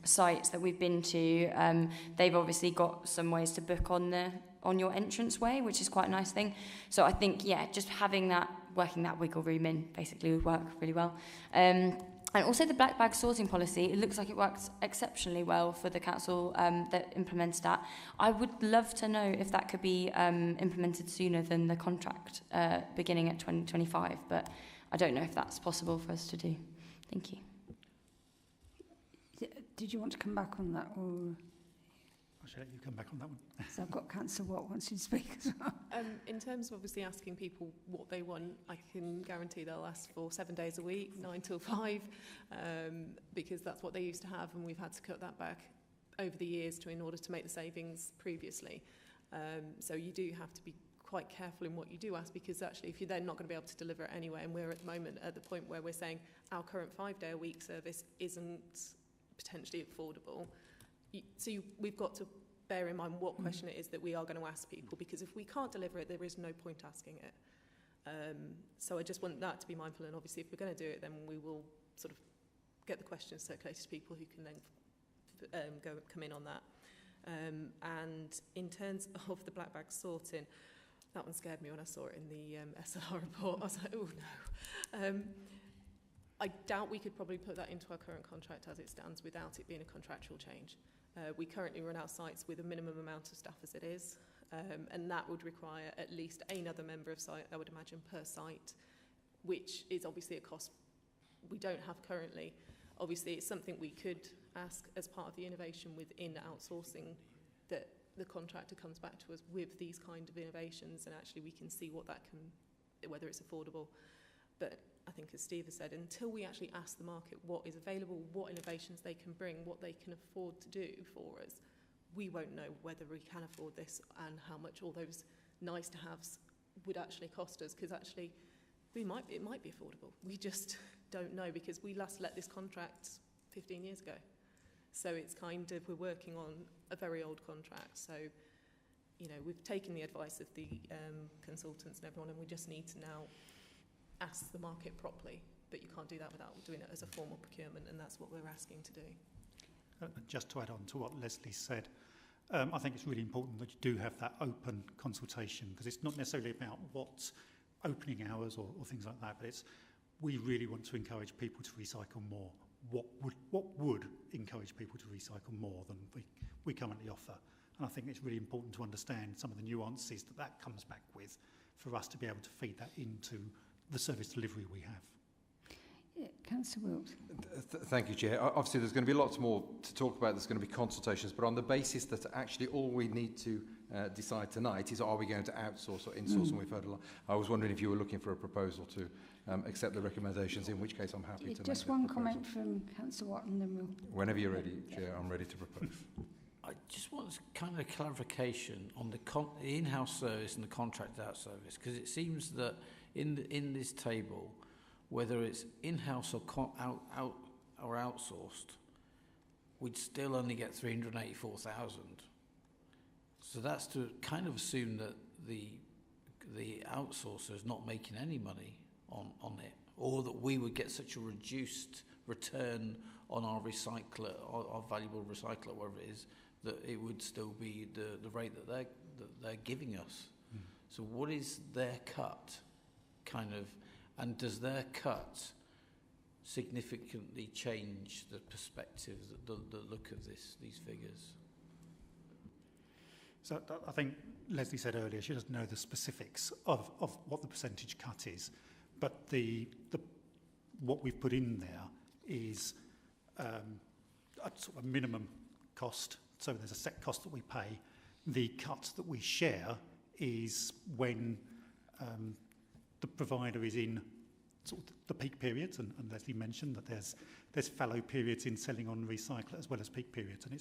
sites that we've been to, they've obviously got some ways to book on your entranceway, which is quite a nice thing. So I think, yeah, just having that, working that wiggle room in basically would work really well. And also the black bag sorting policy, it looks like it works exceptionally well for the council that implements that. I would love to know if that could be implemented sooner than the contract beginning at 2025, but I don't know if that's possible for us to do. Thank you. Did you want to come back on that, or...? I should let you come back on that one. So I've got Councillor Watt wants you to speak as well. In terms of obviously asking people what they want, I can guarantee they'll ask for 7 days a week, 9 till 5, because that's what they used to have, and we've had to cut that back over the years in order to make the savings previously. So you do have to be quite careful in what you do ask, because actually if you're then not going to be able to deliver it anyway, and we're at the moment at the point where we're saying our current 5-day-a-week service isn't potentially affordable, we've got to bear in mind what question it is that we are going to ask people, because if we can't deliver it, there is no point asking it. So I just want that to be mindful, and obviously if we're going to do it, then we will sort of get the questions circulated to people who can then come in on that. And in terms of the black bag sorting, that one scared me when I saw it in the SLR report. I was like, oh no. I doubt we could probably put that into our current contract as it stands without it being a contractual change. We currently run our sites with a minimum amount of staff as it is, and that would require at least another member of site, I would imagine, per site, which is obviously a cost we don't have currently. Obviously, it's something we could ask as part of the innovation within outsourcing, that the contractor comes back to us with these kind of innovations, and actually we can see what that can, whether it's affordable. But I think, as Steve has said, until we actually ask the market what is available, what innovations they can bring, what they can afford to do for us, we won't know whether we can afford this and how much all those nice-to-haves would actually cost us, because actually it might be affordable. We just don't know, because we last let this contract 15 years ago. So it's kind of, we're working on a very old contract. So, you know, we've taken the advice of the consultants and everyone, and we just need to now ask the market properly, but you can't do that without doing it as a formal procurement, and that's what we're asking to do. Just to add on to what Leslie said, I think it's really important that you do have that open consultation, because it's not necessarily about what opening hours or things like that, but it's, we really want to encourage people to recycle more. What would encourage people to recycle more than we currently offer? And I think it's really important to understand some of the nuances that comes back with for us to be able to feed that into the service delivery we have. Yeah, Councillor Wilkes. Thank you, Chair. Obviously, there's going to be lots more to talk about. There's going to be consultations, but on the basis that actually all we need to decide tonight is, are we going to outsource or insource? And we've heard a lot. I was wondering if you were looking for a proposal to accept the recommendations, in which case I'm happy to just make one the proposal. comment from Councillor Watt, and then we'll... Whenever you're ready, Chair, I'm ready to propose. I just want kind of clarification on the in-house service and the contracted out service, because it seems that in this table, whether it's in-house or outsourced, we'd still only get 384,000. So that's to kind of assume that the outsourcer is not making any money on it, or that we would get such a reduced return on our recycler, our valuable recycler, whatever it is, that it would still be the rate that they're giving us. Mm. So what is their cut, kind of, and does their cut significantly change the perspective, the look of these figures? So I think Leslie said earlier she doesn't know the specifics of what the percentage cut is, but what we've put in there is a sort of a minimum cost. So there's a set cost that we pay. The cut that we share is when the provider is in sort of the peak periods, and Leslie mentioned that there's fallow periods in selling on recycler as well as peak periods, and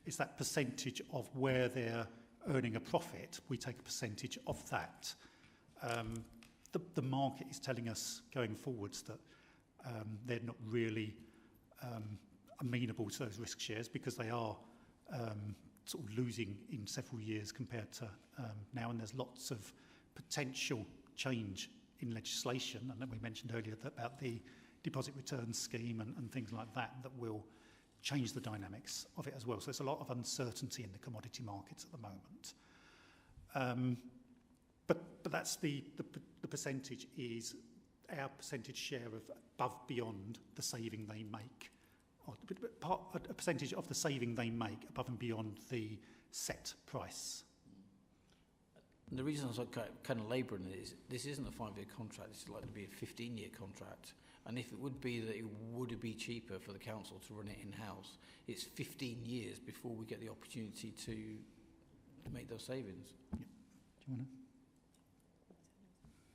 it's that percentage of where they're earning a profit. We take a percentage of that. The market is telling us going forwards that they're not really amenable to those risk shares, because they are sort of losing in several years compared to now, and there's lots of potential change in legislation, and then we mentioned earlier about the deposit return scheme and things like that will change the dynamics of it as well. So there's a lot of uncertainty in the commodity markets at the moment. But that's the percentage is our percentage share of above beyond the saving they make, or a percentage of the saving they make above and beyond the set price. And the reason I was kind of labouring it is this isn't a 5-year contract, this is likely to be a 15-year contract. And if it would be that it would be cheaper for the council to run it in-house, it's 15 years before we get the opportunity to make those savings. Yep. Do you want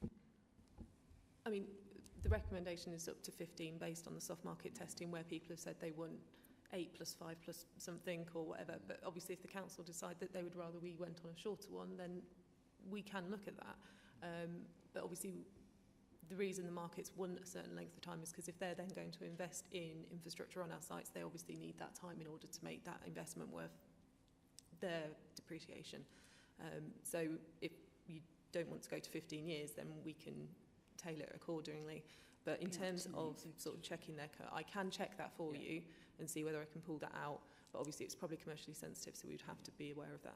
to? I mean, the recommendation is up to 15 based on the soft market testing, where people have said they want 8 plus 5 plus something or whatever. But obviously, if the council decide that they would rather we went on a shorter one, then we can look at that. But obviously, the reason the markets want a certain length of time is because if they're then going to invest in infrastructure on our sites, they obviously need that time in order to make that investment worth their depreciation. So if you don't want to go to 15 years, then we can tailor it accordingly. But in terms of sort of checking their cut, I can check that for you and see whether I can pull that out. But obviously, it's probably commercially sensitive, so we'd have to be aware of that.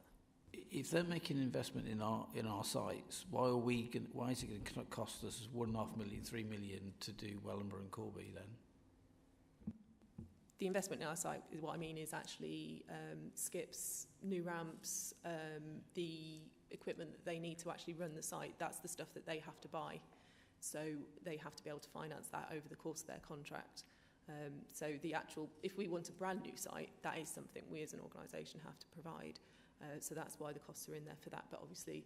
If they're making an investment in our sites, why is it going to cost us 1.5 million, 3 million to do Wellingborough and Corby then? The investment in our site is what I mean is actually skips, new ramps, the equipment that they need to actually run the site. That's the stuff that they have to buy. So they have to be able to finance that over the course of their contract. So the actual, if we want a brand new site, that is something we as an organisation have to provide. So that's why the costs are in there for that. But obviously,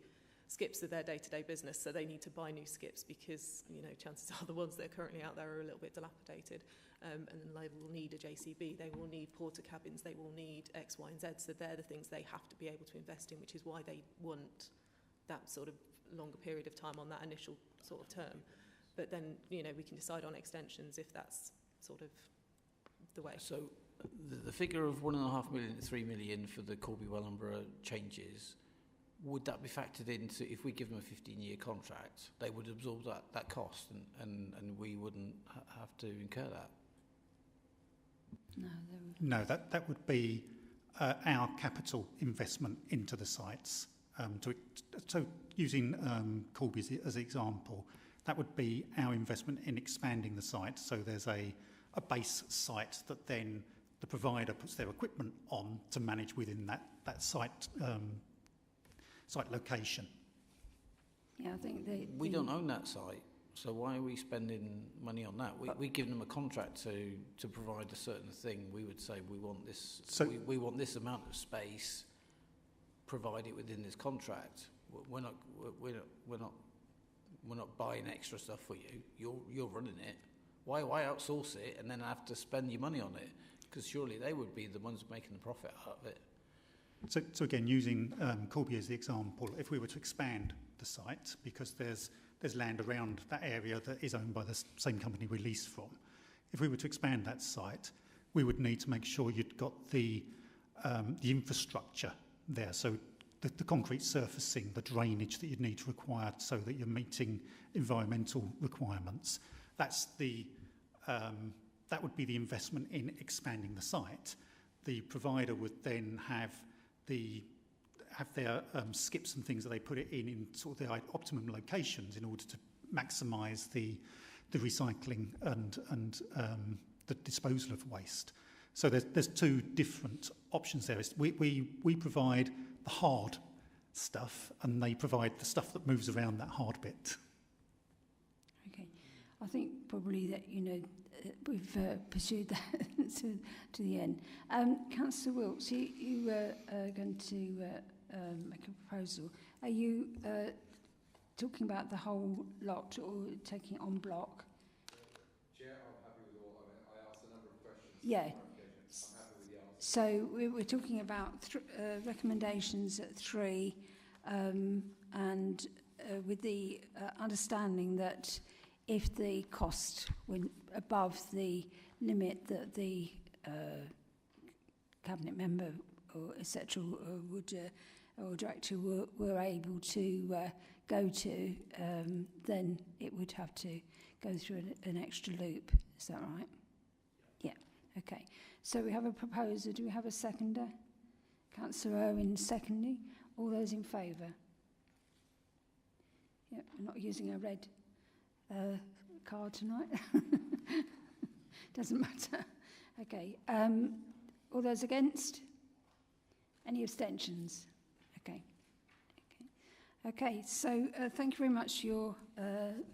skips are their day-to-day business, so they need to buy new skips because, you know, chances are the ones that are currently out there are a little bit dilapidated. And then they will need a JCB, they will need porter cabins, they will need X, Y, and Z. So they're the things they have to be able to invest in, which is why they want that sort of longer period of time on that initial sort of term. But then, you know, we can decide on extensions if that's sort of the way. So the figure of 1.5 million to 3 million for the Corby Wellingborough changes, would that be factored into, if we give them a 15-year contract, they would absorb that cost and we wouldn't have to incur that? No, that would be our capital investment into the sites. So using Corby as an example, that would be our investment in expanding the site. So there's a base site that then the provider puts their equipment on to manage within that site location. Yeah, I think we don't own that site, so why are we spending money on that? We give them a contract to provide a certain thing. We would say we want this. So we want this amount of space. Provide it within this contract. We're not buying extra stuff for you. You're running it. Why outsource it and then have to spend your money on it? Because surely they would be the ones making the profit out of it. So again, using Corby as the example, if we were to expand the site, because there's land around that area that is owned by the same company we lease from, if we were to expand that site, we would need to make sure you'd got the infrastructure there. So the concrete surfacing, the drainage that you'd need to require so that you're meeting environmental requirements. That's that would be the investment in expanding the site. The provider would then have their skips and things that they put it in sort of the optimum locations in order to maximise the recycling and the disposal of waste. So there's two different options there. We provide the hard stuff, and they provide the stuff that moves around that hard bit. Okay, I think probably that we've pursued that to the end. Councillor Wilkes, you were going to make a proposal. Are you talking about the whole lot or taking it en bloc? Chair, I'm happy with all. I asked a number of questions. Yeah. I'm happy with the answer. So we're talking about recommendations at 3, and with the understanding that if the cost went above the limit that the cabinet member or etc. Or director were able to go to, then it would have to go through an extra loop. Is that right? Yeah. Okay. So we have a proposer. Do we have a seconder? Councillor Owen seconding. All those in favour? Yeah, we're not using a red card tonight. Doesn't matter. Okay. All those against? Any abstentions? Okay. Okay. So thank you very much for your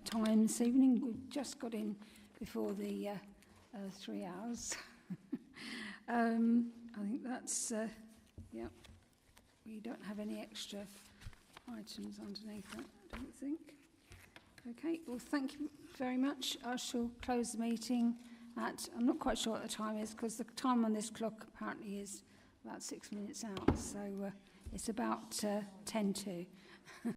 time this evening. We've just got in before the 3 hours. I think that's, yeah, we don't have any extra items underneath that, I don't think. Okay, well, thank you very much. I shall close the meeting at, I'm not quite sure what the time is, because the time on this clock apparently is about 6 minutes out, so it's about 10 to.